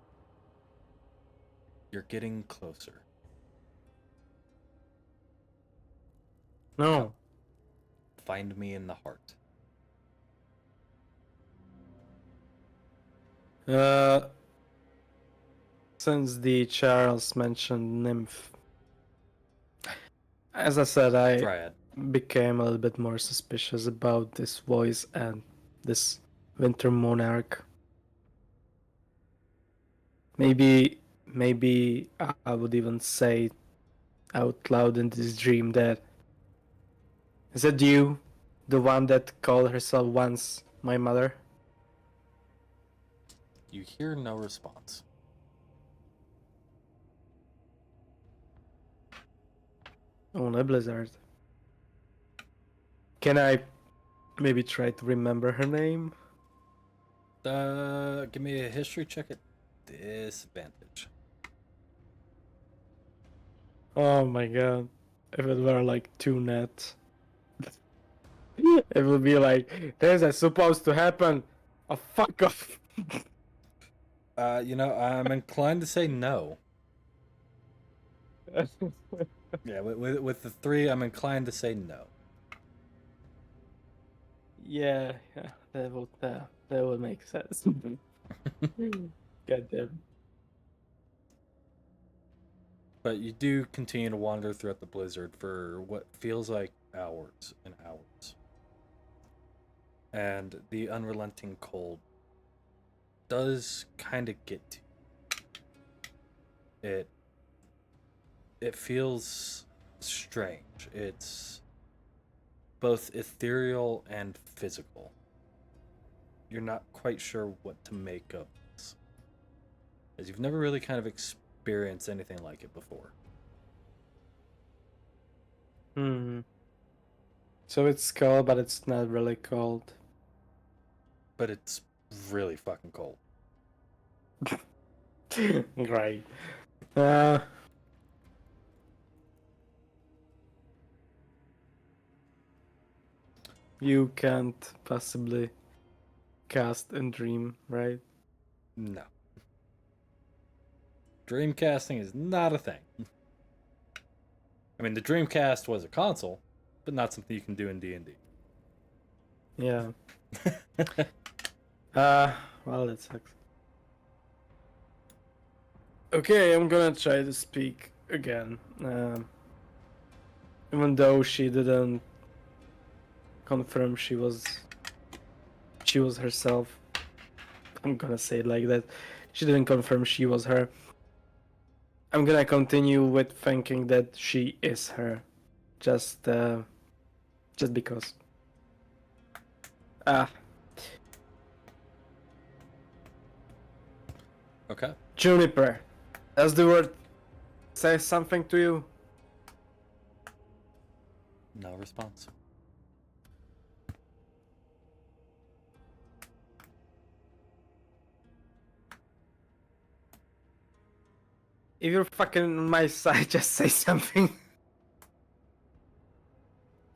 you're getting closer. No. Find me in the heart. Since the Charles mentioned nymph, as I said, I Dryad. became a little bit more suspicious about this voice and this winter monarch. Maybe I would even say out loud in this dream that, is it you, the one that called herself once my mother? You hear no response. Oh, a blizzard. Can I maybe try to remember her name? Give me a history check at disadvantage. Oh my god. If it were like 2 net. It would be like, this is supposed to happen. Oh, fuck off. I'm inclined to say no. Yeah, with the 3, I'm inclined to say no. yeah, that would make sense. Goddamn. But you do continue to wander throughout the blizzard for what feels like hours and hours. And the unrelenting cold does kind of get to you. It feels strange. It's both ethereal and physical. You're not quite sure what to make of this, as you've never really kind of experienced anything like it before. So it's cold, but it's not really cold. But it's really fucking cold. Great. You can't possibly cast and dream, right? No. Dreamcasting is not a thing. I mean, the Dreamcast was a console, but not something you can do in D&D. Yeah. Well, that sucks. Okay, I'm gonna try to speak again. Even though she didn't confirm she was herself. I'm gonna say it like that. She didn't confirm she was her. I'm gonna continue with thinking that she is her. Just because. Okay. Juniper. Does the word say something to you? No response. If you're fucking on my side, just say something.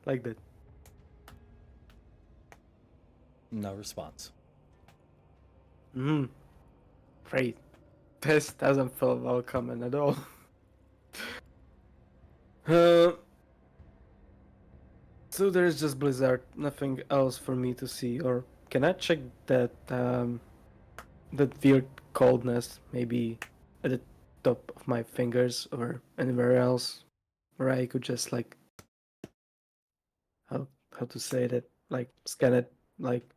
Like that. No response. Great. This doesn't feel welcoming at all. So there's just blizzard, nothing else for me to see. Or can I check that that weird coldness maybe at the top of my fingers or anywhere else where I could just like how to say that, like scan it, like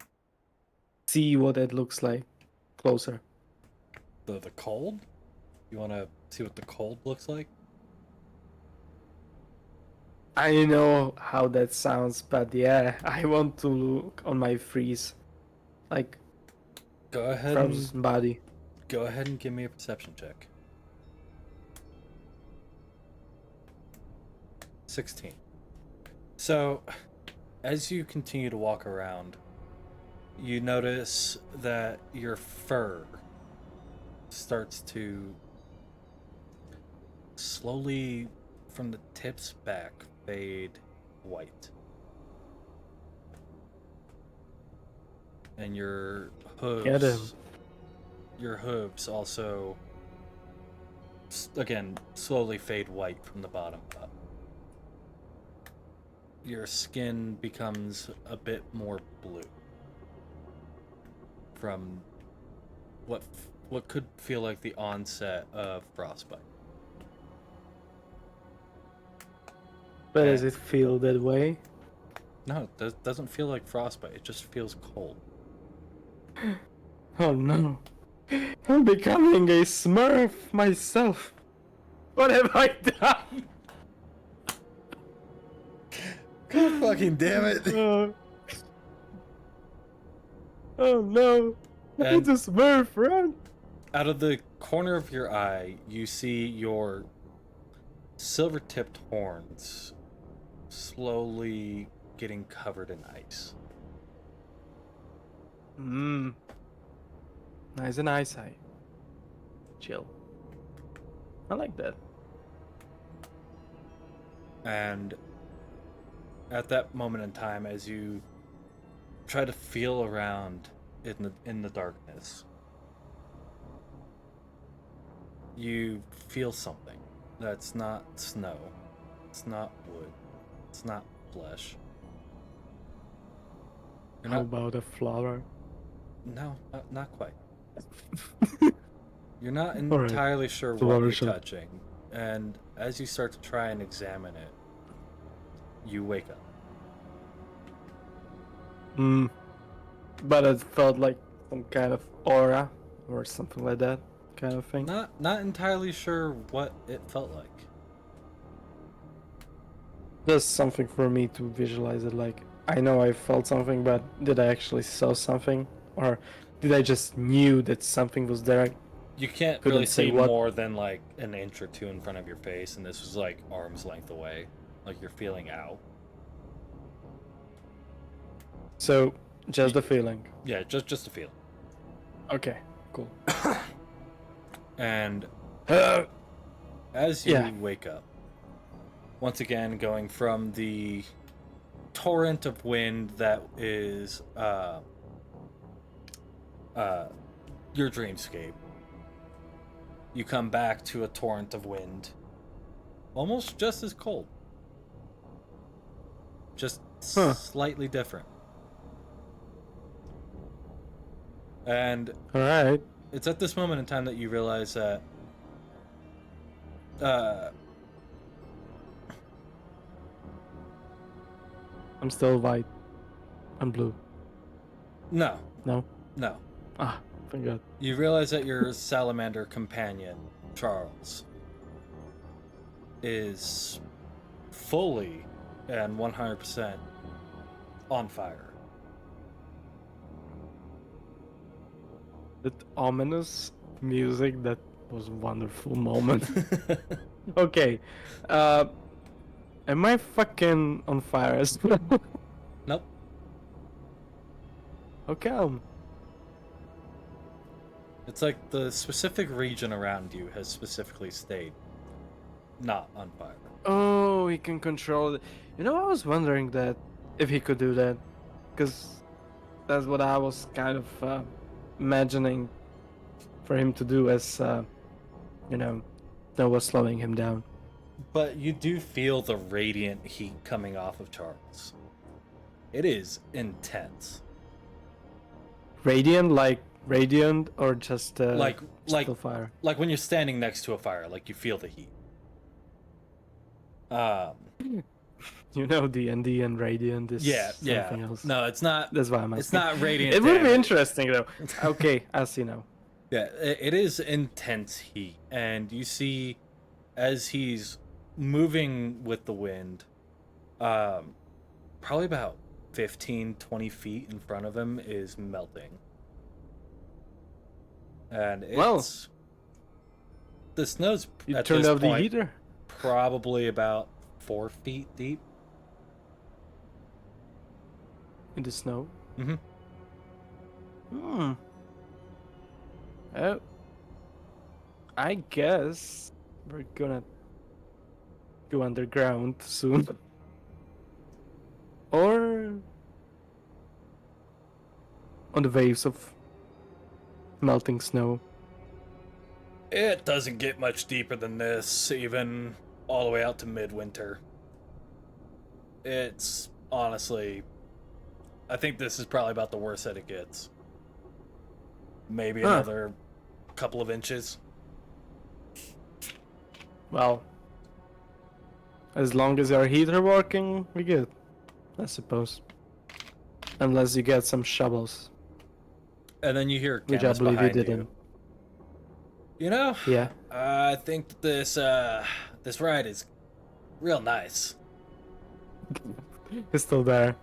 see what it looks like closer. The cold? You want to see what the cold looks like? I know how that sounds, but yeah, I want to look on my freeze, like Go ahead frozen body. Go ahead and give me a perception check. 16. So, as you continue to walk around, you notice that your fur starts to slowly, from the tips back, fade white. And your Get him. hooves also, again, slowly fade white from the bottom up. Your skin becomes a bit more blue from what could feel like the onset of frostbite. But Yeah. does it feel that way? No, it doesn't feel like frostbite. It just feels cold. Oh no. I'm becoming a smurf myself. What have I done? God fucking damn it! Oh no. I need to smurf, run. Out of the corner of your eye, you see your silver-tipped horns slowly getting covered in ice. Mmm. Nice and eyesight. Chill. I like that. And at that moment in time, as you try to feel around in the darkness, you feel something that's not snow, it's not wood, it's not flesh. You're How not, about a flower? no, not quite. You're not Alright. entirely sure The what water you're shot. touching, and as you start to try and examine it, you wake up. Hmm. But it felt like some kind of aura or something like that kind of thing. Not entirely sure what it felt like. Just something for me to visualize it. Like, I know I felt something, but did I actually saw something? Or did I just knew that something was there? You can't Couldn't really say see what. more than like an inch or two in front of your face, and this was like arm's length away. Like you're feeling out. So, just the feeling. Yeah, just a feeling. Okay, cool. And as you Yeah. wake up, once again going from the torrent of wind that is your dreamscape, you come back to a torrent of wind, almost just as cold, just slightly different. And Alright. it's at this moment in time that you realize that I'm still white. I'm blue. no, No? no. Ah, thank God. You realize that your salamander companion, Charles, is fully and 100% on fire. That ominous music, that was a wonderful moment. Okay. Am I fucking on fire as well? Nope. How come? It's like the specific region around you has specifically stayed not on fire. Oh, he can control it. You know, I was wondering that if he could do that, because that's what I was kind of imagining for him to do, as you know, that was slowing him down. But you do feel the radiant heat coming off of Charles. It is intense. Radiant, or just Like still fire? like when you're standing next to a fire, like you feel the heat. D&D and Radiant is Yeah, something else. No, it's not. That's why I'm asking. It's not radiant. It would be damage. interesting though. Okay, I see now. Yeah, it is intense heat, and you see as he's moving with the wind, probably about 15, 20 feet in front of him is melting. And it's the snow's You at turned this off the point heater. probably about 4 feet deep. In the snow. Mm-hmm. Oh, I guess we're gonna go underground soon. Or on the waves of melting snow. It doesn't get much deeper than this, even all the way out to midwinter. It's honestly, I think this is probably about the worst that it gets. Maybe another couple of inches. Well, as long as our heater working, we're good, I suppose. Unless you get some shovels, And then you hear which I Camus believe you behind didn't. You know, Yeah. I think that this ride is real nice. He's still there,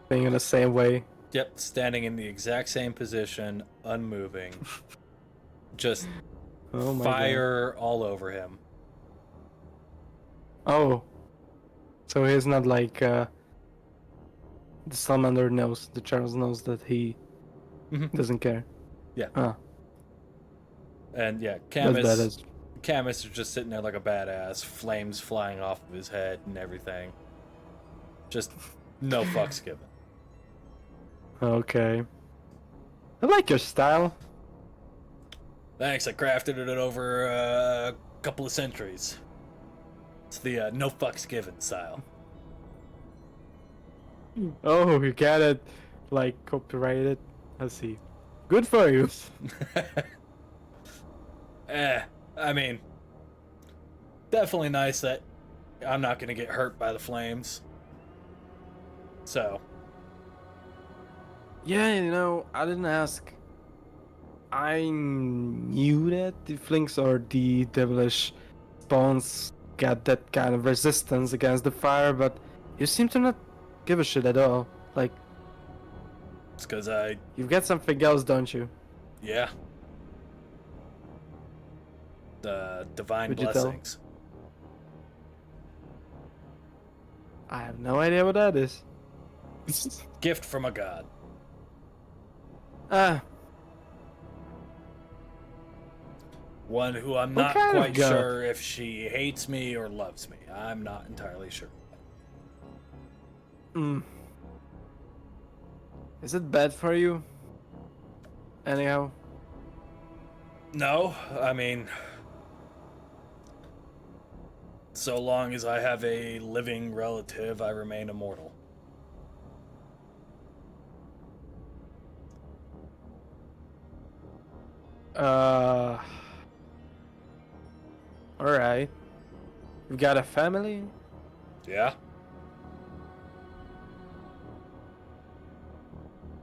being in the same way. Yep, standing in the exact same position, unmoving. Just Oh my fire all over him. God. Oh. So he's not like the salamander knows, the Charles knows that he doesn't care. Yeah. Ah. And yeah, That's badass. Camus is just sitting there like a badass, flames flying off of his head and everything. Just no fucks given. Okay. I like your style. Thanks, I crafted it over a couple of centuries. It's the no fucks given style. Oh, you got it, like copyrighted. I see. Good for you. I mean, definitely nice that I'm not gonna get hurt by the flames. So. Yeah, I didn't ask. I knew that the flinks or the devilish spawns got that kind of resistance against the fire, but you seem to not give a shit at all. Like, It's because you've got something else, don't you? yeah. The divine Would you tell? blessings. I have no idea what that is. Gift from a god. Ah, One who I'm What not kind of quite god? sure if she hates me or loves me. I'm not entirely sure. Is it bad for you? Anyhow? No, I mean, so long as I have a living relative, I remain immortal. Alright. You've got a family? Yeah?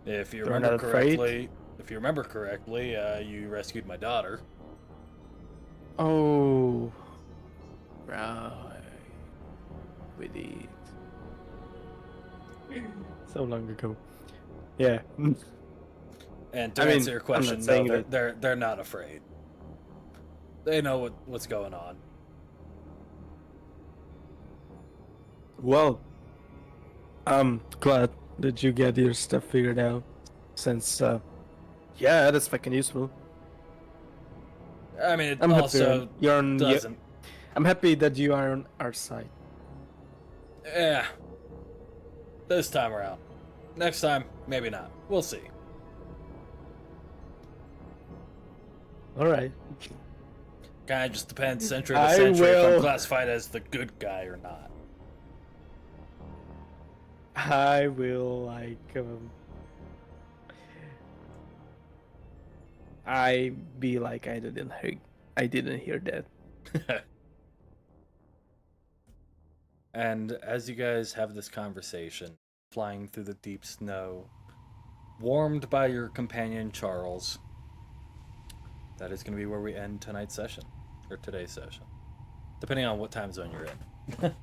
If you They're remember not afraid? correctly, you rescued my daughter. Oh. Right. We did. So long ago. Yeah. And to I mean, answer your I'm not question, saying no, that- they're not afraid. They know what's going on. Well, I'm glad that you get your stuff figured out. Since, yeah, that's fucking useful. I mean, it I'm also happy you're on. doesn't. I'm happy that you are on our side. Yeah. This time around. Next time, maybe not. We'll see. All right. Kind of just depends century to I century if I'm will- classified as the good guy or not. I will I be like I didn't hear that. And as you guys have this conversation, flying through the deep snow, warmed by your companion Charles, that is going to be where we end tonight's session, or today's session, depending on what time zone you're in.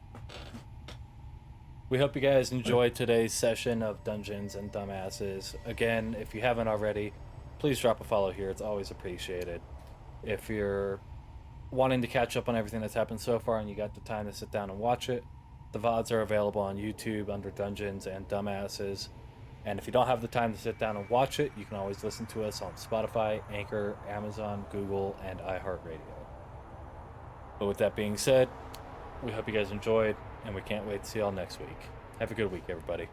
We hope you guys enjoyed today's session of Dungeons and Dumbasses. Again, if you haven't already, please drop a follow here. It's always appreciated. If you're wanting to catch up on everything that's happened so far and you got the time to sit down and watch it, the VODs are available on YouTube under Dungeons and Dumbasses. And if you don't have the time to sit down and watch it, you can always listen to us on Spotify, Anchor, Amazon, Google, and iHeartRadio. But with that being said, we hope you guys enjoyed, and we can't wait to see y'all next week. Have a good week, everybody.